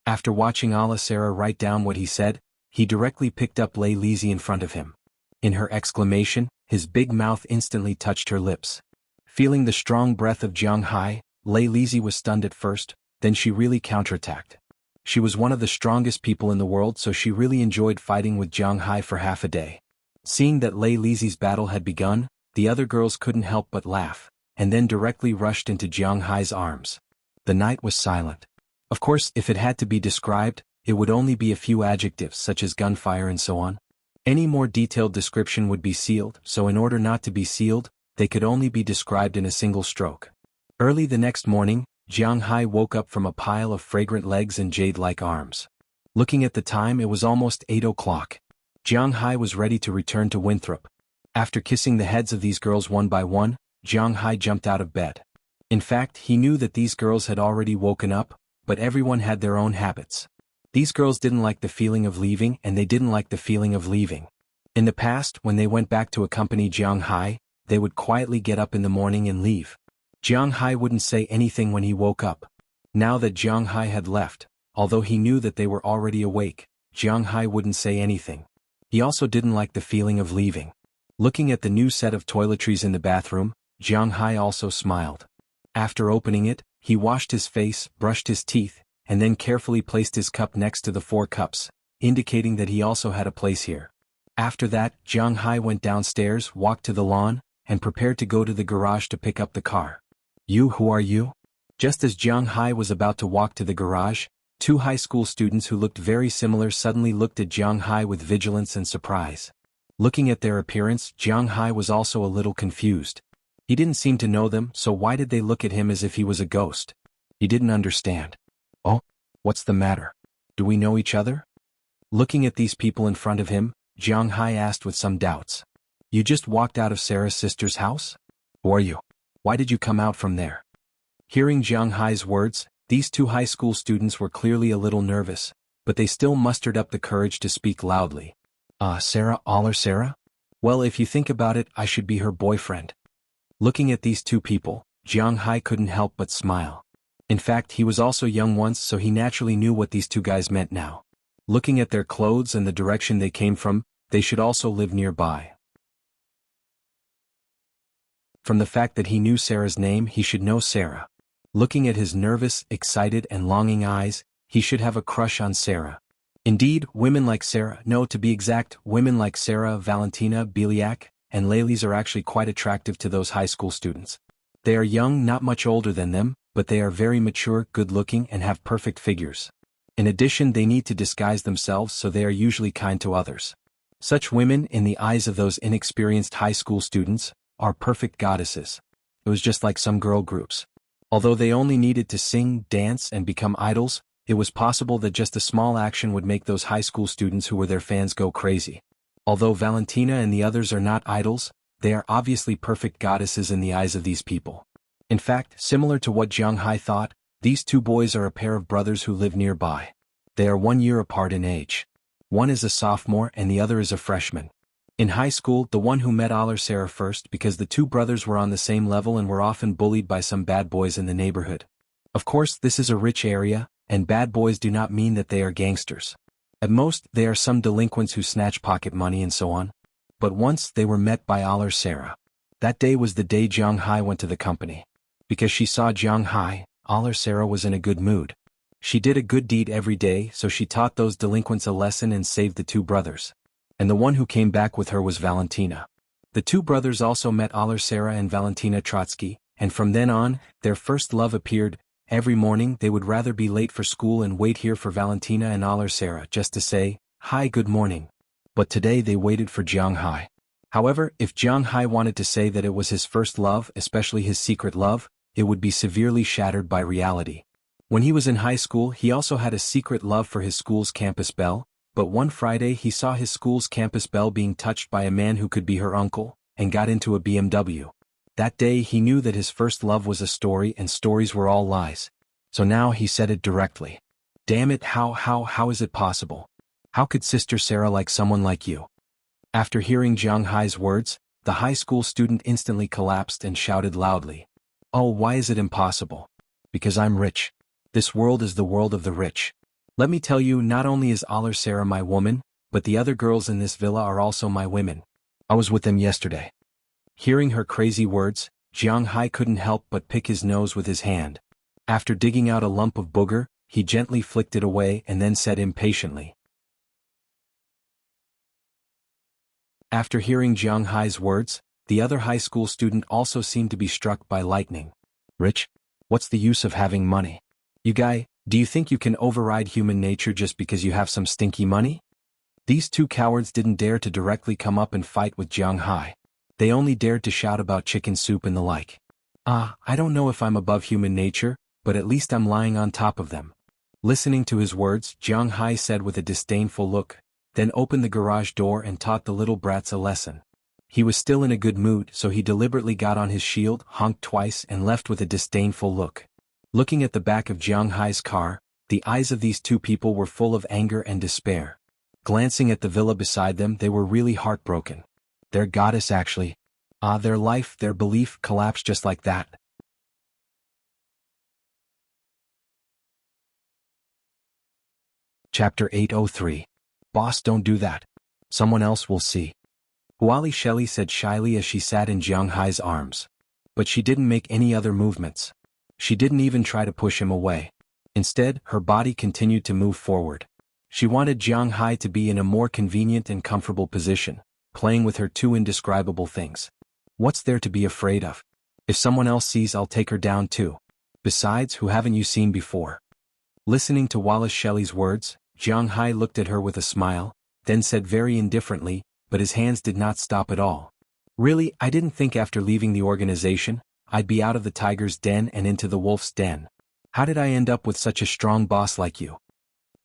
A: After watching Sarah write down what he said, he directly picked up Lei Lizi in front of him. In her exclamation, his big mouth instantly touched her lips. Feeling the strong breath of Jiang Hai, Lei Lizi was stunned at first, then she really counterattacked. She was one of the strongest people in the world, so she really enjoyed fighting with Jiang Hai for half a day. Seeing that Lei Lizi's battle had begun, the other girls couldn't help but laugh, and then directly rushed into Jiang Hai's arms. The night was silent. Of course, if it had to be described, it would only be a few adjectives such as gunfire and so on. Any more detailed description would be sealed, so in order not to be sealed, they could only be described in a single stroke. Early the next morning, Jiang Hai woke up from a pile of fragrant legs and jade-like arms. Looking at the time, it was almost 8 o'clock. Jiang Hai was ready to return to Winthrop. After kissing the heads of these girls one by one, Jiang Hai jumped out of bed. In fact, he knew that these girls had already woken up, but everyone had their own habits. These girls didn't like the feeling of leaving and they didn't like the feeling of leaving. In the past, when they went back to accompany Jiang Hai, they would quietly get up in the morning and leave. Jiang Hai wouldn't say anything when he woke up. Now that Jiang Hai had left, although he knew that they were already awake, Jiang Hai wouldn't say anything. He also didn't like the feeling of leaving. Looking at the new set of toiletries in the bathroom, Jiang Hai also smiled. After opening it, he washed his face, brushed his teeth, and then carefully placed his cup next to the 4 cups, indicating that he also had a place here. After that, Jiang Hai went downstairs, walked to the lawn, and prepared to go to the garage to pick up the car. Who are you? Just as Jiang Hai was about to walk to the garage, 2 high school students who looked very similar suddenly looked at Jiang Hai with vigilance and surprise. Looking at their appearance, Jiang Hai was also a little confused. He didn't seem to know them, so why did they look at him as if he was a ghost? He didn't understand. Oh, what's the matter? Do we know each other? Looking at these people in front of him, Jiang Hai asked with some doubts. You just walked out of Sarah's sister's house? Who are you? Why did you come out from there? Hearing Jiang Hai's words, these 2 high school students were clearly a little nervous, but they still mustered up the courage to speak loudly. Sarah, Sarah? Well, if you think about it, I should be her boyfriend. Looking at these 2 people, Jiang Hai couldn't help but smile. In fact, he was also young once, so he naturally knew what these 2 guys meant now. Looking at their clothes and the direction they came from, they should also live nearby. From the fact that he knew Sarah's name, he should know Sarah. Looking at his nervous, excited and longing eyes, he should have a crush on Sarah. Indeed, women like Sarah, no, to be exact, women like Sarah, Valentina, Biliak, and Laylis are actually quite attractive to those high school students. They are young, not much older than them, but they are very mature, good-looking and have perfect figures. In addition, they need to disguise themselves, so they are usually kind to others. Such women, in the eyes of those inexperienced high school students, are perfect goddesses. It was just like some girl groups. Although they only needed to sing, dance, and become idols, it was possible that just a small action would make those high school students who were their fans go crazy. Although Valentina and the others are not idols, they are obviously perfect goddesses in the eyes of these people. In fact, similar to what Jiang Hai thought, these 2 boys are a pair of brothers who live nearby. They are 1 year apart in age. One is a sophomore and the other is a freshman. In high school, the one who met Sarah first because the 2 brothers were on the same level and were often bullied by some bad boys in the neighborhood. Of course, this is a rich area, and bad boys do not mean that they are gangsters. At most, they are some delinquents who snatch pocket money and so on. But once they were met by Sarah. That day was the day Jiang Hai went to the company. Because she saw Jiang Hai, Sarah was in a good mood. She did a good deed every day, so she taught those delinquents a lesson and saved the 2 brothers. And the one who came back with her was Valentina. The 2 brothers also met Sarah and Valentina Trotsky, and from then on, their first love appeared. Every morning they would rather be late for school and wait here for Valentina and Sarah just to say, "Hi, good morning." But today they waited for Jiang Hai. However, if Jiang Hai wanted to say that it was his first love, especially his secret love, it would be severely shattered by reality. When he was in high school, he also had a secret love for his school's campus belle, but one Friday he saw his school's campus belle being touched by a man who could be her uncle, and got into a BMW. That day he knew that his first love was a story and stories were all lies. So now he said it directly. Damn it, how is it possible? How could Sister Sarah like someone like you? After hearing Jiang Hai's words, the high school student instantly collapsed and shouted loudly. Oh, why is it impossible? Because I'm rich. This world is the world of the rich. Let me tell you, not only is Sarah my woman, but the other girls in this villa are also my women. I was with them yesterday. Hearing her crazy words, Jiang Hai couldn't help but pick his nose with his hand. After digging out a lump of booger, he gently flicked it away and then said impatiently. After hearing Jiang Hai's words, the other high school student also seemed to be struck by lightning. Rich? What's the use of having money? You guy, do you think you can override human nature just because you have some stinky money? These 2 cowards didn't dare to directly come up and fight with Jiang Hai. They only dared to shout about chicken soup and the like. I don't know if I'm above human nature, but at least I'm lying on top of them. Listening to his words, Jiang Hai said with a disdainful look, then opened the garage door and taught the little brats a lesson. He was still in a good mood, so he deliberately got on his shield, honked twice, and left with a disdainful look. Looking at the back of Jiang Hai's car, the eyes of these two people were full of anger and despair. Glancing at the villa beside them, they were really heartbroken. Their goddess actually. Their life, their belief collapsed just like that. Chapter 803. Boss, don't do that. Someone else will see. Huali Shelley said shyly as she sat in Jiang Hai's arms. But she didn't make any other movements. She didn't even try to push him away. Instead, her body continued to move forward. She wanted Jiang Hai to be in a more convenient and comfortable position, playing with her two indescribable things. What's there to be afraid of? If someone else sees, I'll take her down too. Besides, who haven't you seen before? Listening to Wallace Shelley's words, Jiang Hai looked at her with a smile, then said very indifferently, but his hands did not stop at all. Really, I didn't think after leaving the organization, I'd be out of the tiger's den and into the wolf's den. How did I end up with such a strong boss like you?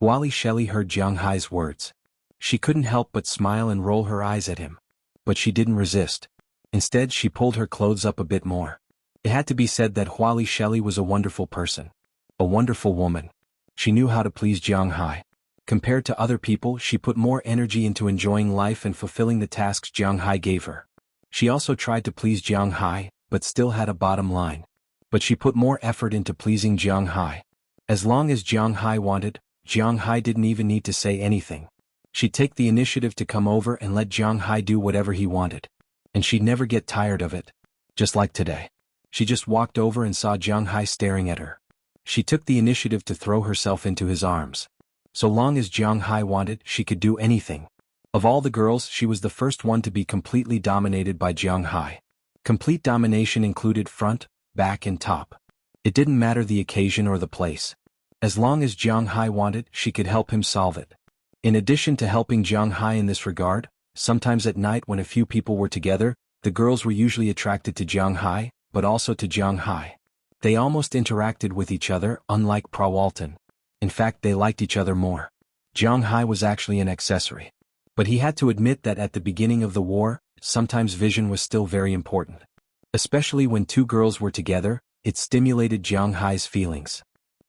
A: Huali Shelley heard Jiang Hai's words. She couldn't help but smile and roll her eyes at him. But she didn't resist. Instead, she pulled her clothes up a bit more. It had to be said that Huali Shelley was a wonderful person. A wonderful woman. She knew how to please Jiang Hai. Compared to other people, she put more energy into enjoying life and fulfilling the tasks Jiang Hai gave her. She also tried to please Jiang Hai, but still had a bottom line. But she put more effort into pleasing Jiang Hai. As long as Jiang Hai wanted, Jiang Hai didn't even need to say anything. She'd take the initiative to come over and let Jiang Hai do whatever he wanted. And she'd never get tired of it. Just like today. She just walked over and saw Jiang Hai staring at her. She took the initiative to throw herself into his arms. So long as Jiang Hai wanted, she could do anything. Of all the girls, she was the first one to be completely dominated by Jiang Hai. Complete domination included front, back and top. It didn't matter the occasion or the place. As long as Jiang Hai wanted, she could help him solve it. In addition to helping Jiang Hai in this regard, sometimes at night when a few people were together, the girls were usually attracted to Jiang Hai, but also to Jiang Hai. They almost interacted with each other, unlike Prawalton. In fact, they liked each other more. Jiang Hai was actually an accessory. But he had to admit that at the beginning of the war, sometimes vision was still very important. Especially when two girls were together, it stimulated Jiang Hai's feelings.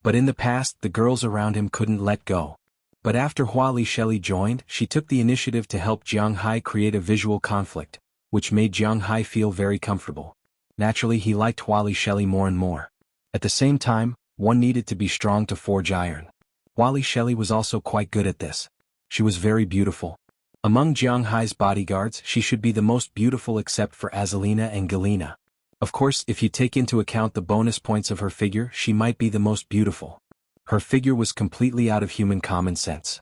A: But in the past, the girls around him couldn't let go. But after Huali Shelley joined, she took the initiative to help Jiang Hai create a visual conflict, which made Jiang Hai feel very comfortable. Naturally, he liked Huali Shelley more and more. At the same time, one needed to be strong to forge iron. Huali Shelley was also quite good at this. She was very beautiful. Among Jiang Hai's bodyguards, she should be the most beautiful except for Azalina and Galina. Of course, if you take into account the bonus points of her figure, she might be the most beautiful. Her figure was completely out of human common sense.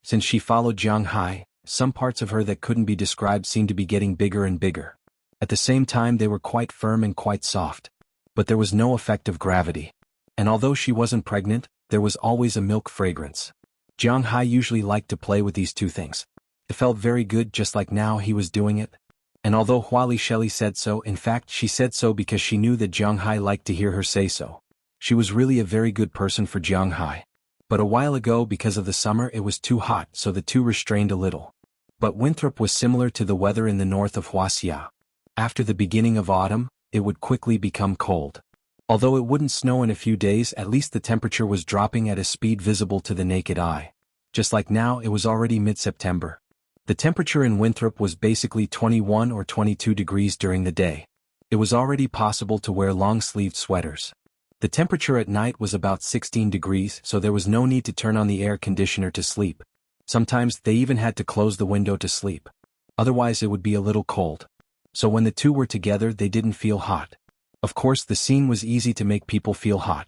A: Since she followed Jiang Hai, some parts of her that couldn't be described seemed to be getting bigger and bigger. At the same time, they were quite firm and quite soft. But there was no effect of gravity. And although she wasn't pregnant, there was always a milk fragrance. Jiang Hai usually liked to play with these two things. It felt very good, just like now he was doing it. And although Huali Shelley said so, in fact she said so because she knew that Jiang Hai liked to hear her say so. She was really a very good person for Jiang Hai. But a while ago, because of the summer, it was too hot, so the two restrained a little. But Winthrop was similar to the weather in the north of Wuxia. After the beginning of autumn, it would quickly become cold. Although it wouldn't snow in a few days, at least the temperature was dropping at a speed visible to the naked eye. Just like now, it was already mid-September. The temperature in Winthrop was basically 21 or 22 degrees during the day. It was already possible to wear long-sleeved sweaters. The temperature at night was about 16 degrees, so there was no need to turn on the air conditioner to sleep. Sometimes they even had to close the window to sleep. Otherwise it would be a little cold. So when the two were together, they didn't feel hot. Of course, the scene was easy to make people feel hot.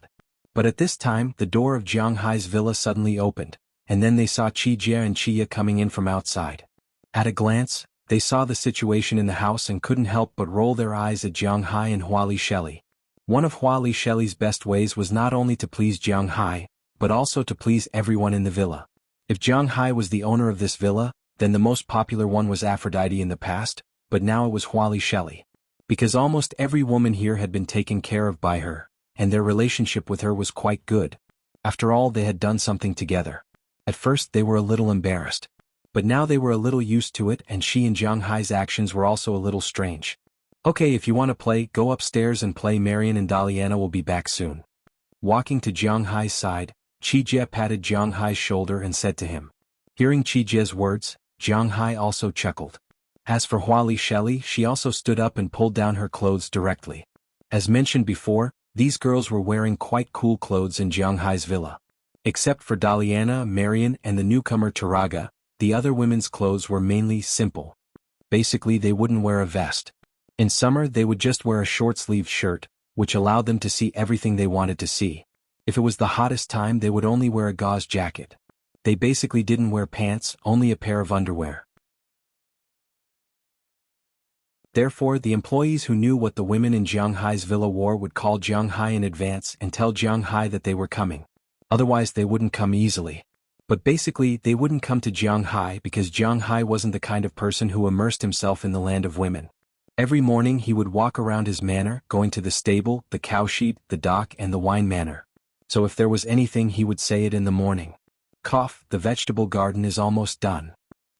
A: But at this time, the door of Jiang Hai's villa suddenly opened, and then they saw Qijie and Chia coming in from outside. At a glance, they saw the situation in the house and couldn't help but roll their eyes at Jiang Hai and Huali Shelley. One of Huali Shelley's best ways was not only to please Jiang Hai, but also to please everyone in the villa. If Jiang Hai was the owner of this villa, then the most popular one was Aphrodite in the past, but now it was Huali Shelley. Because almost every woman here had been taken care of by her, and their relationship with her was quite good. After all, they had done something together. At first they were a little embarrassed. But now they were a little used to it, and she and Jiang Hai's actions were also a little strange. Okay, if you want to play, go upstairs and play. Marian and Daliana will be back soon. Walking to Jiang Hai's side, Qijie patted Jiang Hai's shoulder and said to him. Hearing Qijie's words, Jiang Hai also chuckled. As for Huali Shelley, she also stood up and pulled down her clothes directly. As mentioned before, these girls were wearing quite cool clothes in Jiang Hai's villa. Except for Daliana, Marian, and the newcomer Taraga, the other women's clothes were mainly simple. Basically, they wouldn't wear a vest. In summer, they would just wear a short-sleeved shirt, which allowed them to see everything they wanted to see. If it was the hottest time, they would only wear a gauze jacket. They basically didn't wear pants, only a pair of underwear. Therefore, the employees who knew what the women in Jiang Hai's villa wore would call Jiang Hai in advance and tell Jiang Hai that they were coming. Otherwise, they wouldn't come easily. But basically, they wouldn't come to Jiang Hai because Jiang Hai wasn't the kind of person who immersed himself in the land of women. Every morning he would walk around his manor, going to the stable, the cowshed, the dock, and the wine manor. So if there was anything, he would say it in the morning. Cough, the vegetable garden is almost done.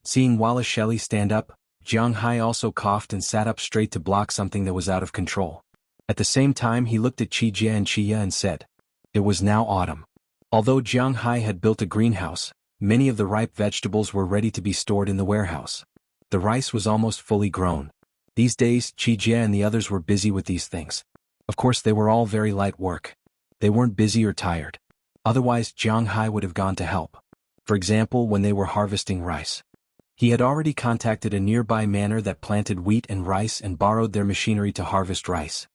A: Seeing Wallace Shelley stand up, Jiang Hai also coughed and sat up straight to block something that was out of control. At the same time, he looked at Qijie and Chia and said. It was now autumn. Although Jiang Hai had built a greenhouse, many of the ripe vegetables were ready to be stored in the warehouse. The rice was almost fully grown. These days, Qijie and the others were busy with these things. Of course, they were all very light work. They weren't busy or tired. Otherwise, Jiang Hai would have gone to help. For example, when they were harvesting rice. He had already contacted a nearby manor that planted wheat and rice and borrowed their machinery to harvest rice.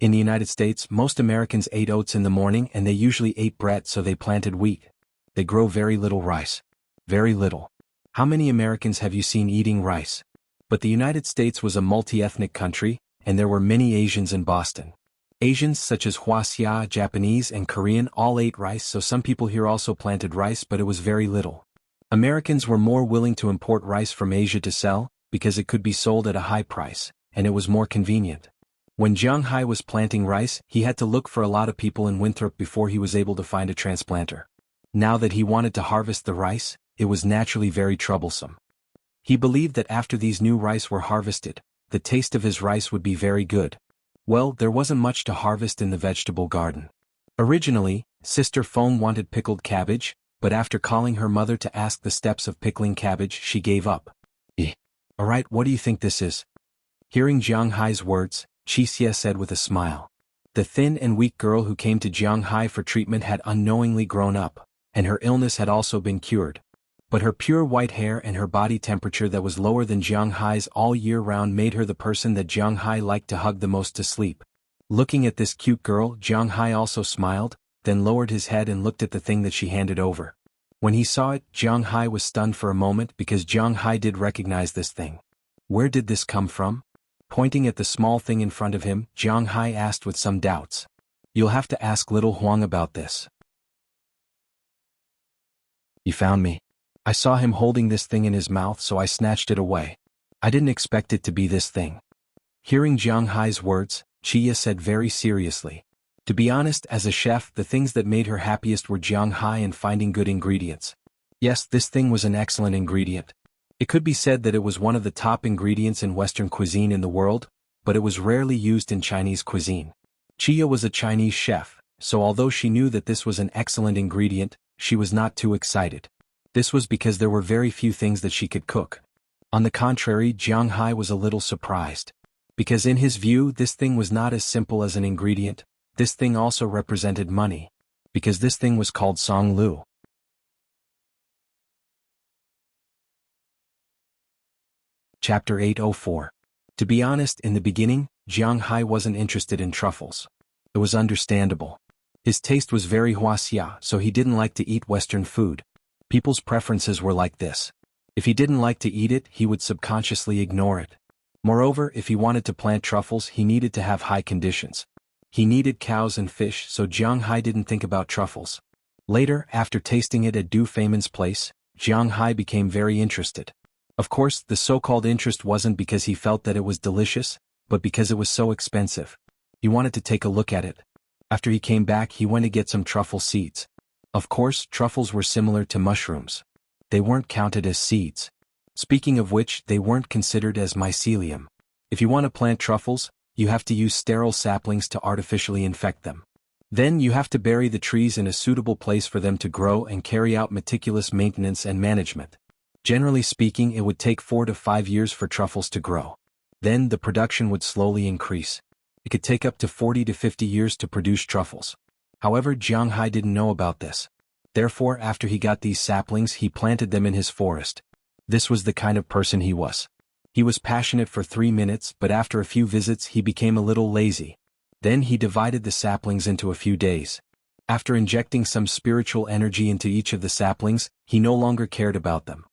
A: In the United States, most Americans ate oats in the morning and they usually ate bread, so they planted wheat. They grow very little rice. Very little. How many Americans have you seen eating rice? But the United States was a multi-ethnic country, and there were many Asians in Boston. Asians such as Wuxia, Japanese, and Korean all ate rice, so some people here also planted rice, but it was very little. Americans were more willing to import rice from Asia to sell, because it could be sold at a high price, and it was more convenient. When Jiang Hai was planting rice, he had to look for a lot of people in Winthrop before he was able to find a transplanter. Now that he wanted to harvest the rice, it was naturally very troublesome. He believed that after these new rice were harvested, the taste of his rice would be very good. Well, there wasn't much to harvest in the vegetable garden. Originally, Sister Feng wanted pickled cabbage, but after calling her mother to ask the steps of pickling cabbage, she gave up. Alright, what do you think this is? Hearing Jiang Hai's words, Qixie said with a smile. The thin and weak girl who came to Jiang Hai for treatment had unknowingly grown up, and her illness had also been cured. But her pure white hair and her body temperature that was lower than Jiang Hai's all year round made her the person that Jiang Hai liked to hug the most to sleep. Looking at this cute girl, Jiang Hai also smiled, then lowered his head and looked at the thing that she handed over. When he saw it, Jiang Hai was stunned for a moment because Jiang Hai did recognize this thing. Where did this come from? Pointing at the small thing in front of him, Jiang Hai asked with some doubts. You'll have to ask little Huang about this. He found me. I saw him holding this thing in his mouth, so I snatched it away. I didn't expect it to be this thing. Hearing Jiang Hai's words, Chia said very seriously. To be honest, as a chef, the things that made her happiest were Jiang Hai and finding good ingredients. Yes, this thing was an excellent ingredient. It could be said that it was one of the top ingredients in Western cuisine in the world, but it was rarely used in Chinese cuisine. Chia was a Chinese chef, so although she knew that this was an excellent ingredient, she was not too excited. This was because there were very few things that she could cook. On the contrary, Jiang Hai was a little surprised. Because in his view, this thing was not as simple as an ingredient, this thing also represented money. Because this thing was called Song Lu. Chapter 804. To be honest, in the beginning, Jiang Hai wasn't interested in truffles. It was understandable. His taste was very Wuxia, so he didn't like to eat Western food. People's preferences were like this. If he didn't like to eat it, he would subconsciously ignore it. Moreover, if he wanted to plant truffles, he needed to have high conditions. He needed cows and fish, so Jiang Hai didn't think about truffles. Later, after tasting it at Du Feimin's place, Jiang Hai became very interested. Of course, the so-called interest wasn't because he felt that it was delicious, but because it was so expensive. He wanted to take a look at it. After he came back, he went to get some truffle seeds. Of course, truffles were similar to mushrooms. They weren't counted as seeds. Speaking of which, they weren't considered as mycelium. If you want to plant truffles, you have to use sterile saplings to artificially infect them. Then you have to bury the trees in a suitable place for them to grow and carry out meticulous maintenance and management. Generally speaking, it would take 4 to 5 years for truffles to grow. Then the production would slowly increase. It could take up to 40 to 50 years to produce truffles. However, Jiang Hai didn't know about this. Therefore, after he got these saplings, he planted them in his forest. This was the kind of person he was. He was passionate for 3 minutes, but after a few visits he became a little lazy. Then he divided the saplings into a few days. After injecting some spiritual energy into each of the saplings, he no longer cared about them.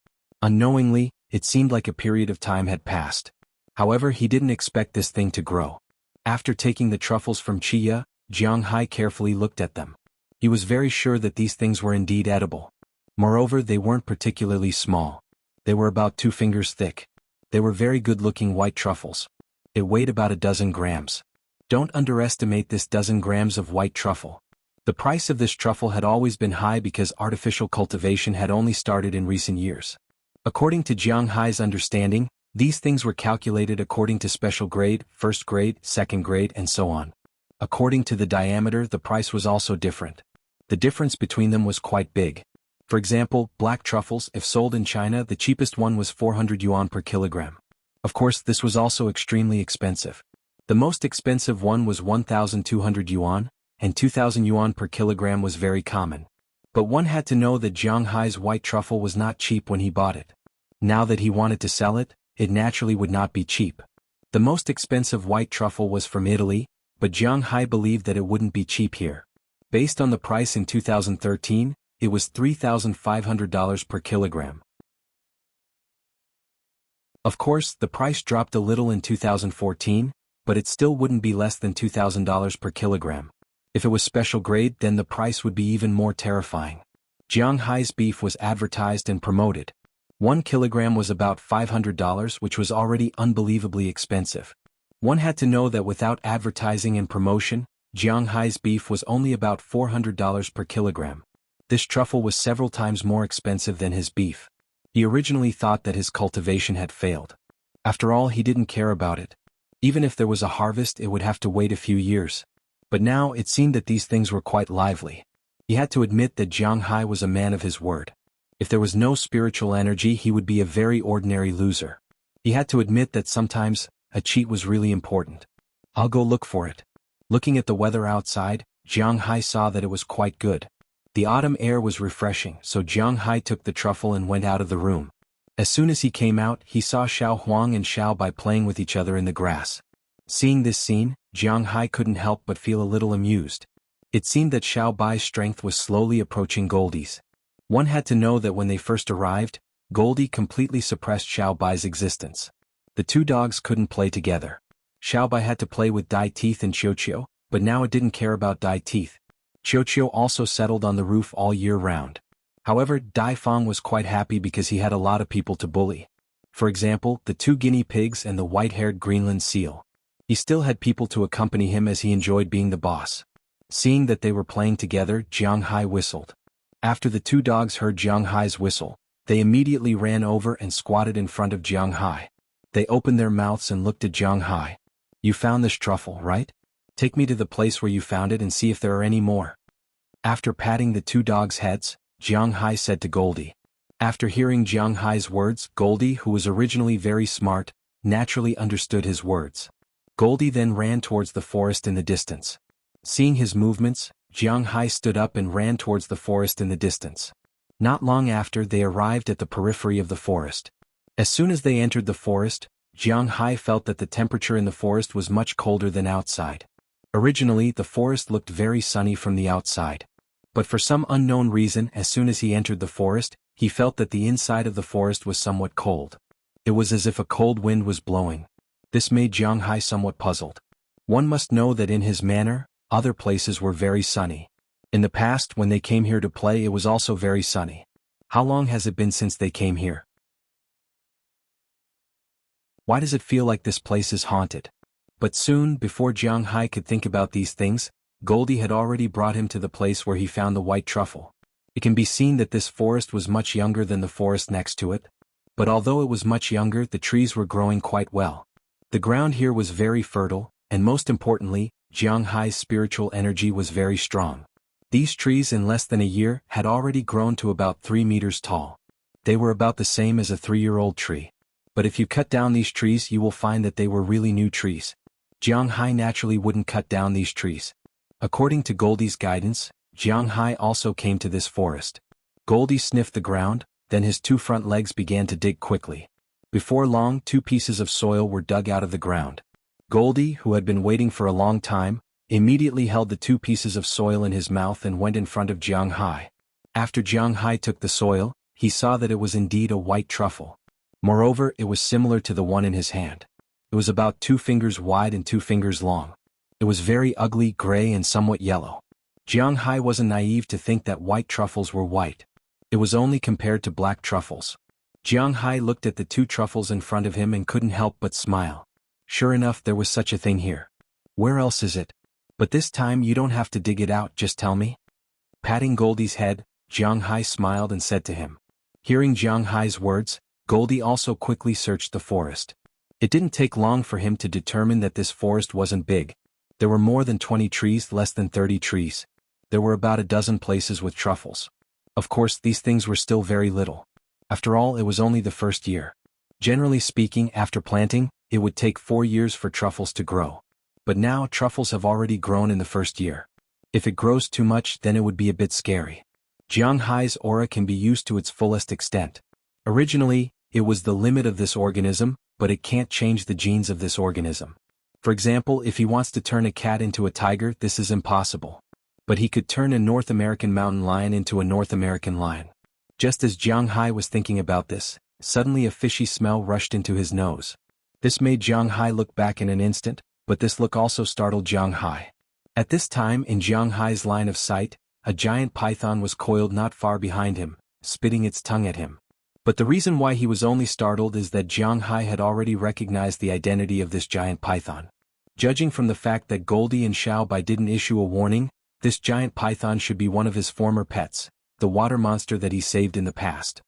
A: Unknowingly, it seemed like a period of time had passed. However, he didn't expect this thing to grow. After taking the truffles from Chia, Jiang Hai carefully looked at them. He was very sure that these things were indeed edible. Moreover, they weren't particularly small. They were about 2 fingers thick. They were very good-looking white truffles. It weighed about a dozen grams. Don't underestimate this dozen grams of white truffle. The price of this truffle had always been high because artificial cultivation had only started in recent years. According to Jiang Hai's understanding, these things were calculated according to special grade, first grade, second grade, and so on. According to the diameter, the price was also different. The difference between them was quite big. For example, black truffles, if sold in China, the cheapest one was 400 yuan per kilogram. Of course, this was also extremely expensive. The most expensive one was 1,200 yuan, and 2,000 yuan per kilogram was very common. But one had to know that Jiang Hai's white truffle was not cheap when he bought it. Now that he wanted to sell it, it naturally would not be cheap. The most expensive white truffle was from Italy, but Jiang Hai believed that it wouldn't be cheap here. Based on the price in 2013, it was $3,500 per kilogram. Of course, the price dropped a little in 2014, but it still wouldn't be less than $2,000 per kilogram. If it was special grade, then the price would be even more terrifying. Jiang Hai's beef was advertised and promoted. 1 kilogram was about $500, which was already unbelievably expensive. One had to know that without advertising and promotion, Jiang Hai's beef was only about $400 per kilogram. This truffle was several times more expensive than his beef. He originally thought that his cultivation had failed. After all, he didn't care about it. Even if there was a harvest, it would have to wait a few years. But now it seemed that these things were quite lively. He had to admit that Jiang Hai was a man of his word. If there was no spiritual energy, he would be a very ordinary loser. He had to admit that sometimes, a cheat was really important. I'll go look for it. Looking at the weather outside, Jiang Hai saw that it was quite good. The autumn air was refreshing, so Jiang Hai took the truffle and went out of the room. As soon as he came out, he saw Xiao Huang and Xiao Bai playing with each other in the grass. Seeing this scene, Jiang Hai couldn't help but feel a little amused. It seemed that Xiao Bai's strength was slowly approaching Goldie's. One had to know that when they first arrived, Goldie completely suppressed Xiao Bai's existence. The 2 dogs couldn't play together. Xiao Bai had to play with Dai Teeth and Qiuqiu, but now it didn't care about Dai Teeth. Qiuqiu also settled on the roof all year round. However, Dai Feng was quite happy because he had a lot of people to bully. For example, the 2 guinea pigs and the white-haired Greenland seal. He still had people to accompany him as he enjoyed being the boss. Seeing that they were playing together, Jiang Hai whistled. After the 2 dogs heard Jiang Hai's whistle, they immediately ran over and squatted in front of Jiang Hai. They opened their mouths and looked at Jiang Hai. "You found this truffle, right? Take me to the place where you found it and see if there are any more." After patting the 2 dogs' heads, Jiang Hai said to Goldie. After hearing Jiang Hai's words, Goldie, who was originally very smart, naturally understood his words. Goldie then ran towards the forest in the distance. Seeing his movements, Jiang Hai stood up and ran towards the forest in the distance. Not long after, they arrived at the periphery of the forest. As soon as they entered the forest, Jiang Hai felt that the temperature in the forest was much colder than outside. Originally, the forest looked very sunny from the outside. But for some unknown reason, as soon as he entered the forest, he felt that the inside of the forest was somewhat cold. It was as if a cold wind was blowing. This made Jiang Hai somewhat puzzled. One must know that in his manner, other places were very sunny. In the past, when they came here to play, it was also very sunny. How long has it been since they came here? Why does it feel like this place is haunted? But soon, before Jiang Hai could think about these things, Goldie had already brought him to the place where he found the white truffle. It can be seen that this forest was much younger than the forest next to it. But although it was much younger, the trees were growing quite well. The ground here was very fertile, and most importantly, Jiang Hai's spiritual energy was very strong. These trees in less than a year had already grown to about 3 meters tall. They were about the same as a 3-year-old tree. But if you cut down these trees, you will find that they were really new trees. Jiang Hai naturally wouldn't cut down these trees. According to Goldie's guidance, Jiang Hai also came to this forest. Goldie sniffed the ground, then his 2 front legs began to dig quickly. Before long, 2 pieces of soil were dug out of the ground. Goldie, who had been waiting for a long time, immediately held the 2 pieces of soil in his mouth and went in front of Jiang Hai. After Jiang Hai took the soil, he saw that it was indeed a white truffle. Moreover, it was similar to the one in his hand. It was about 2 fingers wide and 2 fingers long. It was very ugly, gray and somewhat yellow. Jiang Hai wasn't naive to think that white truffles were white. It was only compared to black truffles. Jiang Hai looked at the 2 truffles in front of him and couldn't help but smile. Sure enough, there was such a thing here. Where else is it? But this time you don't have to dig it out, just tell me. Patting Goldie's head, Jiang Hai smiled and said to him. Hearing Jiang Hai's words, Goldie also quickly searched the forest. It didn't take long for him to determine that this forest wasn't big. There were more than 20 trees, less than 30 trees. There were about a dozen places with truffles. Of course, these things were still very little. After all, it was only the first year. Generally speaking, after planting, it would take 4 years for truffles to grow. But now truffles have already grown in the first year. If it grows too much, then it would be a bit scary. Jiang Hai's aura can be used to its fullest extent. Originally, it was the limit of this organism, but it can't change the genes of this organism. For example, if he wants to turn a cat into a tiger, this is impossible. But he could turn a North American mountain lion into a North American lion. Just as Jiang Hai was thinking about this, suddenly a fishy smell rushed into his nose. This made Jiang Hai look back in an instant, but this look also startled Jiang Hai. At this time, in Jiang Hai's line of sight, a giant python was coiled not far behind him, spitting its tongue at him. But the reason why he was only startled is that Jiang Hai had already recognized the identity of this giant python. Judging from the fact that Goldie and Xiao Bai didn't issue a warning, this giant python should be one of his former pets, the water monster that he saved in the past.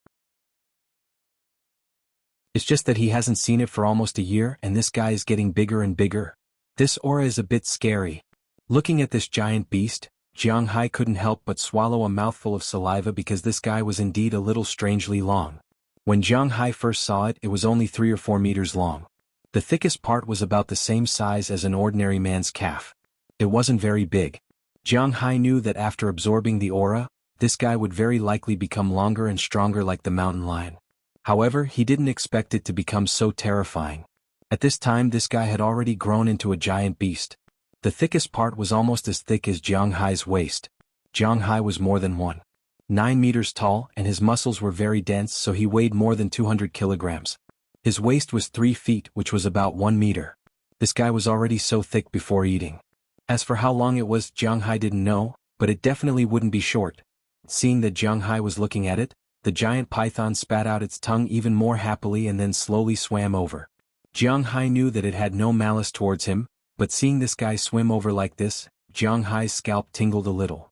A: It's just that he hasn't seen it for almost a year and this guy is getting bigger and bigger. This aura is a bit scary. Looking at this giant beast, Jiang Hai couldn't help but swallow a mouthful of saliva because this guy was indeed a little strangely long. When Jiang Hai first saw it, it was only 3 or 4 meters long. The thickest part was about the same size as an ordinary man's calf. It wasn't very big. Jiang Hai knew that after absorbing the aura, this guy would very likely become longer and stronger like the mountain lion. However, he didn't expect it to become so terrifying. At this time, this guy had already grown into a giant beast. The thickest part was almost as thick as Jiang Hai's waist. Jiang Hai was more than 1.9 meters tall and his muscles were very dense, so he weighed more than 200 kilograms. His waist was 3 feet, which was about 1 meter. This guy was already so thick before eating. As for how long it was, Jiang Hai didn't know, but it definitely wouldn't be short. Seeing that Jiang Hai was looking at it, the giant python spat out its tongue even more happily and then slowly swam over. Jiang Hai knew that it had no malice towards him, but seeing this guy swim over like this, Jiang Hai's scalp tingled a little.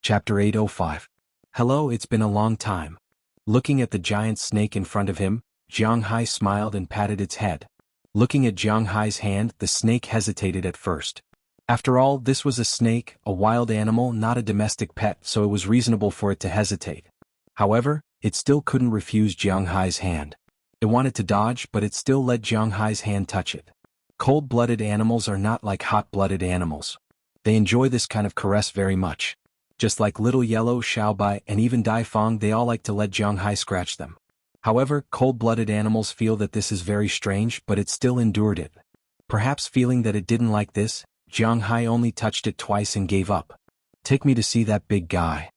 A: Chapter 805. Hello, it's been a long time. Looking at the giant snake in front of him, Jiang Hai smiled and patted its head. Looking at Jiang Hai's hand, the snake hesitated at first. After all, this was a snake, a wild animal, not a domestic pet, so it was reasonable for it to hesitate. However, it still couldn't refuse Jiang Hai's hand. It wanted to dodge, but it still let Jiang Hai's hand touch it. Cold-blooded animals are not like hot-blooded animals. They enjoy this kind of caress very much. Just like Little Yellow, Xiao Bai, and even Dai Fong, they all like to let Jiang Hai scratch them. However, cold-blooded animals feel that this is very strange, but it still endured it. Perhaps feeling that it didn't like this, Jiang Hai only touched it twice and gave up. Take me to see that big guy.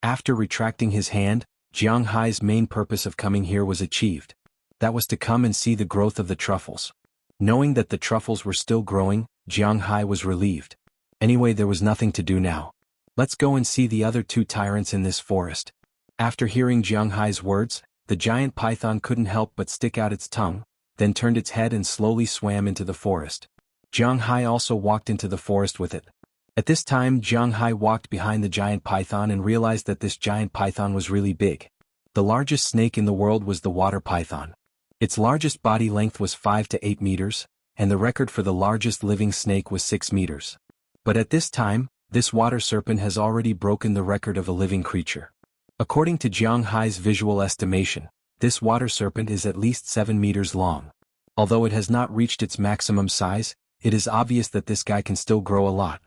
A: After retracting his hand, Jiang Hai's main purpose of coming here was achieved. That was to come and see the growth of the truffles. Knowing that the truffles were still growing, Jiang Hai was relieved. Anyway, there was nothing to do now. Let's go and see the other 2 tyrants in this forest. After hearing Jiang Hai's words, the giant python couldn't help but stick out its tongue, then turned its head and slowly swam into the forest. Jiang Hai also walked into the forest with it. At this time Jiang Hai walked behind the giant python and realized that this giant python was really big. The largest snake in the world was the water python. Its largest body length was 5 to 8 meters, and the record for the largest living snake was 6 meters. But at this time, this water serpent has already broken the record of a living creature. According to Jiang Hai's visual estimation, this water serpent is at least 7 meters long. Although it has not reached its maximum size, it is obvious that this guy can still grow a lot.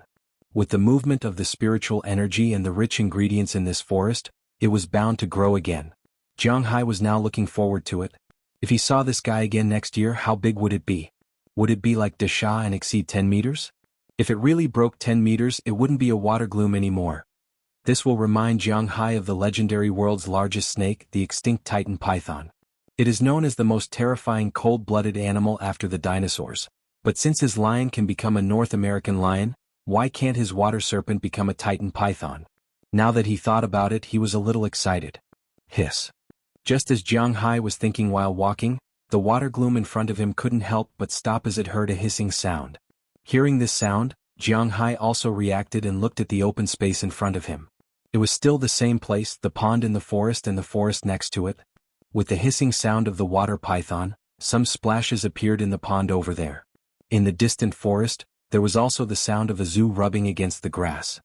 A: With the movement of the spiritual energy and the rich ingredients in this forest, it was bound to grow again. Jiang Hai was now looking forward to it. If he saw this guy again next year, how big would it be? Would it be like Dasha and exceed 10 meters? If it really broke 10 meters, it wouldn't be a water gloom anymore. This will remind Jiang Hai of the legendary world's largest snake, the extinct Titan python. It is known as the most terrifying cold-blooded animal after the dinosaurs. But since his lion can become a North American lion, why can't his water serpent become a Titan python? Now that he thought about it, he was a little excited. Hiss. Just as Jiang Hai was thinking while walking, the water gloom in front of him couldn't help but stop as it heard a hissing sound. Hearing this sound, Jiang Hai also reacted and looked at the open space in front of him. It was still the same place, the pond in the forest and the forest next to it. With the hissing sound of the water python, some splashes appeared in the pond over there. In the distant forest, there was also the sound of a zoo rubbing against the grass.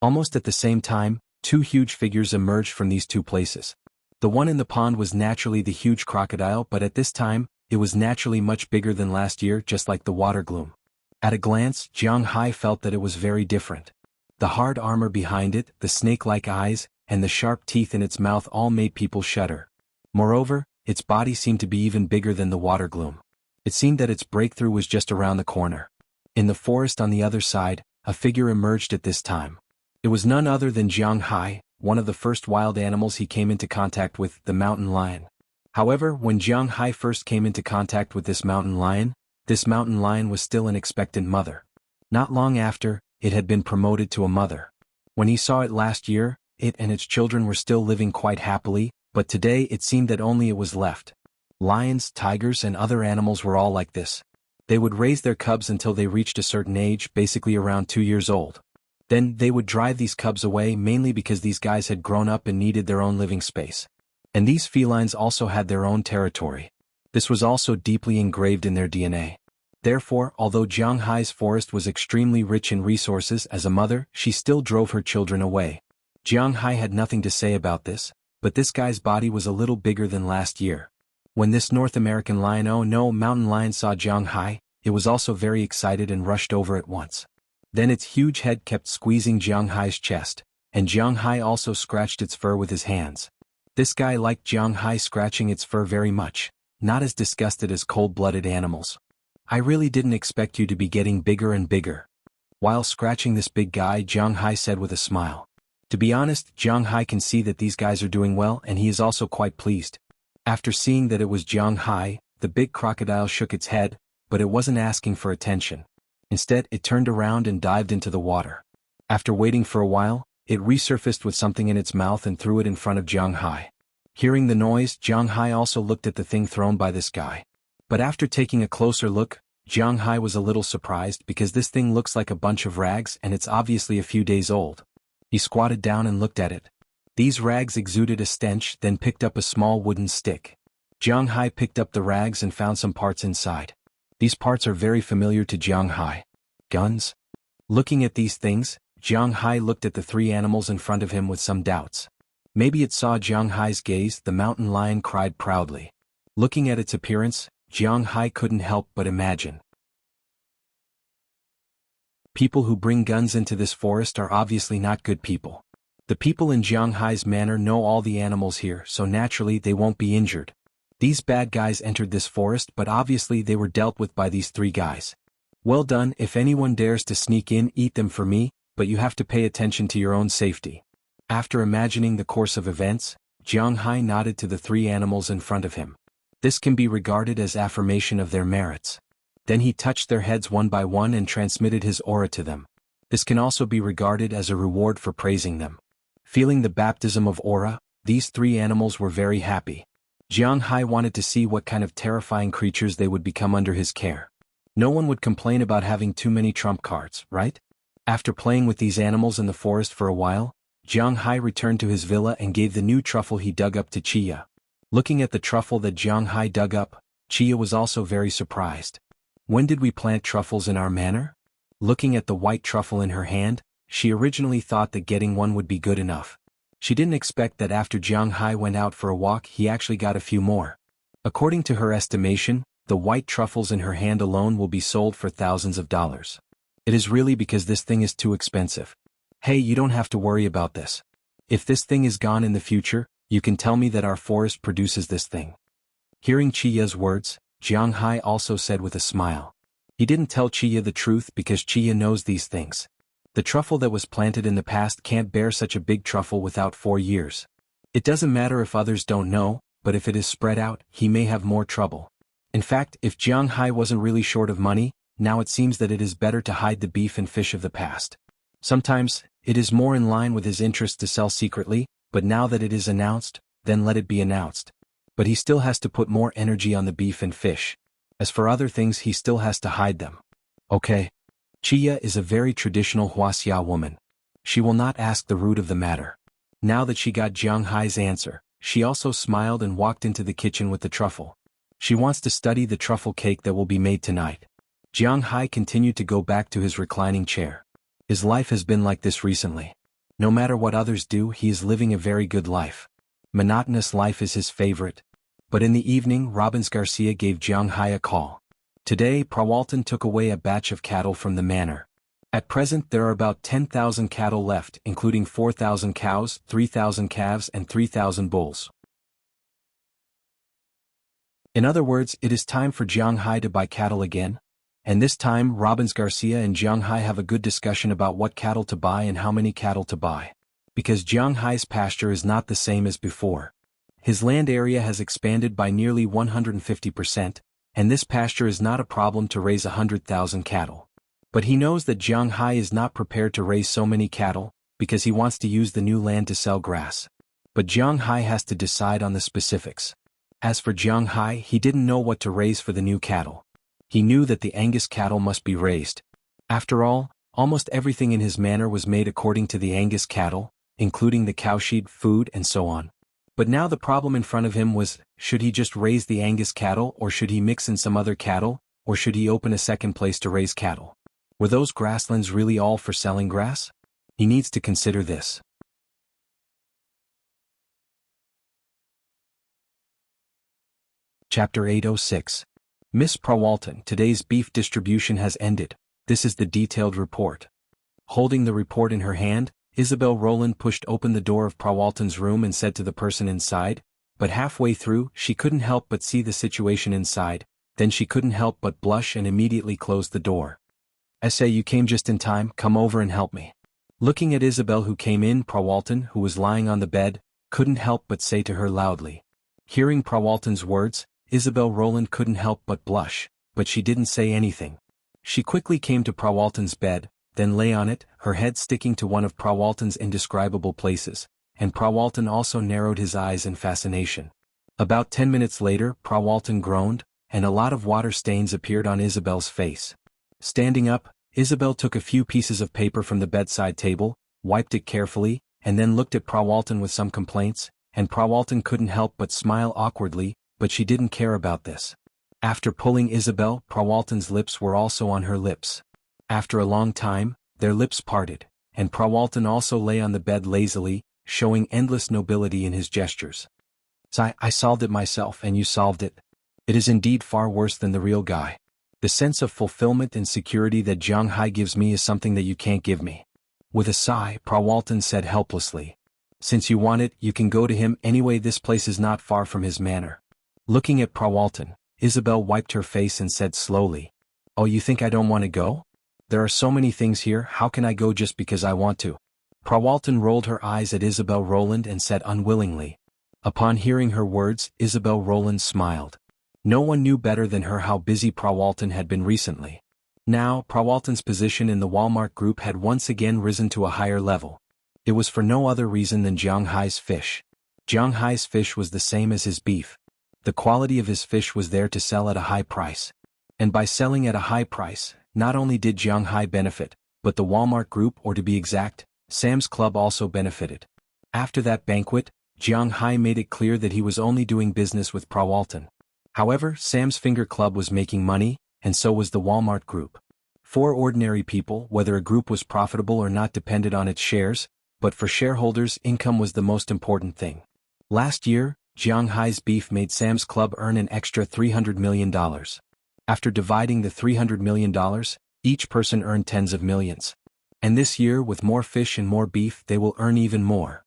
A: Almost at the same time, two huge figures emerged from these two places. The one in the pond was naturally the huge crocodile, but at this time, it was naturally much bigger than last year, just like the water gloom. At a glance, Jiang Hai felt that it was very different. The hard armor behind it, the snake-like eyes, and the sharp teeth in its mouth all made people shudder. Moreover, its body seemed to be even bigger than the water gloom. It seemed that its breakthrough was just around the corner. In the forest on the other side, a figure emerged at this time. It was none other than Jiang Hai, one of the first wild animals he came into contact with, the mountain lion. However, when Jiang Hai first came into contact with this mountain lion was still an expectant mother. Not long after, it had been promoted to a mother. When he saw it last year, it and its children were still living quite happily, but today it seemed that only it was left. Lions, tigers and other animals were all like this. They would raise their cubs until they reached a certain age, basically around 2 years old. Then they would drive these cubs away, mainly because these guys had grown up and needed their own living space. And these felines also had their own territory. This was also deeply engraved in their DNA. Therefore, although Jiang Hai's forest was extremely rich in resources, as a mother, she still drove her children away. Jiang Hai had nothing to say about this, but this guy's body was a little bigger than last year. When this North American lion, oh no, mountain lion saw Jiang Hai, it was also very excited and rushed over at once. Then its huge head kept squeezing Jiang Hai's chest, and Jiang Hai also scratched its fur with his hands. This guy liked Jiang Hai scratching its fur very much, not as disgusted as cold-blooded animals. I really didn't expect you to be getting bigger and bigger. While scratching this big guy, Jiang Hai said with a smile. To be honest, Jiang Hai can see that these guys are doing well and he is also quite pleased. After seeing that it was Jiang Hai, the big crocodile shook its head, but it wasn't asking for attention. Instead, it turned around and dived into the water. After waiting for a while, it resurfaced with something in its mouth and threw it in front of Jiang Hai. Hearing the noise, Jiang Hai also looked at the thing thrown by this guy. But after taking a closer look, Jiang Hai was a little surprised because this thing looks like a bunch of rags and it's obviously a few days old. He squatted down and looked at it. These rags exuded a stench, then picked up a small wooden stick. Jiang Hai picked up the rags and found some parts inside. These parts are very familiar to Jiang Hai. Guns? Looking at these things, Jiang Hai looked at the three animals in front of him with some doubts. Maybe it saw Jiang Hai's gaze. The mountain lion cried proudly. Looking at its appearance, Jiang Hai couldn't help but imagine. People who bring guns into this forest are obviously not good people. The people in Jiang Hai's manor know all the animals here, so naturally they won't be injured. These bad guys entered this forest, but obviously they were dealt with by these three guys. Well done. If anyone dares to sneak in, eat them for me, but you have to pay attention to your own safety. After imagining the course of events, Jiang Hai nodded to the three animals in front of him. This can be regarded as affirmation of their merits. Then he touched their heads one by one and transmitted his aura to them. This can also be regarded as a reward for praising them. Feeling the baptism of aura, these three animals were very happy. Jiang Hai wanted to see what kind of terrifying creatures they would become under his care. No one would complain about having too many trump cards, right? After playing with these animals in the forest for a while, Jiang Hai returned to his villa and gave the new truffle he dug up to Chia. Looking at the truffle that Jiang Hai dug up, Chia was also very surprised. When did we plant truffles in our manor? Looking at the white truffle in her hand, she originally thought that getting one would be good enough. She didn't expect that after Jiang Hai went out for a walk he actually got a few more. According to her estimation, the white truffles in her hand alone will be sold for thousands of dollars. It is really because this thing is too expensive. Hey, you don't have to worry about this. If this thing is gone in the future, you can tell me that our forest produces this thing. Hearing Chiya's words, Jiang Hai also said with a smile. He didn't tell Chiya the truth because Chiya knows these things. The truffle that was planted in the past can't bear such a big truffle without 4 years. It doesn't matter if others don't know, but if it is spread out, he may have more trouble. In fact, if Jiang Hai wasn't really short of money, now it seems that it is better to hide the beef and fish of the past. Sometimes, it is more in line with his interest to sell secretly, but now that it is announced, then let it be announced. But he still has to put more energy on the beef and fish. As for other things, he still has to hide them. Okay. Chia is a very traditional Wuxia woman. She will not ask the root of the matter. Now that she got Jiang Hai's answer, she also smiled and walked into the kitchen with the truffle. She wants to study the truffle cake that will be made tonight. Jiang Hai continued to go back to his reclining chair. His life has been like this recently. No matter what others do, he is living a very good life. Monotonous life is his favorite. But in the evening, Robbins Garcia gave Jiang Hai a call. Today, Prawalton took away a batch of cattle from the manor. At present there are about 10,000 cattle left, including 4,000 cows, 3,000 calves and 3,000 bulls. In other words, it is time for Jiang Hai to buy cattle again. And this time Robbins Garcia and Jiang Hai have a good discussion about what cattle to buy and how many cattle to buy. Because Jiang Hai's pasture is not the same as before. His land area has expanded by nearly 150%, and this pasture is not a problem to raise 100,000 cattle. But he knows that Jiang Hai is not prepared to raise so many cattle, because he wants to use the new land to sell grass. But Jiang Hai has to decide on the specifics. As for Jiang Hai, he didn't know what to raise for the new cattle. He knew that the Angus cattle must be raised. After all, almost everything in his manor was made according to the Angus cattle, including the cowshed, food and so on. But now the problem in front of him was, should he just raise the Angus cattle or should he mix in some other cattle, or should he open a second place to raise cattle? Were those grasslands really all for selling grass? He needs to consider this. Chapter 806. Miss Prawalton, today's beef distribution has ended. This is the detailed report. Holding the report in her hand, Isabel Rowland pushed open the door of Prawalton's room and said to the person inside, but halfway through, she couldn't help but see the situation inside, then she couldn't help but blush and immediately closed the door. I say, you came just in time, come over and help me. Looking at Isabel who came in, Prawalton, who was lying on the bed, couldn't help but say to her loudly. Hearing Prawalton's words, Isabel Rowland couldn't help but blush, but she didn't say anything. She quickly came to Prawalton's bed, then lay on it, her head sticking to one of Prawalton's indescribable places, and Prawalton also narrowed his eyes in fascination. About 10 minutes later, Prawalton groaned, and a lot of water stains appeared on Isabel's face. Standing up, Isabel took a few pieces of paper from the bedside table, wiped it carefully, and then looked at Prawalton with some complaints, and Prawalton couldn't help but smile awkwardly, but she didn't care about this. After pulling Isabel, Prawalton's lips were also on her lips. After a long time, their lips parted, and Prawalton also lay on the bed lazily, showing endless nobility in his gestures. I solved it myself and you solved it. It is indeed far worse than the real guy. The sense of fulfillment and security that Jiang Hai gives me is something that you can't give me. With a sigh, Prawalton said helplessly. Since you want it, you can go to him anyway, this place is not far from his manor. Looking at Prawalton, Isabel wiped her face and said slowly, Oh, you think I don't want to go? There are so many things here, how can I go just because I want to? Prawalton rolled her eyes at Isabel Rowland and said unwillingly. Upon hearing her words, Isabel Rowland smiled. No one knew better than her how busy Prawalton had been recently. Now, Prawalton's position in the Walmart group had once again risen to a higher level. It was for no other reason than Jiang Hai's fish. Jiang Hai's fish was the same as his beef. The quality of his fish was there to sell at a high price. And by selling at a high price, not only did Jiang Hai benefit, but the Walmart Group, or to be exact, Sam's Club, also benefited. After that banquet, Jiang Hai made it clear that he was only doing business with Prawalton. However, Sam's Finger Club was making money, and so was the Walmart Group. For ordinary people, whether a group was profitable or not depended on its shares, but for shareholders, income was the most important thing. Last year, Jiang Hai's beef made Sam's Club earn an extra $300 million. After dividing the $300 million, each person earned tens of millions. And this year, with more fish and more beef, they will earn even more.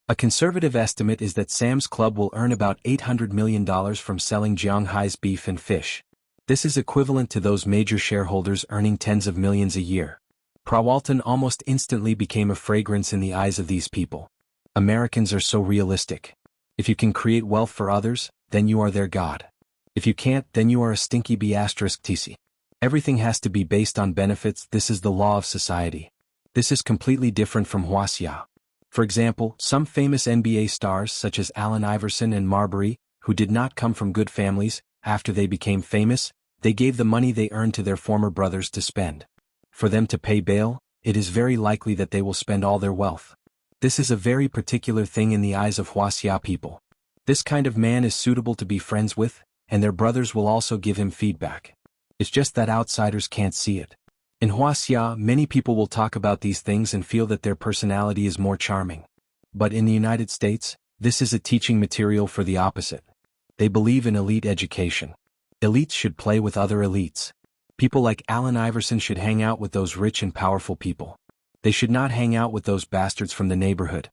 A: A conservative estimate is that Sam's Club will earn about $800 million from selling Jiang Hai's beef and fish. This is equivalent to those major shareholders earning tens of millions a year. Prawalton almost instantly became a fragrance in the eyes of these people. Americans are so realistic. If you can create wealth for others, then you are their god. If you can't, then you are a stinky b*tc. Everything has to be based on benefits. This is the law of society. This is completely different from Wuxia. For example, some famous NBA stars such as Allen Iverson and Marbury, who did not come from good families, after they became famous, they gave the money they earned to their former brothers to spend. For them to pay bail, it is very likely that they will spend all their wealth. This is a very particular thing in the eyes of Wuxia people. This kind of man is suitable to be friends with, and their brothers will also give him feedback. It's just that outsiders can't see it. In Wuxia, many people will talk about these things and feel that their personality is more charming. But in the United States, this is a teaching material for the opposite. They believe in elite education. Elites should play with other elites. People like Allen Iverson should hang out with those rich and powerful people. They should not hang out with those bastards from the neighborhood.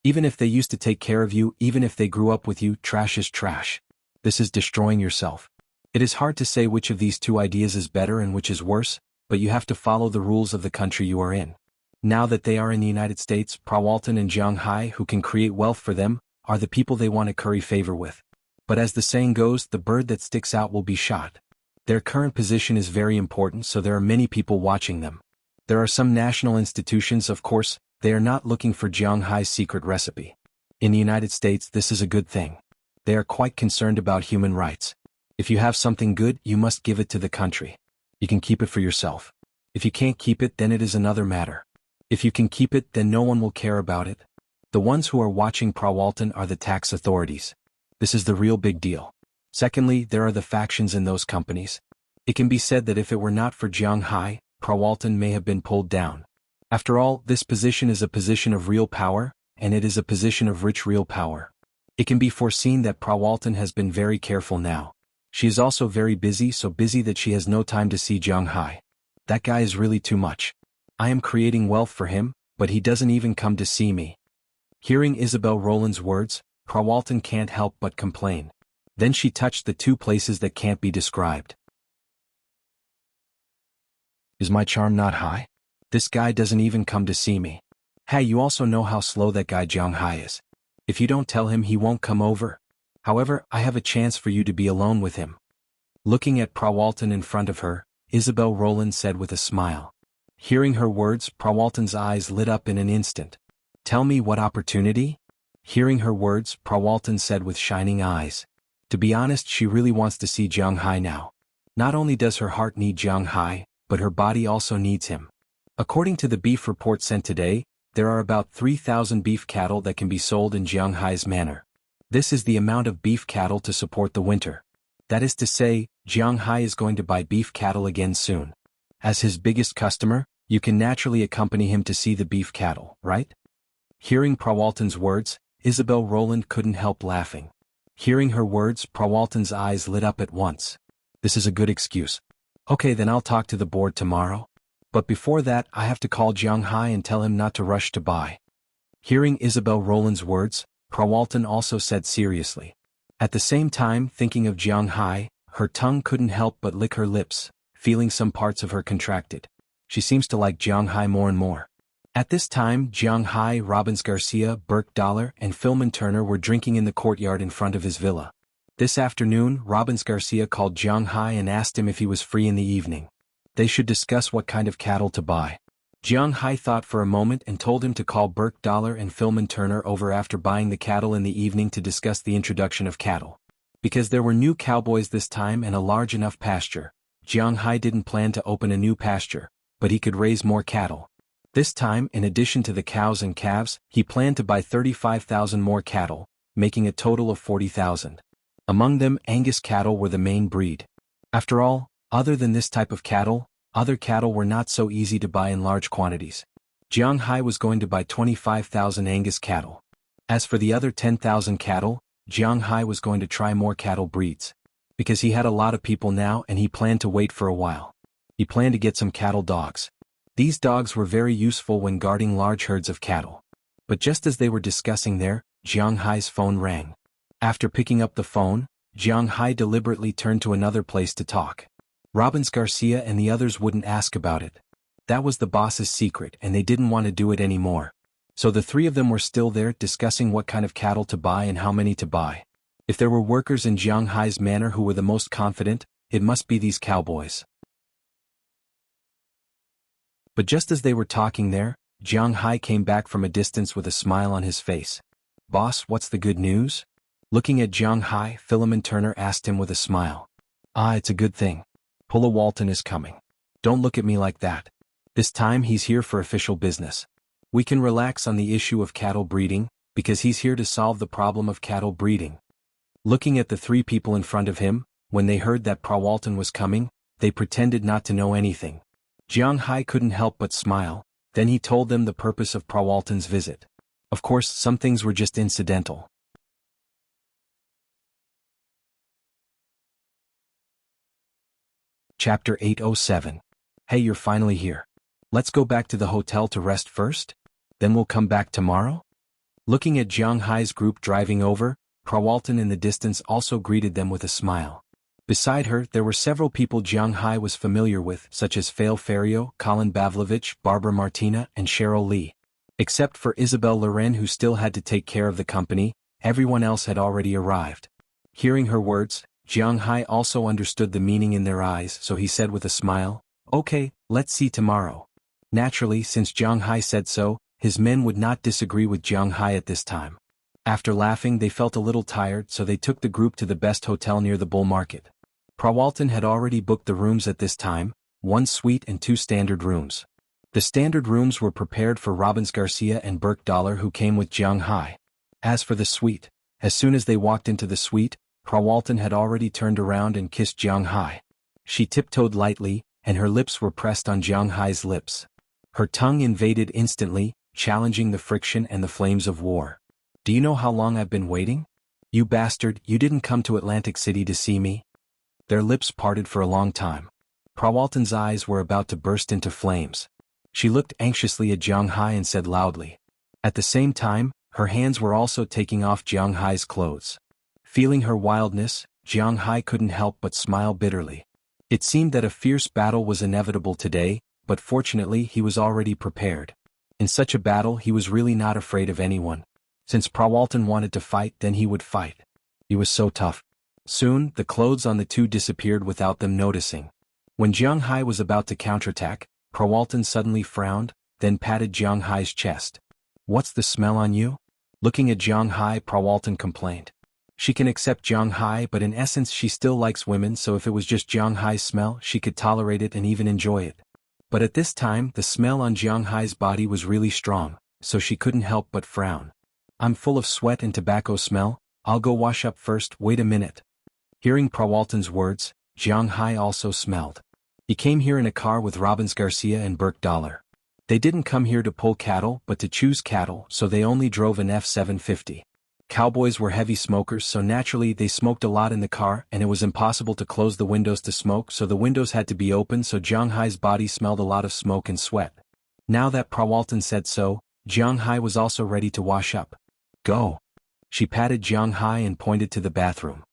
A: Even if they used to take care of you, even if they grew up with you, trash is trash. This is destroying yourself. It is hard to say which of these two ideas is better and which is worse, but you have to follow the rules of the country you are in. Now that they are in the United States, Prawalton and Jiang Hai, who can create wealth for them, are the people they want to curry favor with. But as the saying goes, the bird that sticks out will be shot. Their current position is very important, so there are many people watching them. There are some national institutions, of course, they are not looking for Jiang Hai's secret recipe. In the United States, this is a good thing. They are quite concerned about human rights. If you have something good, you must give it to the country. You can keep it for yourself. If you can't keep it, then it is another matter. If you can keep it, then no one will care about it. The ones who are watching Prawalton are the tax authorities. This is the real big deal. Secondly, there are the factions in those companies. It can be said that if it were not for Jiang Hai, Prawalton may have been pulled down. After all, this position is a position of real power, and it is a position of rich real power. It can be foreseen that Prawalton has been very careful now. She is also very busy, so busy that she has no time to see Jiang Hai. That guy is really too much. I am creating wealth for him, but he doesn't even come to see me. Hearing Isabel Rowland's words, Prawalton can't help but complain. Then she touched the two places that can't be described. Is my charm not high? This guy doesn't even come to see me. Hey, you also know how slow that guy Jiang Hai is. If you don't tell him, he won't come over. However, I have a chance for you to be alone with him. Looking at Prawalton in front of her, Isabel Rowland said with a smile. Hearing her words, Prawalton's eyes lit up in an instant. Tell me, what opportunity? Hearing her words, Prawalton said with shining eyes. To be honest, she really wants to see Jiang Hai now. Not only does her heart need Jiang Hai, but her body also needs him. According to the beef report sent today, there are about 3,000 beef cattle that can be sold in Jiang Hai's manor. This is the amount of beef cattle to support the winter. That is to say, Jiang Hai is going to buy beef cattle again soon. As his biggest customer, you can naturally accompany him to see the beef cattle, right? Hearing Prawalton's words, Isabel Rowland couldn't help laughing. Hearing her words, Prawalton's eyes lit up at once. This is a good excuse. Okay, then I'll talk to the board tomorrow. But before that, I have to call Jiang Hai and tell him not to rush to buy. Hearing Isabel Rowland's words, Prawalton also said seriously. At the same time, thinking of Jiang Hai, her tongue couldn't help but lick her lips, feeling some parts of her contracted. She seems to like Jiang Hai more and more. At this time, Jiang Hai, Robbins Garcia, Burke Dollar, and Philman Turner were drinking in the courtyard in front of his villa. This afternoon, Robbins Garcia called Jiang Hai and asked him if he was free in the evening. They should discuss what kind of cattle to buy. Jiang Hai thought for a moment and told him to call Burke Dollar and Philman Turner over after buying the cattle in the evening to discuss the introduction of cattle. Because there were new cowboys this time and a large enough pasture, Jiang Hai didn't plan to open a new pasture, but he could raise more cattle. This time, in addition to the cows and calves, he planned to buy 35,000 more cattle, making a total of 40,000. Among them, Angus cattle were the main breed. After all, other than this type of cattle, other cattle were not so easy to buy in large quantities. Jiang Hai was going to buy 25,000 Angus cattle. As for the other 10,000 cattle, Jiang Hai was going to try more cattle breeds. Because he had a lot of people now and he planned to wait for a while. He planned to get some cattle dogs. These dogs were very useful when guarding large herds of cattle. But just as they were discussing there, Jiang Hai's phone rang. After picking up the phone, Jiang Hai deliberately turned to another place to talk. Robbins Garcia and the others wouldn't ask about it. That was the boss's secret and they didn't want to do it anymore. So the three of them were still there discussing what kind of cattle to buy and how many to buy. If there were workers in Jiang Hai's manor who were the most confident, it must be these cowboys. But just as they were talking there, Jiang Hai came back from a distance with a smile on his face. "Boss, what's the good news?" Looking at Jiang Hai, Philemon Turner asked him with a smile. "Ah, it's a good thing. Pula Walton is coming. Don't look at me like that. This time he's here for official business. We can relax on the issue of cattle breeding, because he's here to solve the problem of cattle breeding." Looking at the three people in front of him, when they heard that Prawalton was coming, they pretended not to know anything. Jiang Hai couldn't help but smile, then he told them the purpose of Prawalton's visit. Of course, some things were just incidental. Chapter 807. Hey, you're finally here. Let's go back to the hotel to rest first? Then we'll come back tomorrow? Looking at Jiang Hai's group driving over, Prawalton in the distance also greeted them with a smile. Beside her, there were several people Jiang Hai was familiar with, such as Fail Ferrio, Colin Bavlovich, Barbara Martina, and Cheryl Lee. Except for Isabel Loren, who still had to take care of the company, everyone else had already arrived. Hearing her words, Jiang Hai also understood the meaning in their eyes, so he said with a smile, "Okay, let's see tomorrow." Naturally, since Jiang Hai said so, his men would not disagree with Jiang Hai at this time. After laughing, they felt a little tired, so they took the group to the best hotel near the bull market. Prawalton had already booked the rooms at this time, 1 suite and 2 standard rooms. The standard rooms were prepared for Robbins Garcia and Burke Dollar, who came with Jiang Hai. As for the suite, as soon as they walked into the suite, Prawalton had already turned around and kissed Jiang Hai. She tiptoed lightly, and her lips were pressed on Jiang Hai's lips. Her tongue invaded instantly, challenging the friction and the flames of war. "Do you know how long I've been waiting? You bastard, you didn't come to Atlantic City to see me?" Their lips parted for a long time. Prawalton's eyes were about to burst into flames. She looked anxiously at Jiang Hai and said loudly. At the same time, her hands were also taking off Jiang Hai's clothes. Feeling her wildness, Jiang Hai couldn't help but smile bitterly. It seemed that a fierce battle was inevitable today, but fortunately he was already prepared. In such a battle he was really not afraid of anyone. Since Prawalton wanted to fight, then he would fight. He was so tough. Soon, the clothes on the two disappeared without them noticing. When Jiang Hai was about to counterattack, Prawalton suddenly frowned, then patted Jiang Hai's chest. "What's the smell on you?" Looking at Jiang Hai, Prawalton complained. She can accept Jiang Hai, but in essence she still likes women, so if it was just Jiang Hai's smell, she could tolerate it and even enjoy it. But at this time, the smell on Jiang Hai's body was really strong, so she couldn't help but frown. "I'm full of sweat and tobacco smell, I'll go wash up first, wait a minute." Hearing Prawalton's words, Jiang Hai also smelled. He came here in a car with Robbins Garcia and Burke Dollar. They didn't come here to pull cattle but to choose cattle, so they only drove an F-750. Cowboys were heavy smokers, so naturally they smoked a lot in the car, and it was impossible to close the windows to smoke, so the windows had to be open, so Jiang Hai's body smelled a lot of smoke and sweat. Now that Prawalton said so, Jiang Hai was also ready to wash up. "Go." She patted Jiang Hai and pointed to the bathroom.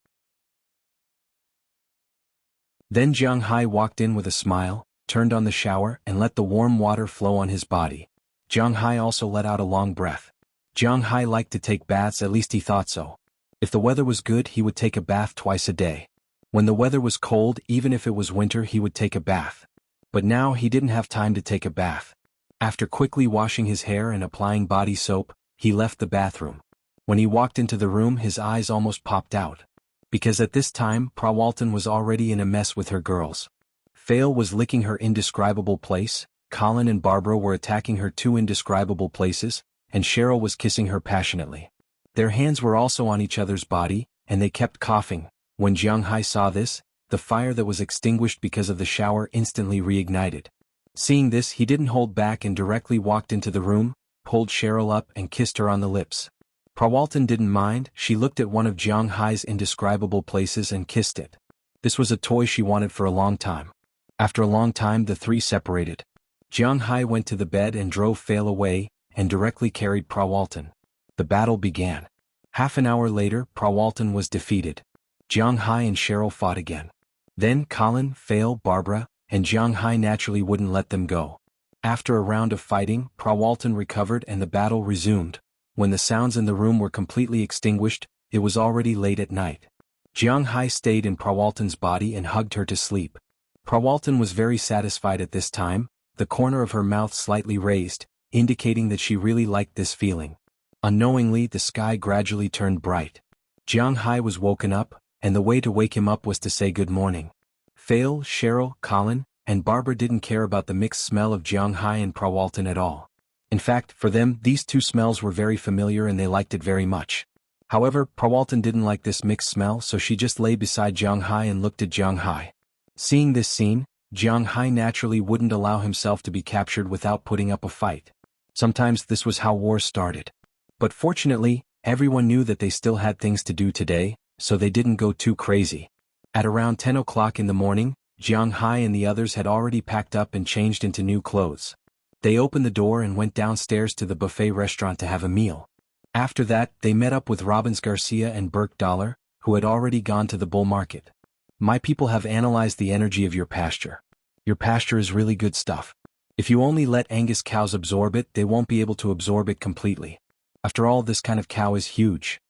A: Then Jiang Hai walked in with a smile, turned on the shower, and let the warm water flow on his body. Jiang Hai also let out a long breath. Jiang Hai liked to take baths, at least he thought so. If the weather was good, he would take a bath twice a day. When the weather was cold, even if it was winter, he would take a bath. But now he didn't have time to take a bath. After quickly washing his hair and applying body soap, he left the bathroom. When he walked into the room, his eyes almost popped out. because at this time Prawalton was already in a mess with her girls. Fail was licking her indescribable place, Colin and Barbara were attacking her two indescribable places, and Cheryl was kissing her passionately. Their hands were also on each other's body, and they kept coughing. When Jiang Hai saw this, the fire that was extinguished because of the shower instantly reignited. Seeing this, he didn't hold back and directly walked into the room, pulled Cheryl up and kissed her on the lips. Prawalton didn't mind, she looked at one of Jiang Hai's indescribable places and kissed it. This was a toy she wanted for a long time. After a long time the three separated. Jiang Hai went to the bed and drove Fail away, and directly carried Prawalton. The battle began. Half an hour later, Prawalton was defeated. Jiang Hai and Cheryl fought again. Then Colin, Fail, Barbara, and Jiang Hai naturally wouldn't let them go. After a round of fighting, Prawalton recovered and the battle resumed. When the sounds in the room were completely extinguished, it was already late at night. Jiang Hai stayed in Prawalton's body and hugged her to sleep. Prawalton was very satisfied at this time, the corner of her mouth slightly raised, indicating that she really liked this feeling. Unknowingly, the sky gradually turned bright. Jiang Hai was woken up, and the way to wake him up was to say good morning. Fail, Cheryl, Colin, and Barbara didn't care about the mixed smell of Jiang Hai and Prawalton at all. In fact, for them, these two smells were very familiar and they liked it very much. However, Prawalton didn't like this mixed smell, so she just lay beside Jiang Hai and looked at Jiang Hai. Seeing this scene, Jiang Hai naturally wouldn't allow himself to be captured without putting up a fight. Sometimes this was how wars started. But fortunately, everyone knew that they still had things to do today, so they didn't go too crazy. At around 10 o'clock in the morning, Jiang Hai and the others had already packed up and changed into new clothes. They opened the door and went downstairs to the buffet restaurant to have a meal. After that, they met up with Robbins Garcia and Burke Dollar, who had already gone to the bull market. My people have analyzed the energy of your pasture. Your pasture is really good stuff. If you only let Angus cows absorb it, they won't be able to absorb it completely. After all, this kind of cow is huge.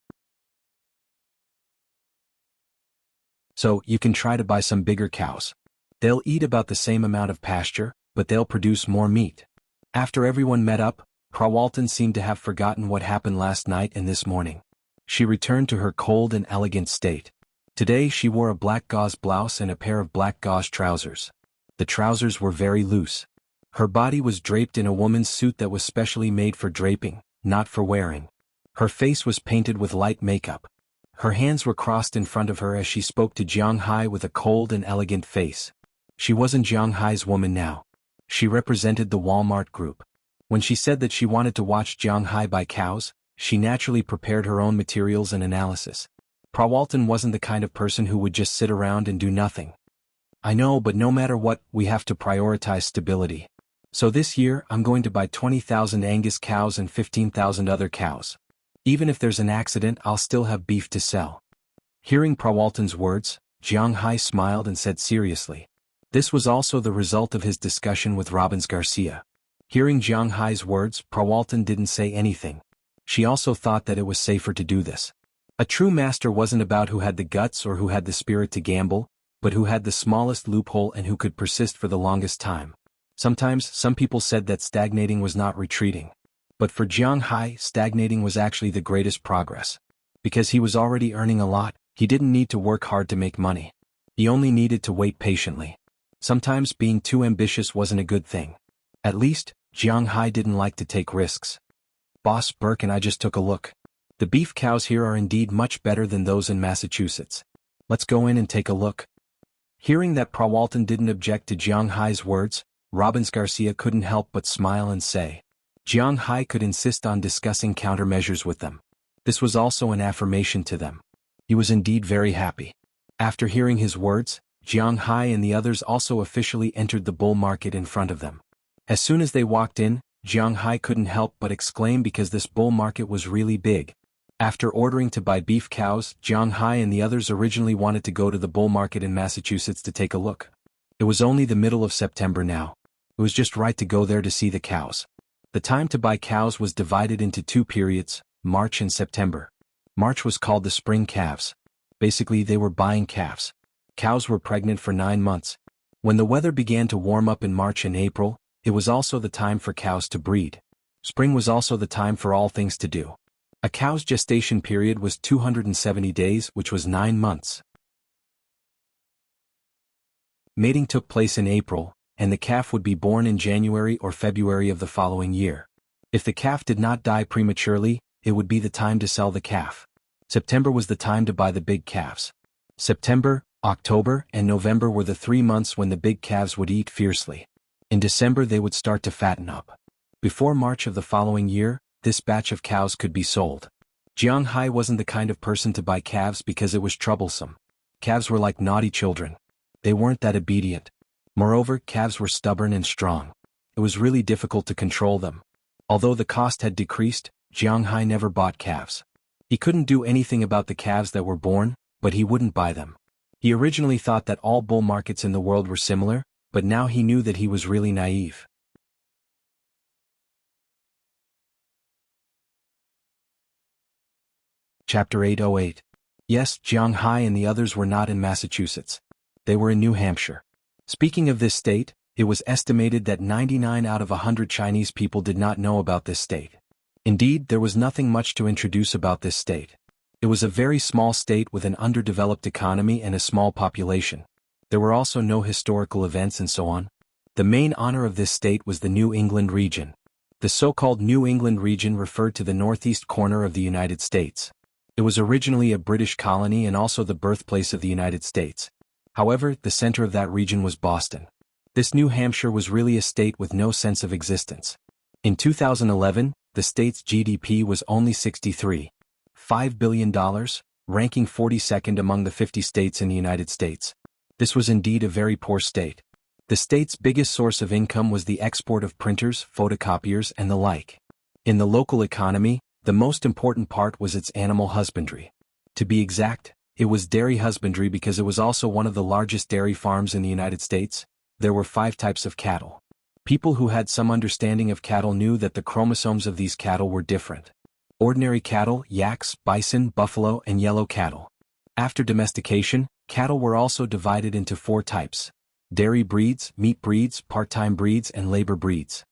A: So, you can try to buy some bigger cows. They'll eat about the same amount of pasture, but they'll produce more meat. After everyone met up, Prawalton seemed to have forgotten what happened last night and this morning. She returned to her cold and elegant state. Today she wore a black gauze blouse and a pair of black gauze trousers. The trousers were very loose. Her body was draped in a woman's suit that was specially made for draping, not for wearing. Her face was painted with light makeup. Her hands were crossed in front of her as she spoke to Jiang Hai with a cold and elegant face. She wasn't Jiang Hai's woman now. She represented the Walmart group. When she said that she wanted to watch Jiang Hai buy cows, she naturally prepared her own materials and analysis. Prawalton wasn't the kind of person who would just sit around and do nothing. I know, but no matter what, we have to prioritize stability. So this year, I'm going to buy 20,000 Angus cows and 15,000 other cows. Even if there's an accident, I'll still have beef to sell. Hearing Prawalton's words, Jiang Hai smiled and said seriously. This was also the result of his discussion with Robbins Garcia. Hearing Jiang Hai's words, Prawalton didn't say anything. She also thought that it was safer to do this. A true master wasn't about who had the guts or who had the spirit to gamble, but who had the smallest loophole and who could persist for the longest time. Sometimes, some people said that stagnating was not retreating. But for Jiang Hai, stagnating was actually the greatest progress. Because he was already earning a lot, he didn't need to work hard to make money. He only needed to wait patiently. Sometimes being too ambitious wasn't a good thing. At least, Jiang Hai didn't like to take risks. Boss Burke and I just took a look. The beef cows here are indeed much better than those in Massachusetts. Let's go in and take a look. Hearing that Prawalton didn't object to Jiang Hai's words, Robbins Garcia couldn't help but smile and say. Jiang Hai could insist on discussing countermeasures with them. This was also an affirmation to them. He was indeed very happy. After hearing his words, Jiang Hai and the others also officially entered the bull market in front of them. As soon as they walked in, Jiang Hai couldn't help but exclaim because this bull market was really big. After ordering to buy beef cows, Jiang Hai and the others originally wanted to go to the bull market in Massachusetts to take a look. It was only the middle of September now. It was just right to go there to see the cows. The time to buy cows was divided into two periods, March and September. March was called the spring calves. Basically, they were buying calves. Cows were pregnant for 9 months. When the weather began to warm up in March and April, it was also the time for cows to breed. Spring was also the time for all things to do. A cow's gestation period was 270 days, which was 9 months. Mating took place in April, and the calf would be born in January or February of the following year. If the calf did not die prematurely, it would be the time to sell the calf. September was the time to buy the big calves. September, October, and November were the 3 months when the big calves would eat fiercely. In December they would start to fatten up. Before March of the following year, this batch of cows could be sold. Jiang Hai wasn't the kind of person to buy calves because it was troublesome. Calves were like naughty children. They weren't that obedient. Moreover, calves were stubborn and strong. It was really difficult to control them. Although the cost had decreased, Jiang Hai never bought calves. He couldn't do anything about the calves that were born, but he wouldn't buy them. He originally thought that all bull markets in the world were similar, but now he knew that he was really naive. Chapter 808. Yes, Jiang Hai and the others were not in Massachusetts. They were in New Hampshire. Speaking of this state, it was estimated that 99 out of 100 Chinese people did not know about this state. Indeed, there was nothing much to introduce about this state. It was a very small state with an underdeveloped economy and a small population. There were also no historical events and so on. The main honor of this state was the New England region. The so-called New England region referred to the northeast corner of the United States. It was originally a British colony and also the birthplace of the United States. However, the center of that region was Boston. This New Hampshire was really a state with no sense of existence. In 2011, the state's GDP was only $63.5 billion, ranking 42nd among the 50 states in the United States. This was indeed a very poor state. The state's biggest source of income was the export of printers, photocopiers, and the like. In the local economy, the most important part was its animal husbandry. To be exact, it was dairy husbandry because it was also one of the largest dairy farms in the United States. There were 5 types of cattle. People who had some understanding of cattle knew that the chromosomes of these cattle were different. Ordinary cattle, yaks, bison, buffalo, and yellow cattle. After domestication, cattle were also divided into 4 types: dairy breeds, meat breeds, part-time breeds, and labor breeds.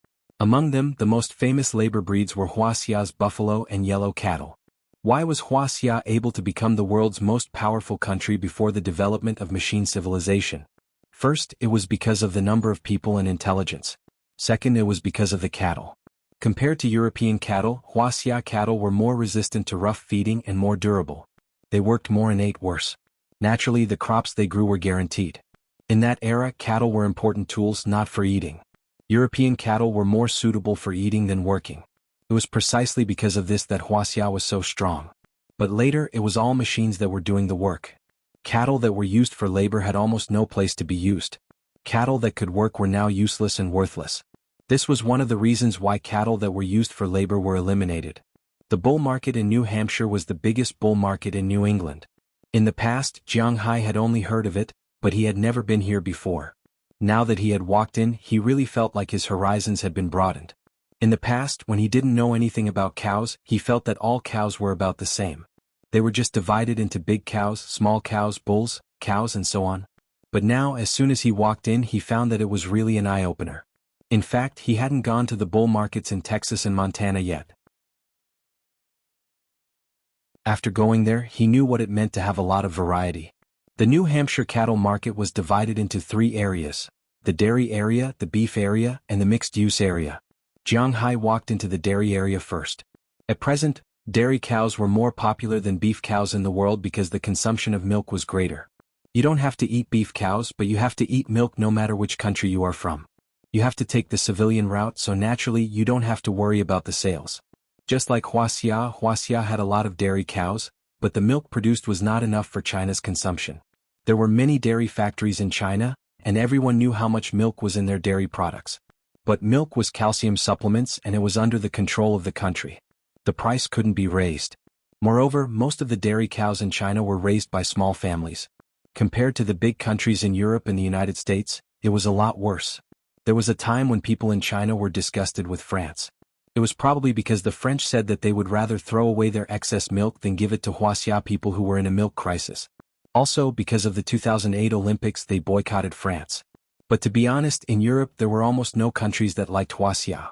A: Among them, the most famous labor breeds were Wuxia's buffalo and yellow cattle. Why was Wuxia able to become the world's most powerful country before the development of machine civilization? First, it was because of the number of people and intelligence. Second, it was because of the cattle. Compared to European cattle, Wuxia cattle were more resistant to rough feeding and more durable. They worked more and ate worse. Naturally, the crops they grew were guaranteed. In that era, cattle were important tools not for eating. European cattle were more suitable for eating than working. It was precisely because of this that Wuxia was so strong. But later, it was all machines that were doing the work. Cattle that were used for labor had almost no place to be used. Cattle that could work were now useless and worthless. This was one of the reasons why cattle that were used for labor were eliminated. The bull market in New Hampshire was the biggest bull market in New England. In the past, Jiang Hai had only heard of it, but he had never been here before. Now that he had walked in, he really felt like his horizons had been broadened. In the past, when he didn't know anything about cows, he felt that all cows were about the same. They were just divided into big cows, small cows, bulls, cows, and so on. But now, as soon as he walked in, he found that it was really an eye-opener. In fact, he hadn't gone to the bull markets in Texas and Montana yet. After going there, he knew what it meant to have a lot of variety. The New Hampshire cattle market was divided into 3 areas: the dairy area, the beef area, and the mixed-use area. Jiang Hai walked into the dairy area first. At present, dairy cows were more popular than beef cows in the world because the consumption of milk was greater. You don't have to eat beef cows, but you have to eat milk no matter which country you are from. You have to take the civilian route, so naturally you don't have to worry about the sales. Just like Wuxia had a lot of dairy cows, but the milk produced was not enough for China's consumption. There were many dairy factories in China, and everyone knew how much milk was in their dairy products. But milk was calcium supplements and it was under the control of the country. The price couldn't be raised. Moreover, most of the dairy cows in China were raised by small families. Compared to the big countries in Europe and the United States, it was a lot worse. There was a time when people in China were disgusted with France. It was probably because the French said that they would rather throw away their excess milk than give it to Wuxia people who were in a milk crisis. Also, because of the 2008 Olympics, they boycotted France. But to be honest, in Europe there were almost no countries that liked Wuxia.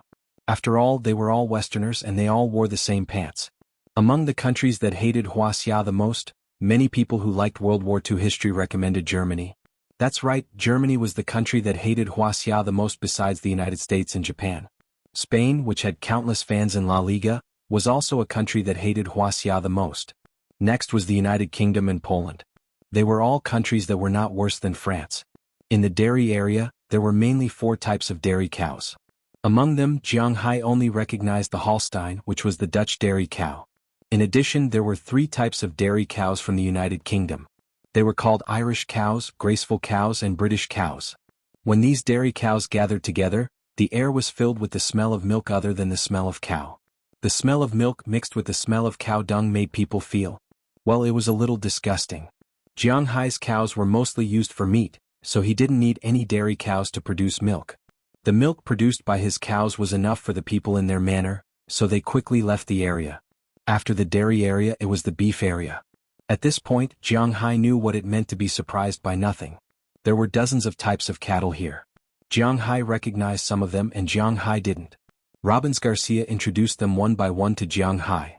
A: After all, they were all Westerners and they all wore the same pants. Among the countries that hated Wuxia the most, many people who liked World War II history recommended Germany. That's right, Germany was the country that hated Wuxia the most besides the United States and Japan. Spain, which had countless fans in La Liga, was also a country that hated Wuxia the most. Next was the United Kingdom and Poland. They were all countries that were not worse than France. In the dairy area, there were mainly 4 types of dairy cows. Among them, Jiang Hai only recognized the Holstein, which was the Dutch dairy cow. In addition, there were 3 types of dairy cows from the United Kingdom. They were called Irish cows, graceful cows, and British cows. When these dairy cows gathered together, the air was filled with the smell of milk other than the smell of cow. The smell of milk mixed with the smell of cow dung made people feel, well, it was a little disgusting. Jiang Hai's cows were mostly used for meat, so he didn't need any dairy cows to produce milk. The milk produced by his cows was enough for the people in their manor, so they quickly left the area. After the dairy area, it was the beef area. At this point, Jiang Hai knew what it meant to be surprised by nothing. There were dozens of types of cattle here. Jiang Hai recognized some of them and Jiang Hai didn't. Robbins Garcia introduced them one by one to Jiang Hai.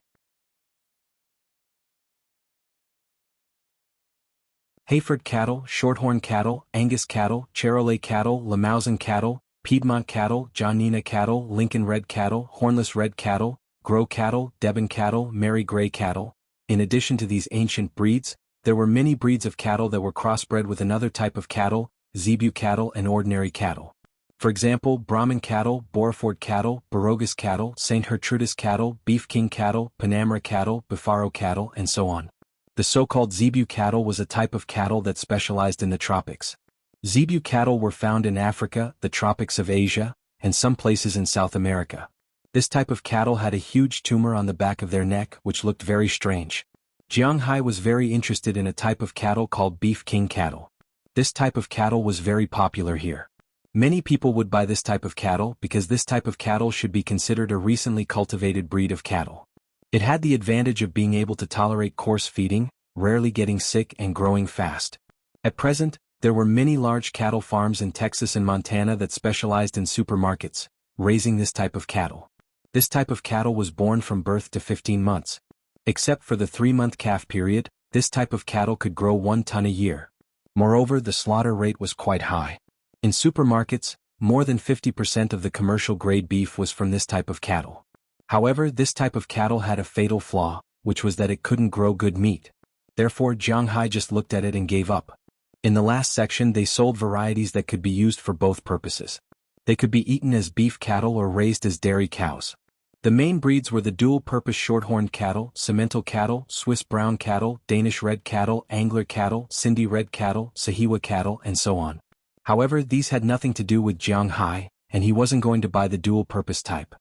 A: Hayford cattle, Shorthorn cattle, Angus cattle, Charolais cattle, Limousin cattle, Piedmont cattle, Johnina cattle, Lincoln red cattle, Hornless red cattle, Gros cattle, Devon cattle, Mary Gray cattle. In addition to these ancient breeds, there were many breeds of cattle that were crossbred with another type of cattle, Zebu cattle and ordinary cattle. For example, Brahmin cattle, Boreford cattle, Barogas cattle, St. Gertrudis cattle, Beef King cattle, Panamera cattle, Bifaro cattle, and so on. The so-called Zebu cattle was a type of cattle that specialized in the tropics. Zebu cattle were found in Africa, the tropics of Asia, and some places in South America. This type of cattle had a huge tumor on the back of their neck which looked very strange. Jiang Hai was very interested in a type of cattle called Beef King cattle. This type of cattle was very popular here. Many people would buy this type of cattle because this type of cattle should be considered a recently cultivated breed of cattle. It had the advantage of being able to tolerate coarse feeding, rarely getting sick and growing fast. At present, there were many large cattle farms in Texas and Montana that specialized in supermarkets, raising this type of cattle. This type of cattle was born from birth to 15 months. Except for the 3-month calf period, this type of cattle could grow 1 ton a year. Moreover, the slaughter rate was quite high. In supermarkets, more than 50% of the commercial-grade beef was from this type of cattle. However, this type of cattle had a fatal flaw, which was that it couldn't grow good meat. Therefore, Jiang Hai just looked at it and gave up. In the last section, they sold varieties that could be used for both purposes. They could be eaten as beef cattle or raised as dairy cows. The main breeds were the dual-purpose shorthorned cattle, Simmental cattle, Swiss brown cattle, Danish red cattle, Angler cattle, Sindhi red cattle, Sahiwa cattle, and so on. However, these had nothing to do with Jiang Hai, and he wasn't going to buy the dual-purpose type.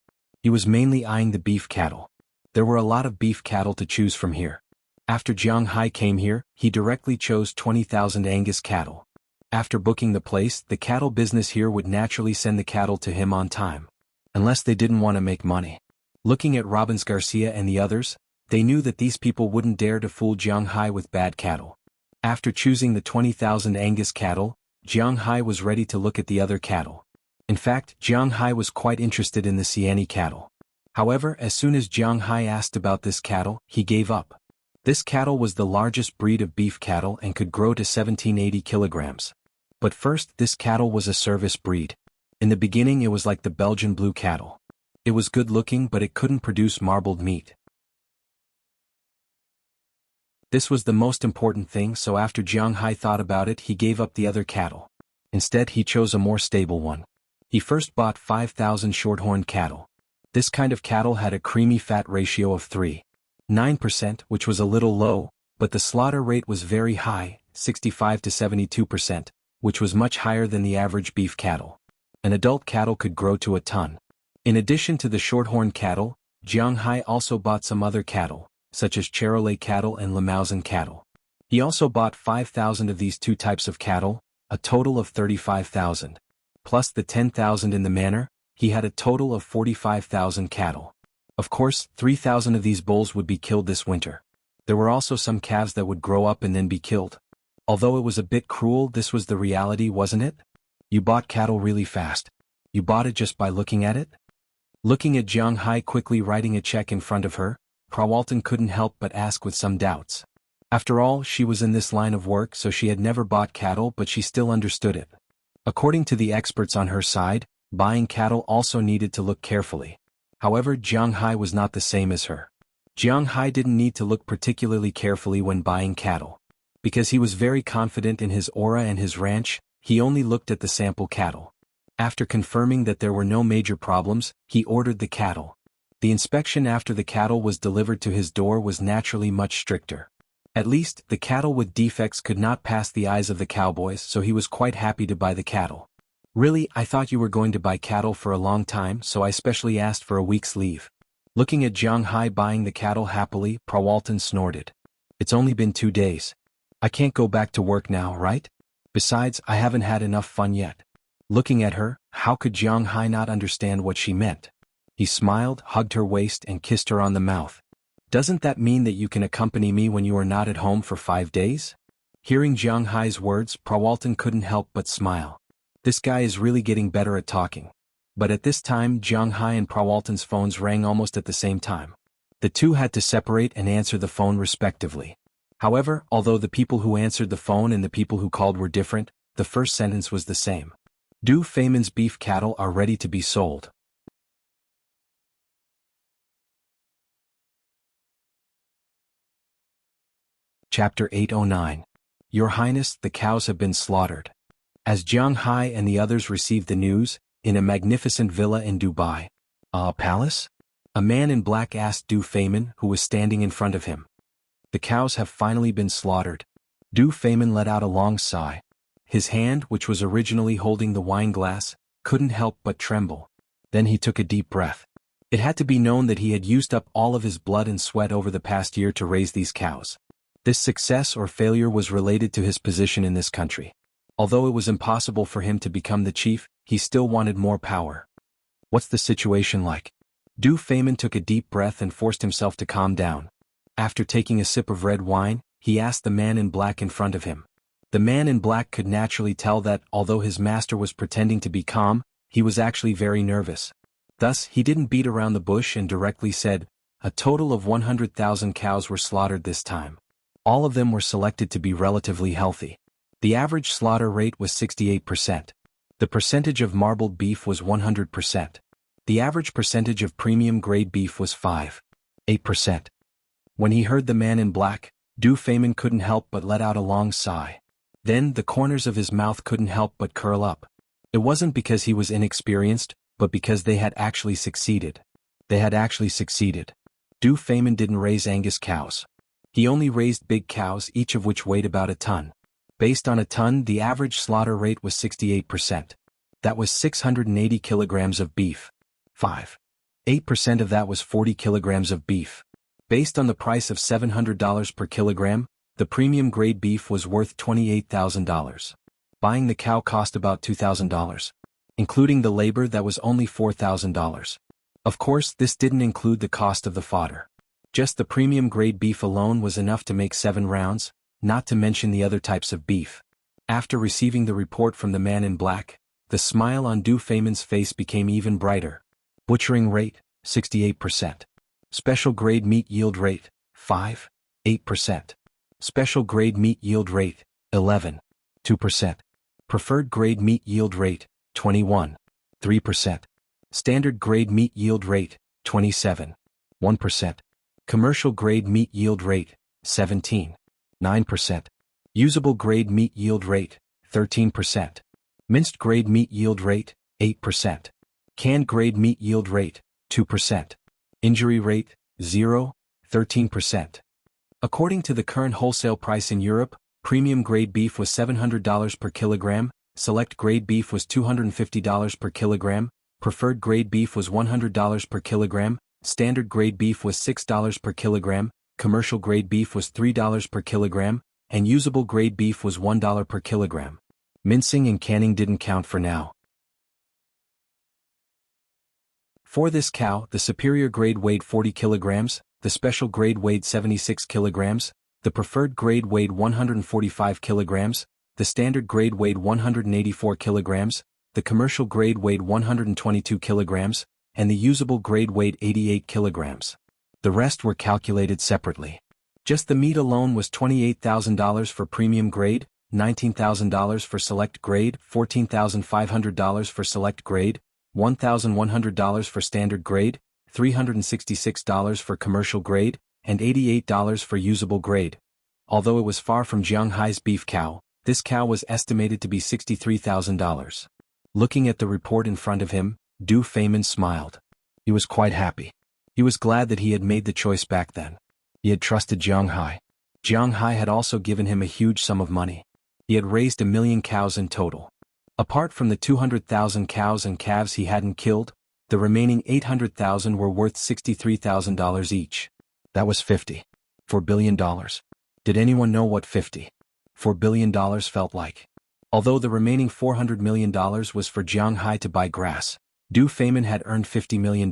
A: He was mainly eyeing the beef cattle. There were a lot of beef cattle to choose from here. After Jiang Hai came here, he directly chose 20,000 Angus cattle. After booking the place, the cattle business here would naturally send the cattle to him on time. Unless they didn't want to make money. Looking at Robbins Garcia and the others, they knew that these people wouldn't dare to fool Jiang Hai with bad cattle. After choosing the 20,000 Angus cattle, Jiang Hai was ready to look at the other cattle. In fact, Jiang Hai was quite interested in the Siani cattle. However, as soon as Jiang Hai asked about this cattle, he gave up. This cattle was the largest breed of beef cattle and could grow to 1780 kilograms. But first, this cattle was a service breed. In the beginning it was like the Belgian blue cattle. It was good looking but it couldn't produce marbled meat. This was the most important thing, so after Jiang Hai thought about it he gave up the other cattle. Instead he chose a more stable one. He first bought 5,000 shorthorned cattle. This kind of cattle had a creamy fat ratio of 3.9%, which was a little low, but the slaughter rate was very high, 65 to 72%, which was much higher than the average beef cattle. An adult cattle could grow to a ton. In addition to the shorthorn cattle, Jiang Hai also bought some other cattle, such as Charolais cattle and Limousin cattle. He also bought 5,000 of these 2 types of cattle, a total of 35,000. Plus the 10,000 in the manor, he had a total of 45,000 cattle. Of course, 3,000 of these bulls would be killed this winter. There were also some calves that would grow up and then be killed. Although it was a bit cruel, this was the reality, wasn't it? You bought cattle really fast. You bought it just by looking at it? Looking at Jiang Hai quickly writing a check in front of her, Prawalton couldn't help but ask with some doubts. After all, she was in this line of work, so she had never bought cattle, but she still understood it. According to the experts on her side, buying cattle also needed to look carefully. However, Jiang Hai was not the same as her. Jiang Hai didn't need to look particularly carefully when buying cattle. Because he was very confident in his aura and his ranch, he only looked at the sample cattle. After confirming that there were no major problems, he ordered the cattle. The inspection after the cattle was delivered to his door was naturally much stricter. At least, the cattle with defects could not pass the eyes of the cowboys, so he was quite happy to buy the cattle. Really, I thought you were going to buy cattle for a long time, so I specially asked for a week's leave. Looking at Jiang Hai buying the cattle happily, Prawalton snorted. It's only been 2 days. I can't go back to work now, right? Besides, I haven't had enough fun yet. Looking at her, how could Jiang Hai not understand what she meant? He smiled, hugged her waist, and kissed her on the mouth. Doesn't that mean that you can accompany me when you are not at home for 5 days? Hearing Jiang Hai's words, Prawalton couldn't help but smile. This guy is really getting better at talking. But at this time, Jiang Hai and Prawalton's phones rang almost at the same time. The two had to separate and answer the phone respectively. However, although the people who answered the phone and the people who called were different, the first sentence was the same. Du Feimin's beef cattle are ready to be sold. Chapter 809. Your Highness, the cows have been slaughtered. As Jiang Hai and the others received the news, in a magnificent villa in Dubai. A palace? A man in black asked Du Feimin, who was standing in front of him. The cows have finally been slaughtered. Du Feimin let out a long sigh. His hand, which was originally holding the wine glass, couldn't help but tremble. Then he took a deep breath. It had to be known that he had used up all of his blood and sweat over the past year to raise these cows. This success or failure was related to his position in this country. Although it was impossible for him to become the chief, he still wanted more power. What's the situation like? Du Feimin took a deep breath and forced himself to calm down. After taking a sip of red wine, he asked the man in black in front of him. The man in black could naturally tell that, although his master was pretending to be calm, he was actually very nervous. Thus, he didn't beat around the bush and directly said, a total of 100,000 cows were slaughtered this time. All of them were selected to be relatively healthy. The average slaughter rate was 68%. The percentage of marbled beef was 100%. The average percentage of premium grade beef was 8%. When he heard the man in black, Du Feimin couldn't help but let out a long sigh. Then the corners of his mouth couldn't help but curl up. It wasn't because he was inexperienced, but because they had actually succeeded. They had actually succeeded. Du Feimin didn't raise Angus cows. He only raised big cows, each of which weighed about a ton. Based on a ton, the average slaughter rate was 68%. That was 680 kilograms of beef. 8% of that was 40 kilograms of beef. Based on the price of $700 per kilogram, the premium grade beef was worth $28,000. Buying the cow cost about $2,000. Including the labor, that was only $4,000. Of course, this didn't include the cost of the fodder. Just the premium grade beef alone was enough to make 7 rounds, not to mention the other types of beef. After receiving the report from the man in black, the smile on Du Feimin's face became even brighter. Butchering rate, 68%. Special grade meat yield rate, 8%. Special grade meat yield rate, 2%. Preferred grade meat yield rate, 3%. Standard grade meat yield rate, 1%. Commercial grade meat yield rate, 9%. Usable grade meat yield rate, 13%. Minced grade meat yield rate, 8%. Canned grade meat yield rate, 2%. Injury rate, 13%. According to the current wholesale price in Europe, premium grade beef was $700 per kilogram, select grade beef was $250 per kilogram, preferred grade beef was $100 per kilogram, standard grade beef was $6 per kilogram, commercial grade beef was $3 per kilogram, and usable grade beef was $1 per kilogram. Mincing and canning didn't count for now. For this cow, the superior grade weighed 40 kilograms, the special grade weighed 76 kilograms, the preferred grade weighed 145 kilograms, the standard grade weighed 184 kilograms, the commercial grade weighed 122 kilograms, and the usable grade weighed 88 kilograms. The rest were calculated separately. Just the meat alone was $28,000 for premium grade, $19,000 for select grade, $14,500 for select grade, $1,100 for standard grade, $366 for commercial grade, and $88 for usable grade. Although it was far from Jiang Hai's beef cow, this cow was estimated to be $63,000. Looking at the report in front of him, Du Feimin smiled. He was quite happy. He was glad that he had made the choice back then. He had trusted Jiang Hai. Jiang Hai had also given him a huge sum of money. He had raised 1 million cows in total. Apart from the 200,000 cows and calves he hadn't killed, the remaining 800,000 were worth $63,000 each. That was $54 billion. Did anyone know what $54 billion felt like? Although the remaining $400 million was for Jiang Hai to buy grass, Du Feimin had earned $50 million.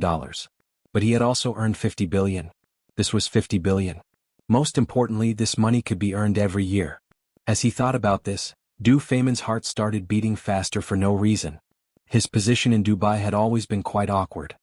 A: But he had also earned $50 billion. This was $50 billion. Most importantly, this money could be earned every year. As he thought about this, Du Feimin's heart started beating faster for no reason. His position in Dubai had always been quite awkward.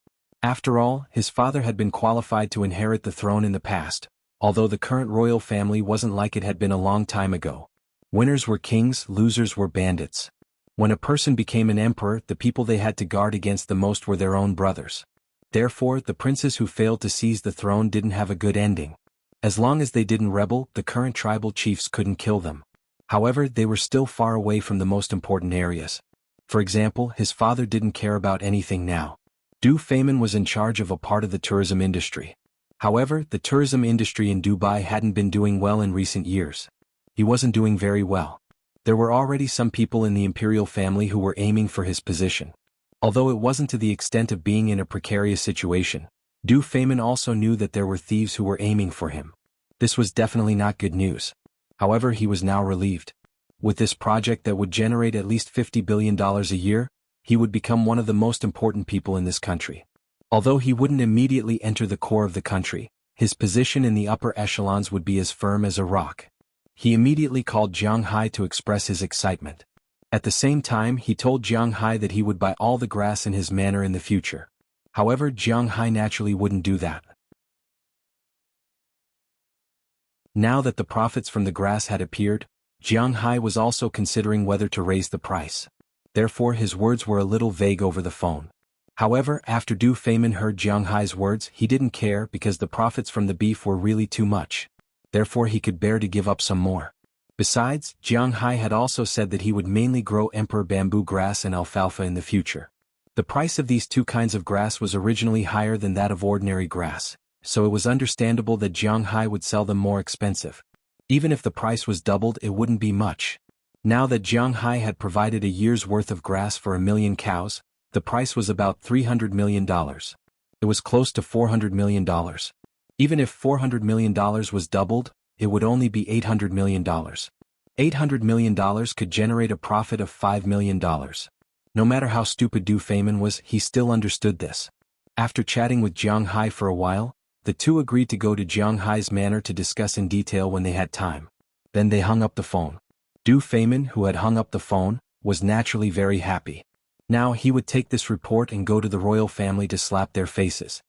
A: After all, his father had been qualified to inherit the throne in the past, although the current royal family wasn't like it had been a long time ago. Winners were kings, losers were bandits. When a person became an emperor, the people they had to guard against the most were their own brothers. Therefore, the princes who failed to seize the throne didn't have a good ending. As long as they didn't rebel, the current tribal chiefs couldn't kill them. However, they were still far away from the most important areas. For example, his father didn't care about anything now. Du Feimin was in charge of a part of the tourism industry. However, the tourism industry in Dubai hadn't been doing well in recent years. He wasn't doing very well. There were already some people in the imperial family who were aiming for his position. Although it wasn't to the extent of being in a precarious situation, Du Feimin also knew that there were thieves who were aiming for him. This was definitely not good news. However, he was now relieved. With this project that would generate at least $50 billion a year, he would become one of the most important people in this country. Although he wouldn't immediately enter the core of the country, his position in the upper echelons would be as firm as a rock. He immediately called Jiang Hai to express his excitement. At the same time, he told Jiang Hai that he would buy all the grass in his manor in the future. However, Jiang Hai naturally wouldn't do that. Now that the profits from the grass had appeared, Jiang Hai was also considering whether to raise the price. Therefore, his words were a little vague over the phone. However, after Du Feimin heard Jiang Hai's words, he didn't care because the profits from the beef were really too much. Therefore, he could bear to give up some more. Besides, Jiang Hai had also said that he would mainly grow emperor bamboo grass and alfalfa in the future. The price of these two kinds of grass was originally higher than that of ordinary grass, so it was understandable that Jiang Hai would sell them more expensive. Even if the price was doubled, it wouldn't be much. Now that Jiang Hai had provided a year's worth of grass for 1 million cows, the price was about $300 million. It was close to $400 million. Even if $400 million was doubled, it would only be $800 million. $800 million could generate a profit of $5 million. No matter how stupid Du Feimin was, he still understood this. After chatting with Jiang Hai for a while, the two agreed to go to Jiang Hai's manor to discuss in detail when they had time. Then they hung up the phone. Du Feimin, who had hung up the phone, was naturally very happy. Now he would take this report and go to the royal family to slap their faces.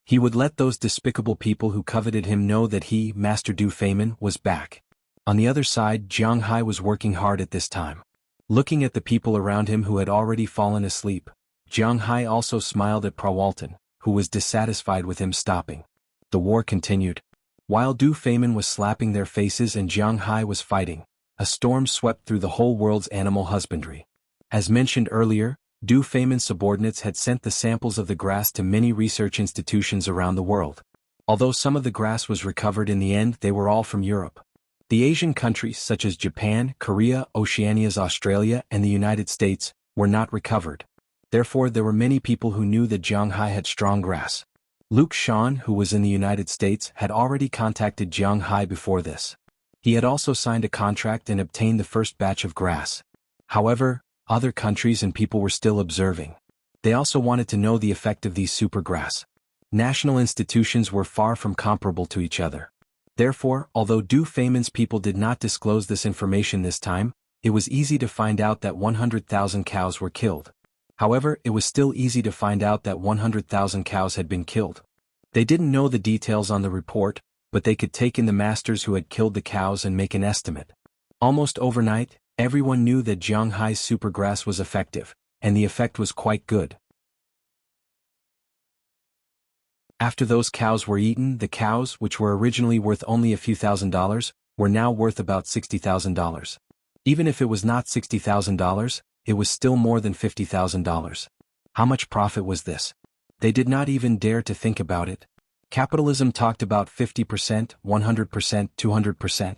A: He would let those despicable people who coveted him know that he, Master Du Feimin, was back. On the other side, Jiang Hai was working hard at this time. Looking at the people around him who had already fallen asleep, Jiang Hai also smiled at Prawalton, who was dissatisfied with him stopping. The war continued. While Du Feimin was slapping their faces and Jiang Hai was fighting, a storm swept through the whole world's animal husbandry. As mentioned earlier, Du Feimin's subordinates had sent the samples of the grass to many research institutions around the world. Although some of the grass was recovered in the end, they were all from Europe. The Asian countries such as Japan, Korea, Oceania's Australia, and the United States were not recovered. Therefore, there were many people who knew that Jiang Hai had strong grass. Luke Shan, who was in the United States, had already contacted Jiang Hai before this. He had also signed a contract and obtained the first batch of grass. However, other countries and people were still observing. They also wanted to know the effect of these supergrass. National institutions were far from comparable to each other. Therefore, although Du Feimin's people did not disclose this information this time, it was easy to find out that 100,000 cows were killed. However, it was still easy to find out that 100,000 cows had been killed. They didn't know the details on the report, but they could take in the masters who had killed the cows and make an estimate. Almost overnight, everyone knew that Jiang Hai's supergrass was effective, and the effect was quite good. After those cows were eaten, the cows, which were originally worth only a few $1,000s, were now worth about $60,000. Even if it was not $60,000, it was still more than $50,000. How much profit was this? They did not even dare to think about it. Capitalism talked about 50%, 100%, 200%.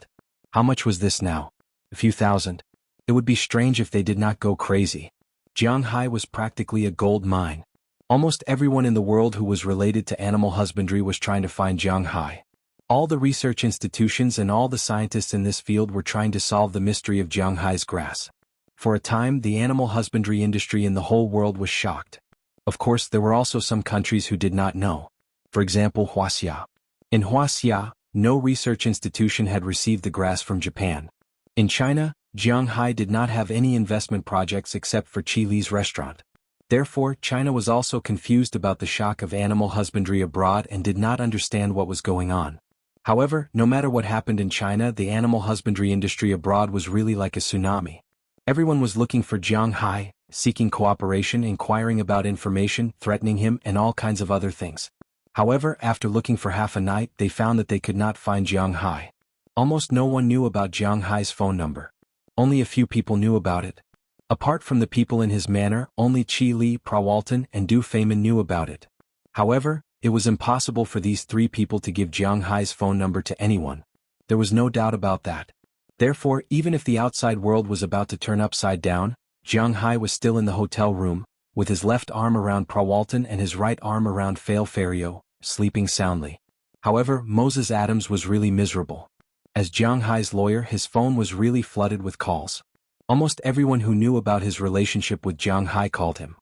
A: How much was this now? A few thousand. It would be strange if they did not go crazy. Jiang Hai was practically a gold mine. Almost everyone in the world who was related to animal husbandry was trying to find Jiang Hai. All the research institutions and all the scientists in this field were trying to solve the mystery of Jiang Hai's grass. For a time, the animal husbandry industry in the whole world was shocked. Of course, there were also some countries who did not know. For example, Wuxia. In Wuxia, no research institution had received the grass from Japan. In China, Jiang Hai did not have any investment projects except for Qi Li's restaurant. Therefore, China was also confused about the shock of animal husbandry abroad and did not understand what was going on. However, no matter what happened in China, the animal husbandry industry abroad was really like a tsunami. Everyone was looking for Jiang Hai, seeking cooperation, inquiring about information, threatening him, and all kinds of other things. However, after looking for half a night, they found that they could not find Jiang Hai. Almost no one knew about Jiang Hai's phone number. Only a few people knew about it. Apart from the people in his manor, only Qi Li, Prawalton, and Du Feimin knew about it. However, it was impossible for these three people to give Jiang Hai's phone number to anyone. There was no doubt about that. Therefore, even if the outside world was about to turn upside down, Jiang Hai was still in the hotel room, with his left arm around Prawalton and his right arm around Fail Ferio, sleeping soundly. However, Moses Adams was really miserable. As Jiang Hai's lawyer, his phone was really flooded with calls. Almost everyone who knew about his relationship with Jiang Hai called him.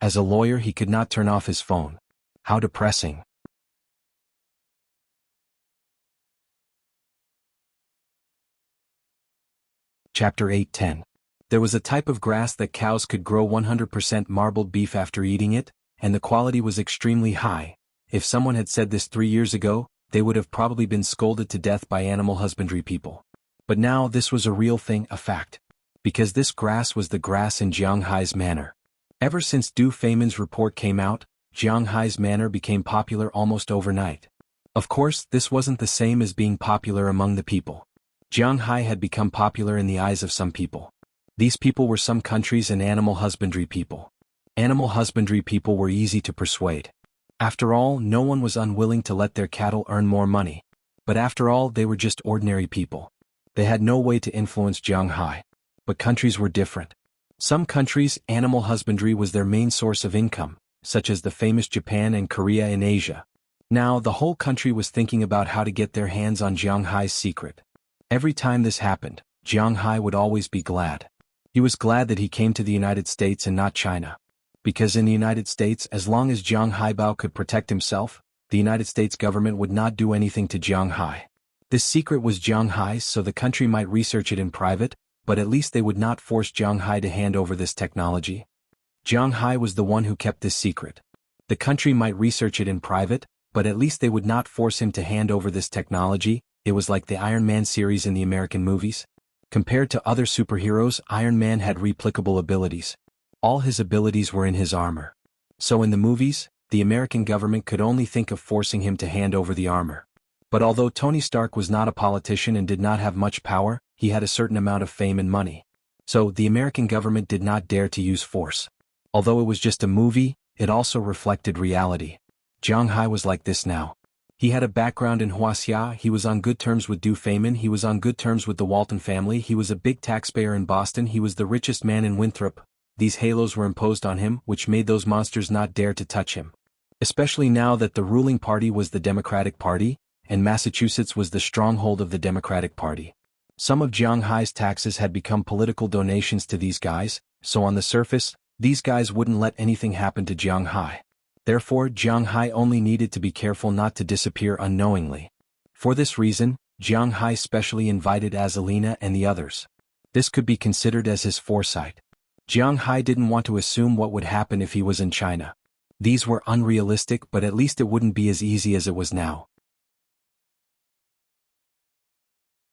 A: As a lawyer, he could not turn off his phone. How depressing. Chapter 8:10. There was a type of grass that cows could grow 100% marbled beef after eating it, and the quality was extremely high. If someone had said this 3 years ago, they would have probably been scolded to death by animal husbandry people. But now this was a real thing, a fact. Because this grass was the grass in Jiang Hai's manor. Ever since Du Feimin's report came out, Jiang Hai's manor became popular almost overnight. Of course, this wasn't the same as being popular among the people. Jiang Hai had become popular in the eyes of some people. These people were some countries and animal husbandry people. Animal husbandry people were easy to persuade. After all, no one was unwilling to let their cattle earn more money. But after all, they were just ordinary people. They had no way to influence Jiang Hai. But countries were different. Some countries, animal husbandry was their main source of income, such as the famous Japan and Korea in Asia. Now, the whole country was thinking about how to get their hands on Jiang Hai's secret. Every time this happened, Jiang Hai would always be glad. He was glad that he came to the United States and not China. Because in the United States, as long as Jiang Haibao could protect himself, the United States government would not do anything to Jiang Hai. This secret was Jiang Hai's, so the country might research it in private, but at least they would not force Jiang Hai to hand over this technology. Jiang Hai was the one who kept this secret. The country might research it in private, but at least they would not force him to hand over this technology. It was like the Iron Man series in the American movies. Compared to other superheroes, Iron Man had replicable abilities. All his abilities were in his armor. So in the movies, the American government could only think of forcing him to hand over the armor. But although Tony Stark was not a politician and did not have much power, he had a certain amount of fame and money. So the American government did not dare to use force. Although it was just a movie, it also reflected reality. Jiang Hai was like this now. He had a background in Wuxia, he was on good terms with Du Feimin, he was on good terms with the Walton family, he was a big taxpayer in Boston, he was the richest man in Winthrop. These halos were imposed on him, which made those monsters not dare to touch him. Especially now that the ruling party was the Democratic Party, and Massachusetts was the stronghold of the Democratic Party. Some of Jiang Hai's taxes had become political donations to these guys, so on the surface, these guys wouldn't let anything happen to Jiang Hai. Therefore, Jiang Hai only needed to be careful not to disappear unknowingly. For this reason, Jiang Hai specially invited Azalina and the others. This could be considered as his foresight. Jiang Hai didn't want to assume what would happen if he was in China. These were unrealistic, but at least it wouldn't be as easy as it was now.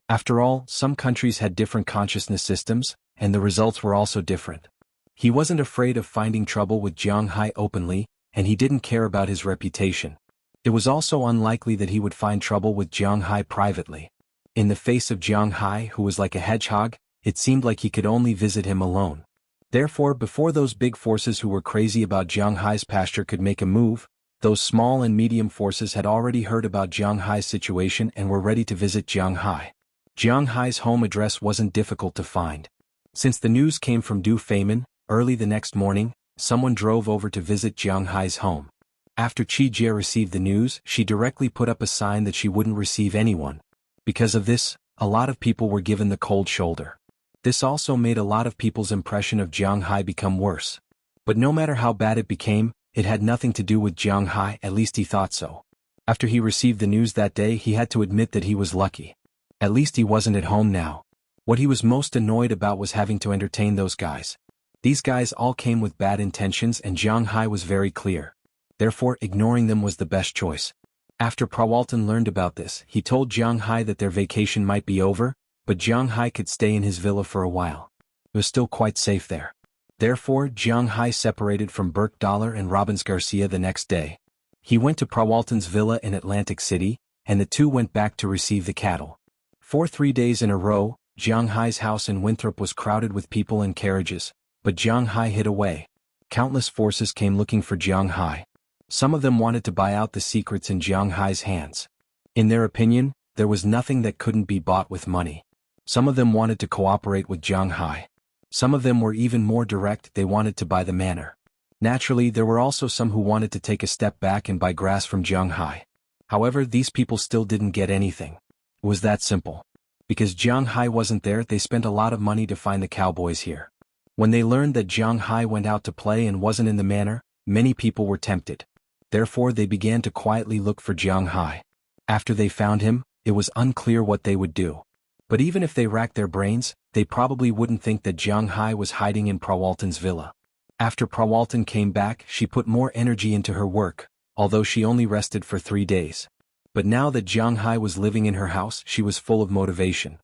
A: After all, some countries had different consciousness systems, and the results were also different. He wasn't afraid of finding trouble with Jiang Hai openly, and he didn't care about his reputation. It was also unlikely that he would find trouble with Jiang Hai privately. In the face of Jiang Hai, who was like a hedgehog, it seemed like he could only visit him alone. Therefore, before those big forces who were crazy about Jiang Hai's pasture could make a move, those small and medium forces had already heard about Jiang Hai's situation and were ready to visit Jiang Hai. Jiang Hai's home address wasn't difficult to find. Since the news came from Du Feimin, early the next morning, someone drove over to visit Jiang Hai's home. After Qi Jie received the news, she directly put up a sign that she wouldn't receive anyone. Because of this, a lot of people were given the cold shoulder. This also made a lot of people's impression of Jiang Hai become worse. But no matter how bad it became, it had nothing to do with Jiang Hai, at least he thought so. After he received the news that day, he had to admit that he was lucky. At least he wasn't at home now. What he was most annoyed about was having to entertain those guys. These guys all came with bad intentions and Jiang Hai was very clear. Therefore, ignoring them was the best choice. After Prawalton learned about this, he told Jiang Hai that their vacation might be over, but Jiang Hai could stay in his villa for a while. It was still quite safe there. Therefore, Jiang Hai separated from Burke Dollar and Robbins Garcia the next day. He went to Prawalton's villa in Atlantic City, and the two went back to receive the cattle. For 3 days in a row, Jiang Hai's house in Winthrop was crowded with people and carriages, but Jiang Hai hid away. Countless forces came looking for Jiang Hai. Some of them wanted to buy out the secrets in Jiang Hai's hands. In their opinion, there was nothing that couldn't be bought with money. Some of them wanted to cooperate with Jiang Hai. Some of them were even more direct, they wanted to buy the manor. Naturally, there were also some who wanted to take a step back and buy grass from Jiang Hai. However, these people still didn't get anything. It was that simple. Because Jiang Hai wasn't there, they spent a lot of money to find the cowboys here. When they learned that Jiang Hai went out to play and wasn't in the manor, many people were tempted. Therefore, they began to quietly look for Jiang Hai. After they found him, it was unclear what they would do. But even if they racked their brains, they probably wouldn't think that Jiang Hai was hiding in Prawalton's villa. After Prawalton came back, she put more energy into her work, although she only rested for 3 days. But now that Jiang Hai was living in her house, she was full of motivation.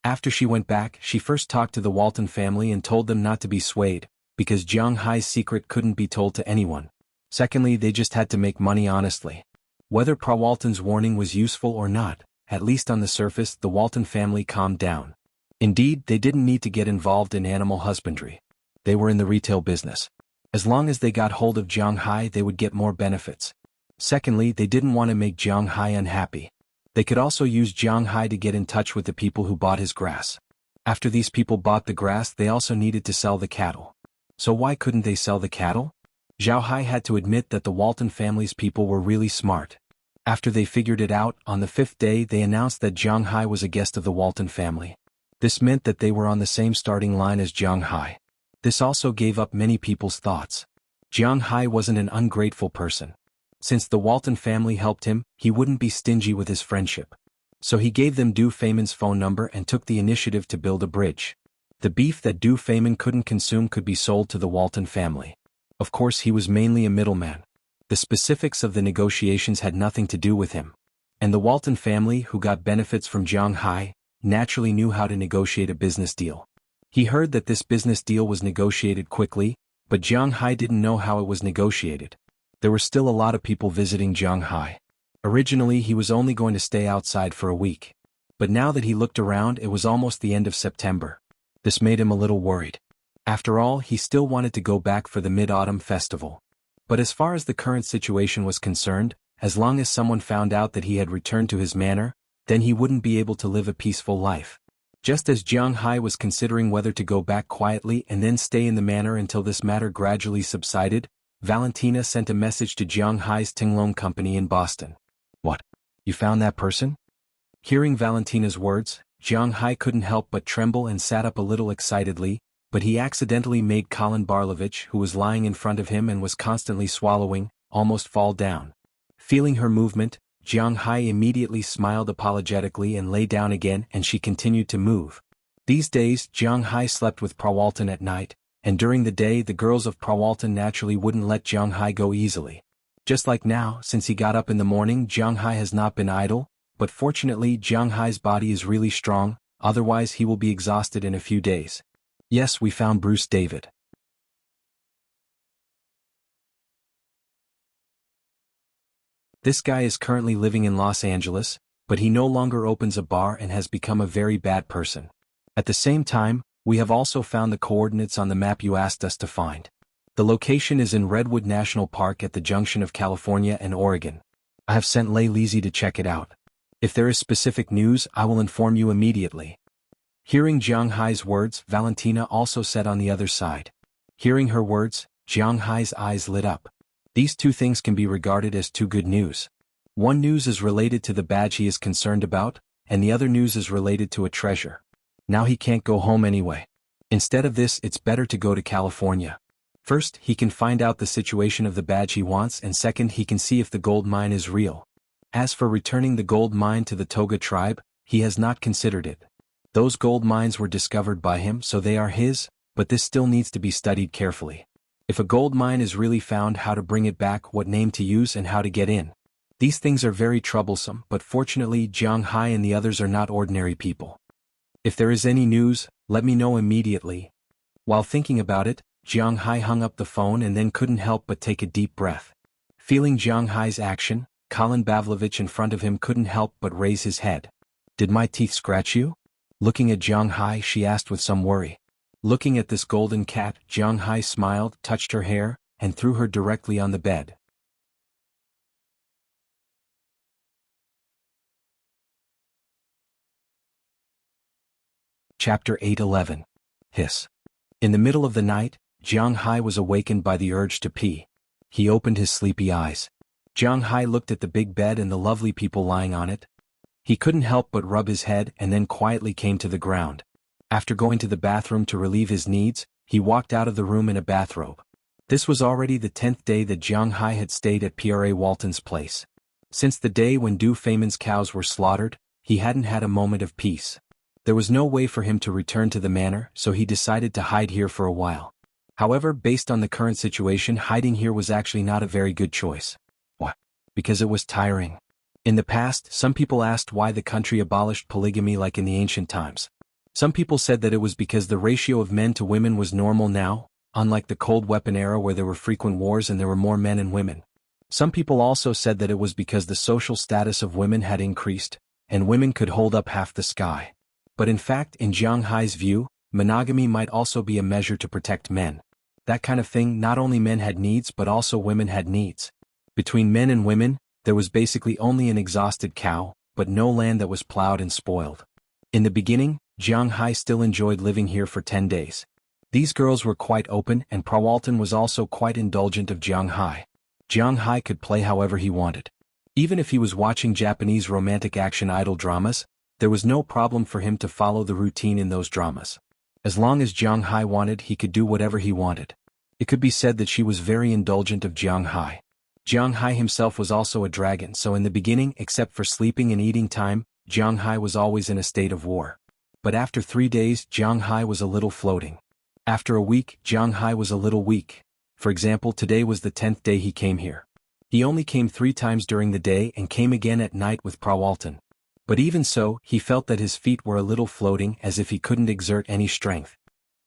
A: After she went back, she first talked to the Walton family and told them not to be swayed, because Jiang Hai's secret couldn't be told to anyone. Secondly, they just had to make money honestly. Whether Prawalton's warning was useful or not, at least on the surface, the Walton family calmed down. Indeed, they didn't need to get involved in animal husbandry. They were in the retail business. As long as they got hold of Jiang Hai, they would get more benefits. Secondly, they didn't want to make Jiang Hai unhappy. They could also use Jiang Hai to get in touch with the people who bought his grass. After these people bought the grass, they also needed to sell the cattle. So why couldn't they sell the cattle? Zhao Hai had to admit that the Walton family's people were really smart. After they figured it out, on the 5th day they announced that Jiang Hai was a guest of the Walton family. This meant that they were on the same starting line as Jiang Hai. This also gave up many people's thoughts. Jiang Hai wasn't an ungrateful person. Since the Walton family helped him, he wouldn't be stingy with his friendship. So he gave them Du Feimin's phone number and took the initiative to build a bridge. The beef that Du Feimin couldn't consume could be sold to the Walton family. Of course, he was mainly a middleman. The specifics of the negotiations had nothing to do with him. And the Walton family, who got benefits from Jiang Hai, naturally knew how to negotiate a business deal. He heard that this business deal was negotiated quickly, but Jiang Hai didn't know how it was negotiated. There were still a lot of people visiting Jiang Hai. Originally, he was only going to stay outside for a week. But now that he looked around, it was almost the end of September. This made him a little worried. After all, he still wanted to go back for the Mid-Autumn Festival. But as far as the current situation was concerned, as long as someone found out that he had returned to his manor, then he wouldn't be able to live a peaceful life. Just as Jiang Hai was considering whether to go back quietly and then stay in the manor until this matter gradually subsided, Valentina sent a message to Jiang Hai's Tinglong company in Boston. "What? You found that person?" Hearing Valentina's words, Jiang Hai couldn't help but tremble and sat up a little excitedly, but he accidentally made Colin Barlovich, who was lying in front of him and was constantly swallowing, almost fall down. Feeling her movement, Jiang Hai immediately smiled apologetically and lay down again, and she continued to move. These days, Jiang Hai slept with Prawalton at night, and during the day the girls of Prawalton naturally wouldn't let Jiang Hai go easily. Just like now, since he got up in the morning, Jiang Hai has not been idle, but fortunately Jiang Hai's body is really strong, otherwise he will be exhausted in a few days. Yes, we found Bruce David. This guy is currently living in Los Angeles, but he no longer opens a bar and has become a very bad person. At the same time, we have also found the coordinates on the map you asked us to find. The location is in Redwood National Park at the junction of California and Oregon. I have sent Lei Lizzie to check it out. If there is specific news, I will inform you immediately. Hearing Jiang Hai's words, Valentina also said on the other side. Hearing her words, Jiang Hai's eyes lit up. These two things can be regarded as two good news. One news is related to the badge he is concerned about, and the other news is related to a treasure. Now he can't go home anyway. Instead of this, it's better to go to California. First, he can find out the situation of the badge he wants, and second, he can see if the gold mine is real. As for returning the gold mine to the Toga tribe, he has not considered it. Those gold mines were discovered by him, so they are his, but this still needs to be studied carefully. If a gold mine is really found, how to bring it back, what name to use, and how to get in. These things are very troublesome, but fortunately Jiang Hai and the others are not ordinary people. If there is any news, let me know immediately. While thinking about it, Jiang Hai hung up the phone and then couldn't help but take a deep breath. Feeling Jiang Hai's action, Colin Pavlovich in front of him couldn't help but raise his head. Did my teeth scratch you? Looking at Jiang Hai, she asked with some worry. Looking at this golden cat, Jiang Hai smiled, touched her hair, and threw her directly on the bed. Chapter 8:11. Hiss. In the middle of the night, Jiang Hai was awakened by the urge to pee. He opened his sleepy eyes. Jiang Hai looked at the big bed and the lovely people lying on it. He couldn't help but rub his head and then quietly came to the ground. After going to the bathroom to relieve his needs, he walked out of the room in a bathrobe. This was already the 10th day that Jiang Hai had stayed at Pra Walton's place. Since the day when Du Feimin's cows were slaughtered, he hadn't had a moment of peace. There was no way for him to return to the manor, so he decided to hide here for a while. However, based on the current situation, hiding here was actually not a very good choice. Why? Because it was tiring. In the past, some people asked why the country abolished polygamy like in the ancient times. Some people said that it was because the ratio of men to women was normal now, unlike the cold weapon era where there were frequent wars and there were more men and women. Some people also said that it was because the social status of women had increased, and women could hold up half the sky. But in fact, in Jiang Hai's view, monogamy might also be a measure to protect men. That kind of thing, not only men had needs but also women had needs. Between men and women, there was basically only an exhausted cow, but no land that was plowed and spoiled. In the beginning, Jiang Hai still enjoyed living here for 10 days. These girls were quite open and Prawalton was also quite indulgent of Jiang Hai. Jiang Hai could play however he wanted. Even if he was watching Japanese romantic action idol dramas, there was no problem for him to follow the routine in those dramas. As long as Jiang Hai wanted, he could do whatever he wanted. It could be said that she was very indulgent of Jiang Hai. Jiang Hai himself was also a dragon, so in the beginning, except for sleeping and eating time, Jiang Hai was always in a state of war. But after 3 days, Jiang Hai was a little floating. After a week, Jiang Hai was a little weak. For example, today was the 10th day he came here. He only came 3 times during the day and came again at night with Prawalton. But even so, he felt that his feet were a little floating as if he couldn't exert any strength.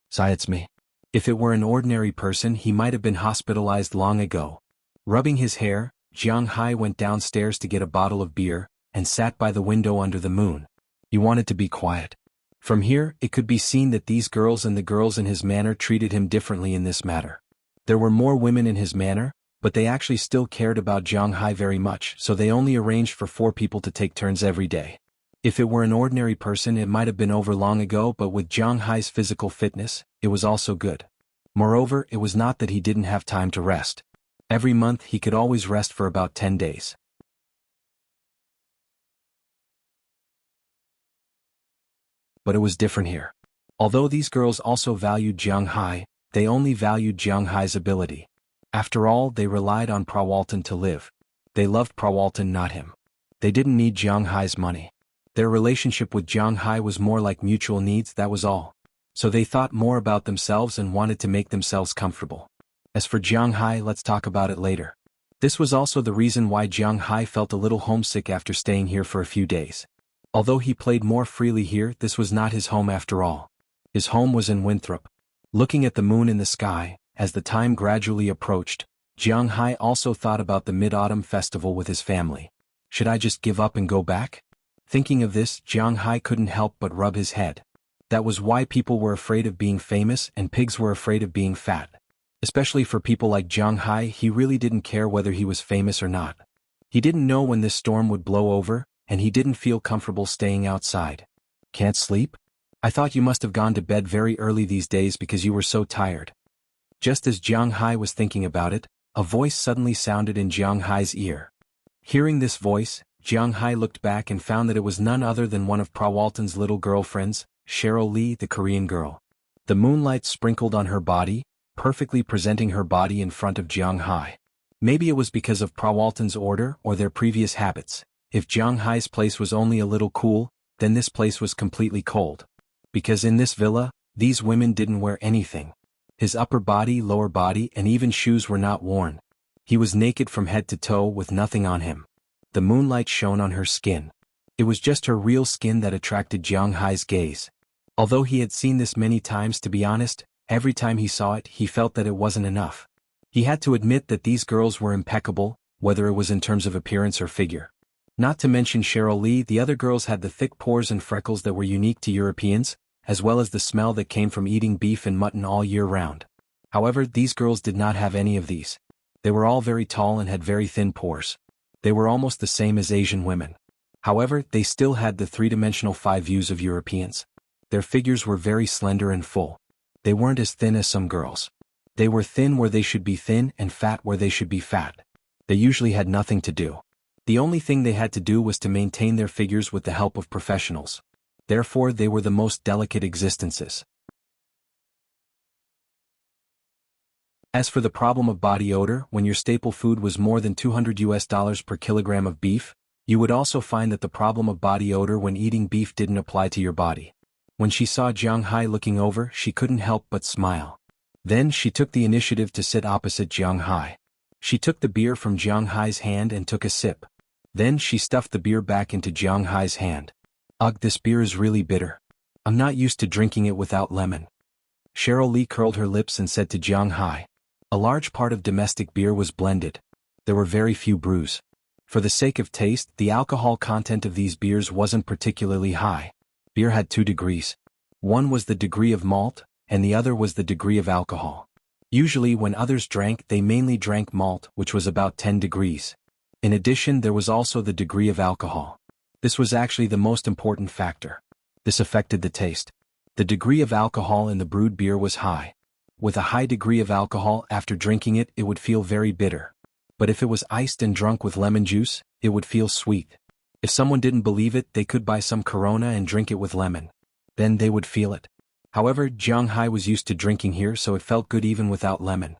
A: Sigh, it's me. If it were an ordinary person, he might have been hospitalized long ago. Rubbing his hair, Jiang Hai went downstairs to get a bottle of beer, and sat by the window under the moon. He wanted to be quiet. From here, it could be seen that these girls and the girls in his manor treated him differently in this matter. There were more women in his manor, but they actually still cared about Jiang Hai very much, so they only arranged for 4 people to take turns every day. If it were an ordinary person, it might have been over long ago, but with Jiang Hai's physical fitness, it was also good. Moreover, it was not that he didn't have time to rest. Every month he could always rest for about 10 days. But it was different here. Although these girls also valued Jiang Hai, they only valued Jiang Hai's ability. After all, they relied on Prawalton to live. They loved Prawalton, not him. They didn't need Jiang Hai's money. Their relationship with Jiang Hai was more like mutual needs, that was all. so they thought more about themselves and wanted to make themselves comfortable. As for Jiang Hai, let's talk about it later. This was also the reason why Jiang Hai felt a little homesick after staying here for a few days. Although he played more freely here, this was not his home after all. His home was in Winthrop. Looking at the moon in the sky, as the time gradually approached, Jiang Hai also thought about the Mid-Autumn Festival with his family. Should I just give up and go back? Thinking of this, Jiang Hai couldn't help but rub his head. That was why people were afraid of being famous and pigs were afraid of being fat. Especially for people like Jiang Hai, he really didn't care whether he was famous or not. He didn't know when this storm would blow over, and he didn't feel comfortable staying outside. Can't sleep? I thought you must have gone to bed very early these days because you were so tired. Just as Jiang Hai was thinking about it, a voice suddenly sounded in Jiang Hai's ear. Hearing this voice, Jiang Hai looked back and found that it was none other than one of Prawalton's little girlfriends, Cheryl Lee, the Korean girl. The moonlight sprinkled on her body, perfectly presenting her body in front of Jiang Hai. Maybe it was because of Prawalton's order or their previous habits. If Jiang Hai's place was only a little cool, then this place was completely cold. Because in this villa, these women didn't wear anything. His upper body, lower body, and even shoes were not worn. He was naked from head to toe with nothing on him. The moonlight shone on her skin. It was just her real skin that attracted Jiang Hai's gaze. Although he had seen this many times, to be honest, every time he saw it, he felt that it wasn't enough. He had to admit that these girls were impeccable, whether it was in terms of appearance or figure. Not to mention Cheryl Lee, the other girls had the thick pores and freckles that were unique to Europeans, as well as the smell that came from eating beef and mutton all year round. However, these girls did not have any of these. They were all very tall and had very thin pores. They were almost the same as Asian women. However, they still had the three-dimensional 5 views of Europeans. Their figures were very slender and full. They weren't as thin as some girls. They were thin where they should be thin and fat where they should be fat. They usually had nothing to do. The only thing they had to do was to maintain their figures with the help of professionals. Therefore, they were the most delicate existences. As for the problem of body odor, when your staple food was more than $200 per kilogram of beef, you would also find that the problem of body odor when eating beef didn't apply to your body. When she saw Jiang Hai looking over, she couldn't help but smile. Then she took the initiative to sit opposite Jiang Hai. She took the beer from Jiang Hai's hand and took a sip. Then she stuffed the beer back into Jiang Hai's hand. Ugh, this beer is really bitter. I'm not used to drinking it without lemon. Cheryl Lee curled her lips and said to Jiang Hai. A large part of domestic beer was blended. There were very few brews. For the sake of taste, the alcohol content of these beers wasn't particularly high. Beer had 2 degrees. One was the degree of malt, and the other was the degree of alcohol. Usually when others drank, they mainly drank malt, which was about 10 degrees. In addition, there was also the degree of alcohol. This was actually the most important factor. This affected the taste. The degree of alcohol in the brewed beer was high. With a high degree of alcohol, after drinking it, it would feel very bitter. But if it was iced and drunk with lemon juice, it would feel sweet. If someone didn't believe it, they could buy some Corona and drink it with lemon. Then they would feel it. However, Jiang Hai was used to drinking here, so it felt good even without lemon.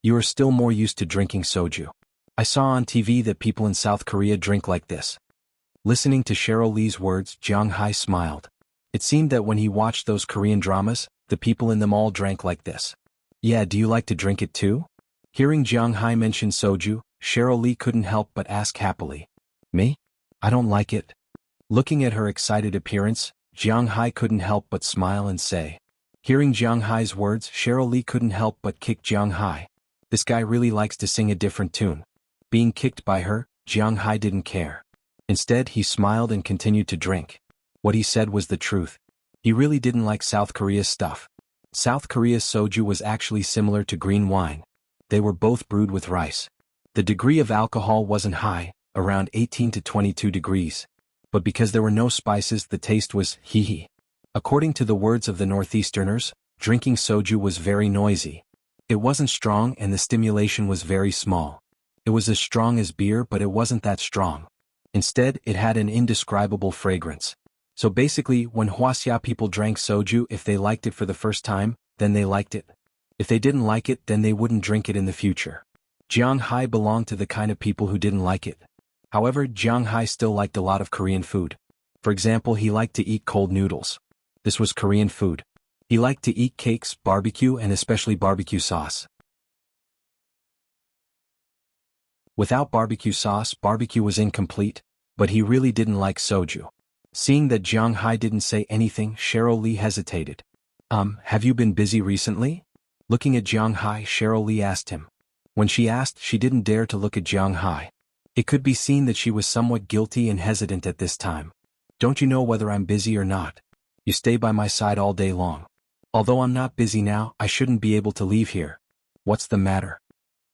A: You are still more used to drinking soju. I saw on TV that people in South Korea drink like this. Listening to Cheryl Lee's words, Jiang Hai smiled. It seemed that when he watched those Korean dramas, the people in them all drank like this. Yeah, do you like to drink it too? Hearing Jiang Hai mention soju, Cheryl Lee couldn't help but ask happily. Me? I don't like it. Looking at her excited appearance, Jiang Hai couldn't help but smile and say. Hearing Jiang Hai's words, Cheryl Lee couldn't help but kick Jiang Hai. This guy really likes to sing a different tune. Being kicked by her, Jiang Hai didn't care. Instead, he smiled and continued to drink. What he said was the truth. He really didn't like South Korea's stuff. South Korea's soju was actually similar to green wine. They were both brewed with rice. The degree of alcohol wasn't high, around 18 to 22 degrees. But because there were no spices, the taste was hee-hee. According to the words of the Northeasterners, drinking soju was very noisy. It wasn't strong and the stimulation was very small. It was as strong as beer, but it wasn't that strong. Instead, it had an indescribable fragrance. So basically, when Wuxia people drank soju, if they liked it for the first time, then they liked it. If they didn't like it, then they wouldn't drink it in the future. Jiang Hai belonged to the kind of people who didn't like it. However, Jiang Hai still liked a lot of Korean food. For example, he liked to eat cold noodles. This was Korean food. He liked to eat cakes, barbecue, and especially barbecue sauce. Without barbecue sauce, barbecue was incomplete, but he really didn't like soju. Seeing that Jiang Hai didn't say anything, Cheryl Lee hesitated. Have you been busy recently? Looking at Jiang Hai, Cheryl Lee asked him. When she asked, she didn't dare to look at Jiang Hai. It could be seen that she was somewhat guilty and hesitant at this time. Don't you know whether I'm busy or not? You stay by my side all day long. Although I'm not busy now, I shouldn't be able to leave here. What's the matter?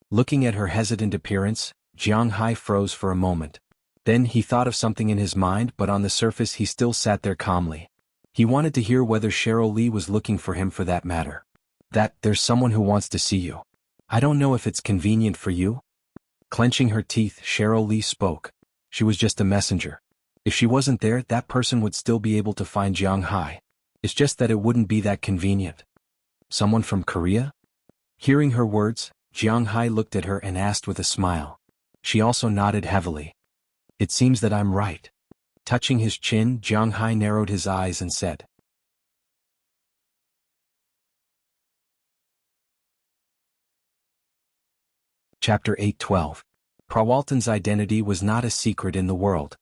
A: Looking at her hesitant appearance, Jiang Hai froze for a moment. Then he thought of something in his mind, but on the surface he still sat there calmly. He wanted to hear whether Cheryl Lee was looking for him for that matter. There's someone who wants to see you. I don't know if it's convenient for you. Clenching her teeth, Cheryl Lee spoke. She was just a messenger. If she wasn't there, that person would still be able to find Jiang Hai. It's just that it wouldn't be that convenient. Someone from Korea? Hearing her words, Jiang Hai looked at her and asked with a smile. She also nodded heavily. It seems that I'm right. Touching his chin, Jiang Hai narrowed his eyes and said. Chapter 8:12. Prawalton's identity was not a secret in the world.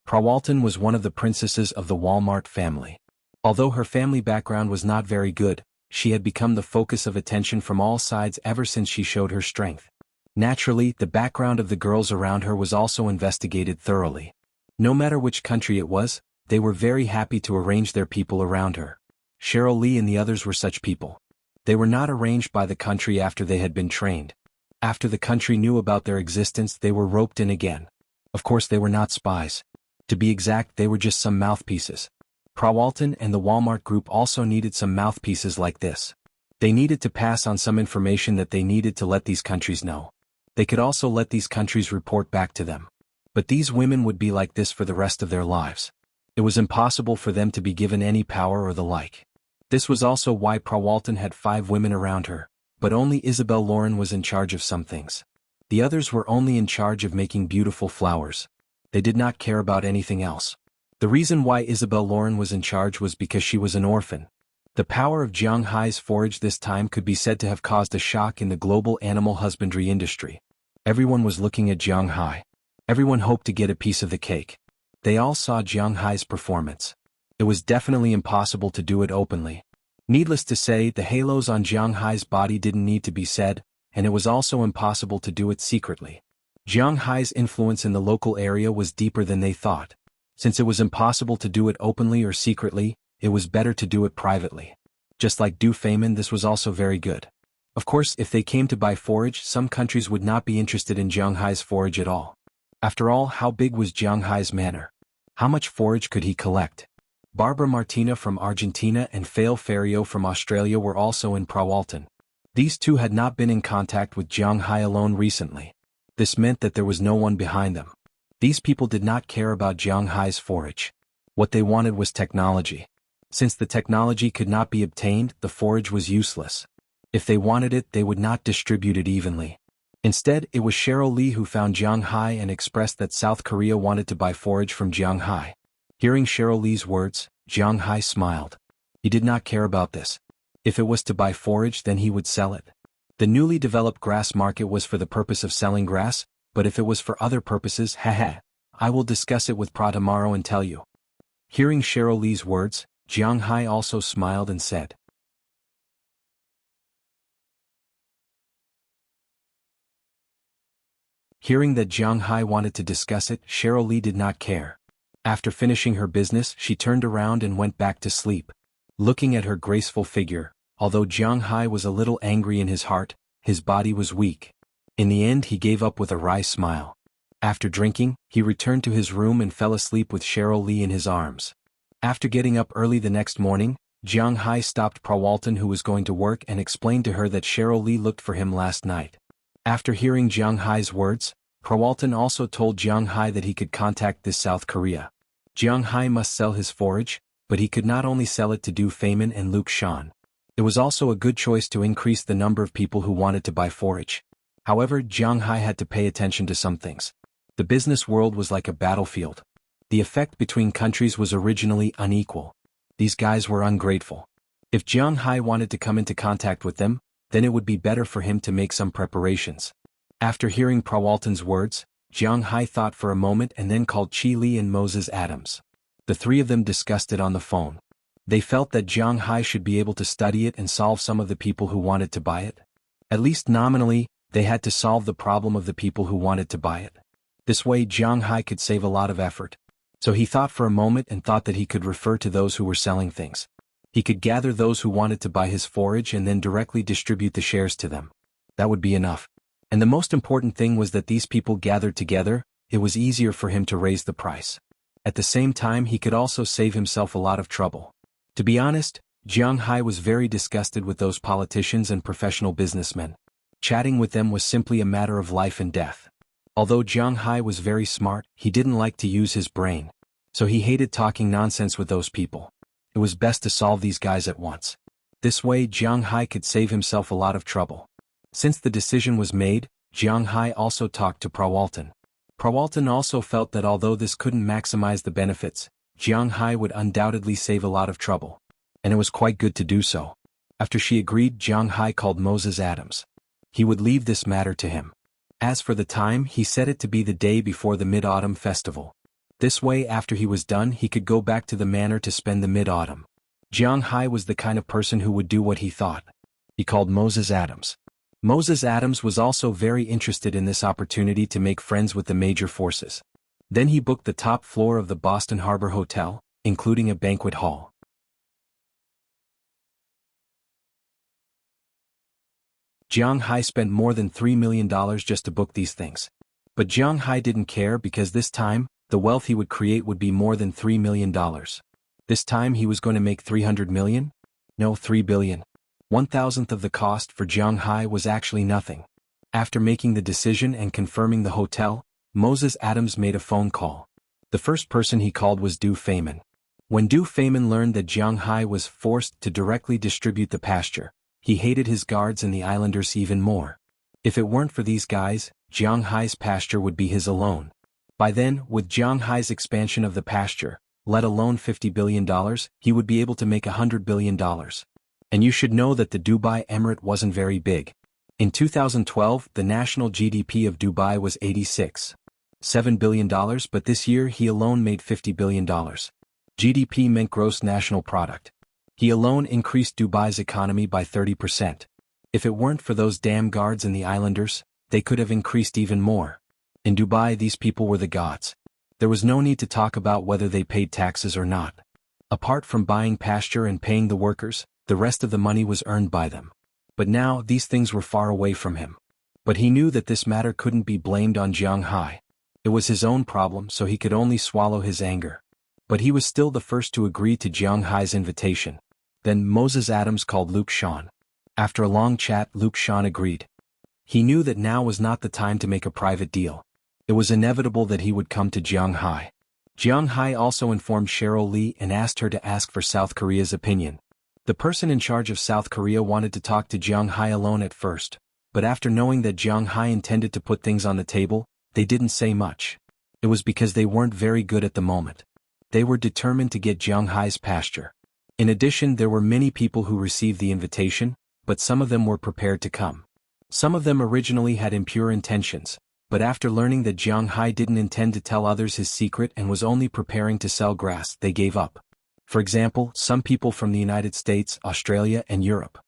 A: Prawalton was one of the princesses of the Walmart family. Although her family background was not very good, she had become the focus of attention from all sides ever since she showed her strength. Naturally, the background of the girls around her was also investigated thoroughly. No matter which country it was, they were very happy to arrange their people around her. Cheryl Lee and the others were such people. They were not arranged by the country after they had been trained. After the country knew about their existence, they were roped in again. Of course, they were not spies. To be exact, they were just some mouthpieces. Prawalton and the Walmart Group also needed some mouthpieces like this. They needed to pass on some information that they needed to let these countries know. They could also let these countries report back to them. But these women would be like this for the rest of their lives. It was impossible for them to be given any power or the like. This was also why Prawalton had 5 women around her, but only Isabel Lauren was in charge of some things. The others were only in charge of making beautiful flowers. They did not care about anything else. The reason why Isabel Lauren was in charge was because she was an orphan. The power of Jiang Hai's forage this time could be said to have caused a shock in the global animal husbandry industry. Everyone was looking at Jiang Hai. Everyone hoped to get a piece of the cake. They all saw Jiang Hai's performance. It was definitely impossible to do it openly. Needless to say, the halos on Jiang Hai's body didn't need to be said, and it was also impossible to do it secretly. Jiang Hai's influence in the local area was deeper than they thought. Since it was impossible to do it openly or secretly, it was better to do it privately. Just like Du Feynman, this was also very good. Of course, if they came to buy forage, some countries would not be interested in Jiang Hai's forage at all. After all, how big was Jiang Hai's manor? How much forage could he collect? Barbara Martina from Argentina and Fail Ferrio from Australia were also in Prawalton. These two had not been in contact with Jiang Hai alone recently. This meant that there was no one behind them. These people did not care about Jiang Hai's forage. What they wanted was technology. Since the technology could not be obtained, the forage was useless. If they wanted it, they would not distribute it evenly. Instead, it was Cheryl Lee who found Jiang Hai and expressed that South Korea wanted to buy forage from Jiang Hai. Hearing Cheryl Lee's words, Jiang Hai smiled. He did not care about this. If it was to buy forage, then he would sell it. The newly developed grass market was for the purpose of selling grass, but if it was for other purposes, I will discuss it with Pra tomorrow and tell you. Hearing Cheryl Lee's words, Jiang Hai also smiled and said. Hearing that Jiang Hai wanted to discuss it, Cheryl Lee did not care. After finishing her business, she turned around and went back to sleep. Looking at her graceful figure, although Jiang Hai was a little angry in his heart, his body was weak. In the end, he gave up with a wry smile. After drinking, he returned to his room and fell asleep with Cheryl Lee in his arms. After getting up early the next morning, Jiang Hai stopped Prawalton, who was going to work, and explained to her that Cheryl Lee looked for him last night. After hearing Jiang Hai's words, Prawalton also told Jiang Hai that he could contact this South Korea. Jiang Hai must sell his forage, but he could not only sell it to Du Feynman and Luke Shan. It was also a good choice to increase the number of people who wanted to buy forage. However, Jiang Hai had to pay attention to some things. The business world was like a battlefield. The effect between countries was originally unequal. These guys were ungrateful. If Jiang Hai wanted to come into contact with them, then it would be better for him to make some preparations. After hearing Prawalton's words, Jiang Hai thought for a moment and then called Chi Li and Moses Adams. The three of them discussed it on the phone. They felt that Jiang Hai should be able to study it and solve some of the people who wanted to buy it. At least nominally, they had to solve the problem of the people who wanted to buy it. This way Jiang Hai could save a lot of effort. So he thought for a moment and thought that he could refer to those who were selling things. He could gather those who wanted to buy his forage and then directly distribute the shares to them. That would be enough. And the most important thing was that these people gathered together, it was easier for him to raise the price. At the same time he could also save himself a lot of trouble. To be honest, Jiang Hai was very disgusted with those politicians and professional businessmen. Chatting with them was simply a matter of life and death. Although Jiang Hai was very smart, he didn't like to use his brain. So he hated talking nonsense with those people. It was best to solve these guys at once. This way Jiang Hai could save himself a lot of trouble. Since the decision was made, Jiang Hai also talked to Prawalton. Prawalton also felt that although this couldn't maximize the benefits, Jiang Hai would undoubtedly save a lot of trouble. And it was quite good to do so. After she agreed, Jiang Hai called Moses Adams. He would leave this matter to him. As for the time, he set it to be the day before the Mid-Autumn Festival. This way after he was done he could go back to the manor to spend the mid-autumn. Jiang Hai was the kind of person who would do what he thought. He called Moses Adams. Moses Adams was also very interested in this opportunity to make friends with the major forces. Then he booked the top floor of the Boston Harbor Hotel, including a banquet hall. Jiang Hai spent more than $3 million just to book these things. But Jiang Hai didn't care because this time, the wealth he would create would be more than $3 million. This time he was going to make 300 million? No, 3 billion. 1,000th of the cost for Jiang Hai was actually nothing. After making the decision and confirming the hotel, Moses Adams made a phone call. The first person he called was Du Feynman. When Du Feynman learned that Jiang Hai was forced to directly distribute the pasture, he hated his guards and the islanders even more. If it weren't for these guys, Jiang Hai's pasture would be his alone. By then, with Jiang Hai's expansion of the pasture, let alone $50 billion, he would be able to make $100 billion. And you should know that the Dubai Emirate wasn't very big. In 2012, the national GDP of Dubai was $86.7 billion, but this year he alone made $50 billion. GDP meant gross national product. He alone increased Dubai's economy by 30%. If it weren't for those damn guards and the islanders, they could have increased even more. In Dubai these people were the gods. There was no need to talk about whether they paid taxes or not. Apart from buying pasture and paying the workers, the rest of the money was earned by them. But now these things were far away from him. But he knew that this matter couldn't be blamed on Jiang Hai. It was his own problem, so he could only swallow his anger. But he was still the first to agree to Jiang Hai's invitation. Then Moses Adams called Luke Sean. After a long chat, Luke Sean agreed. He knew that now was not the time to make a private deal. It was inevitable that he would come to Jiang Hai. Jiang Hai also informed Cheryl Lee and asked her to ask for South Korea's opinion. The person in charge of South Korea wanted to talk to Jiang Hai alone at first, but after knowing that Jiang Hai intended to put things on the table, they didn't say much. It was because they weren't very good at the moment. They were determined to get Jiang Hai's pasture. In addition, there were many people who received the invitation, but some of them were prepared to come. Some of them originally had impure intentions, but after learning that Jiang Hai didn't intend to tell others his secret and was only preparing to sell grass, they gave up. For example, some people from the United States, Australia, and Europe.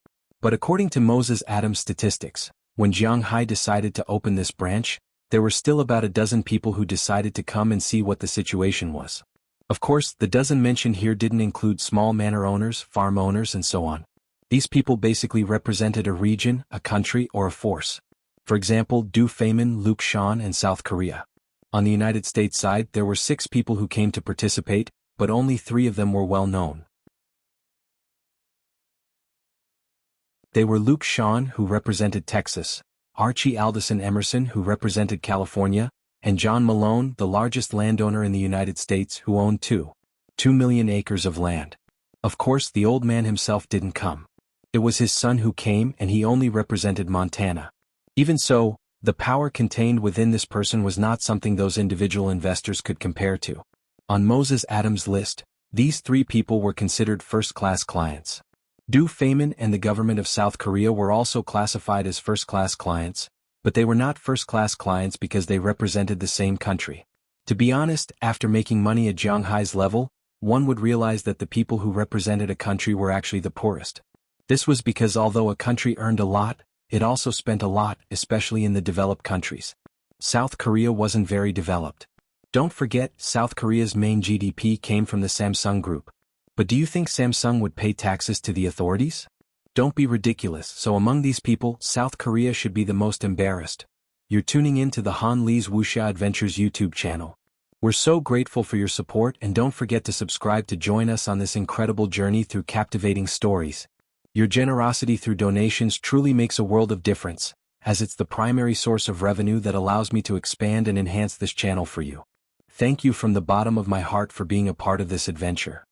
A: But according to Moses Adams' statistics, when Jiang Hai decided to open this branch, there were still about a dozen people who decided to come and see what the situation was. Of course, the dozen mentioned here didn't include small manor owners, farm owners, and so on. These people basically represented a region, a country, or a force. For example, Du Feynman, Luke Sean, and South Korea. On the United States side, there were 6 people who came to participate, but only 3 of them were well known. They were Luke Sean, who represented Texas, Archie Alderson Emerson, who represented California, and John Malone, the largest landowner in the United States, who owned 2 million acres of land. Of course, the old man himself didn't come. It was his son who came, and he only represented Montana. Even so, the power contained within this person was not something those individual investors could compare to. On Moses Adams' list, these 3 people were considered first-class clients. Du Feynman and the government of South Korea were also classified as first-class clients, but they were not first-class clients because they represented the same country. To be honest, after making money at Jiang Hai's level, one would realize that the people who represented a country were actually the poorest. This was because although a country earned a lot, it also spent a lot, especially in the developed countries. South Korea wasn't very developed. Don't forget, South Korea's main GDP came from the Samsung Group. But do you think Samsung would pay taxes to the authorities? Don't be ridiculous. So among these people, South Korea should be the most embarrassed. You're tuning in to the Han Lee's Wuxia Adventures YouTube channel. We're so grateful for your support, and don't forget to subscribe to join us on this incredible journey through captivating stories. Your generosity through donations truly makes a world of difference, as it's the primary source of revenue that allows me to expand and enhance this channel for you. Thank you from the bottom of my heart for being a part of this adventure.